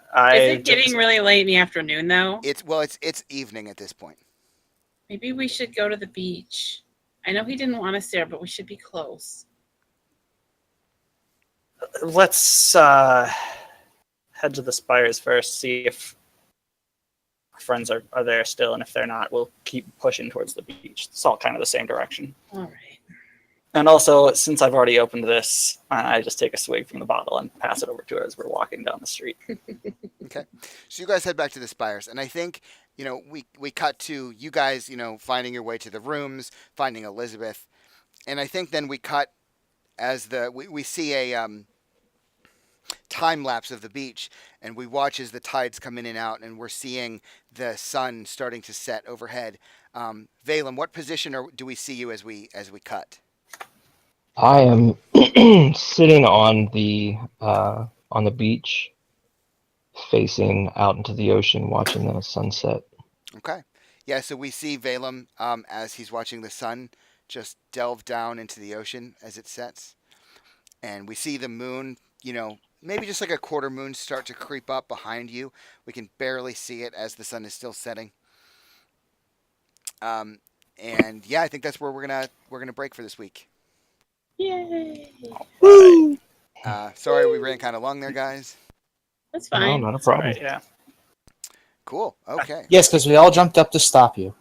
it getting really late in the afternoon, though? It's evening at this point. Maybe we should go to the beach. I know he didn't want us there, but we should be close. Let's head to the spires first, see if our friends are there still, and if they're not, we'll keep pushing towards the beach. It's all kind of the same direction. All right. And also, since I've already opened this, I just take a swig from the bottle and pass it over to her as we're walking down the street. Okay, so you guys head back to the spires, and I think we cut to you guys finding your way to the rooms, finding Elizabeth, and I think then we cut as we see a time lapse of the beach, and we watch as the tides come in and out, and we're seeing the sun starting to set overhead. Valem, what position do we see you as we cut? I am sitting on the beach, facing out into the ocean, watching the sunset. Okay, yeah. So we see Valem as he's watching the sun just delve down into the ocean as it sets, and we see the moon. Maybe just like a quarter moon start to creep up behind you. We can barely see it as the sun is still setting. And yeah, I think that's where we're gonna break for this week. Yay. Woo! Sorry we ran kind of long there, guys. That's No, fine. not a problem. Right, yeah. Cool. Okay. Yes, because we all jumped up to stop you.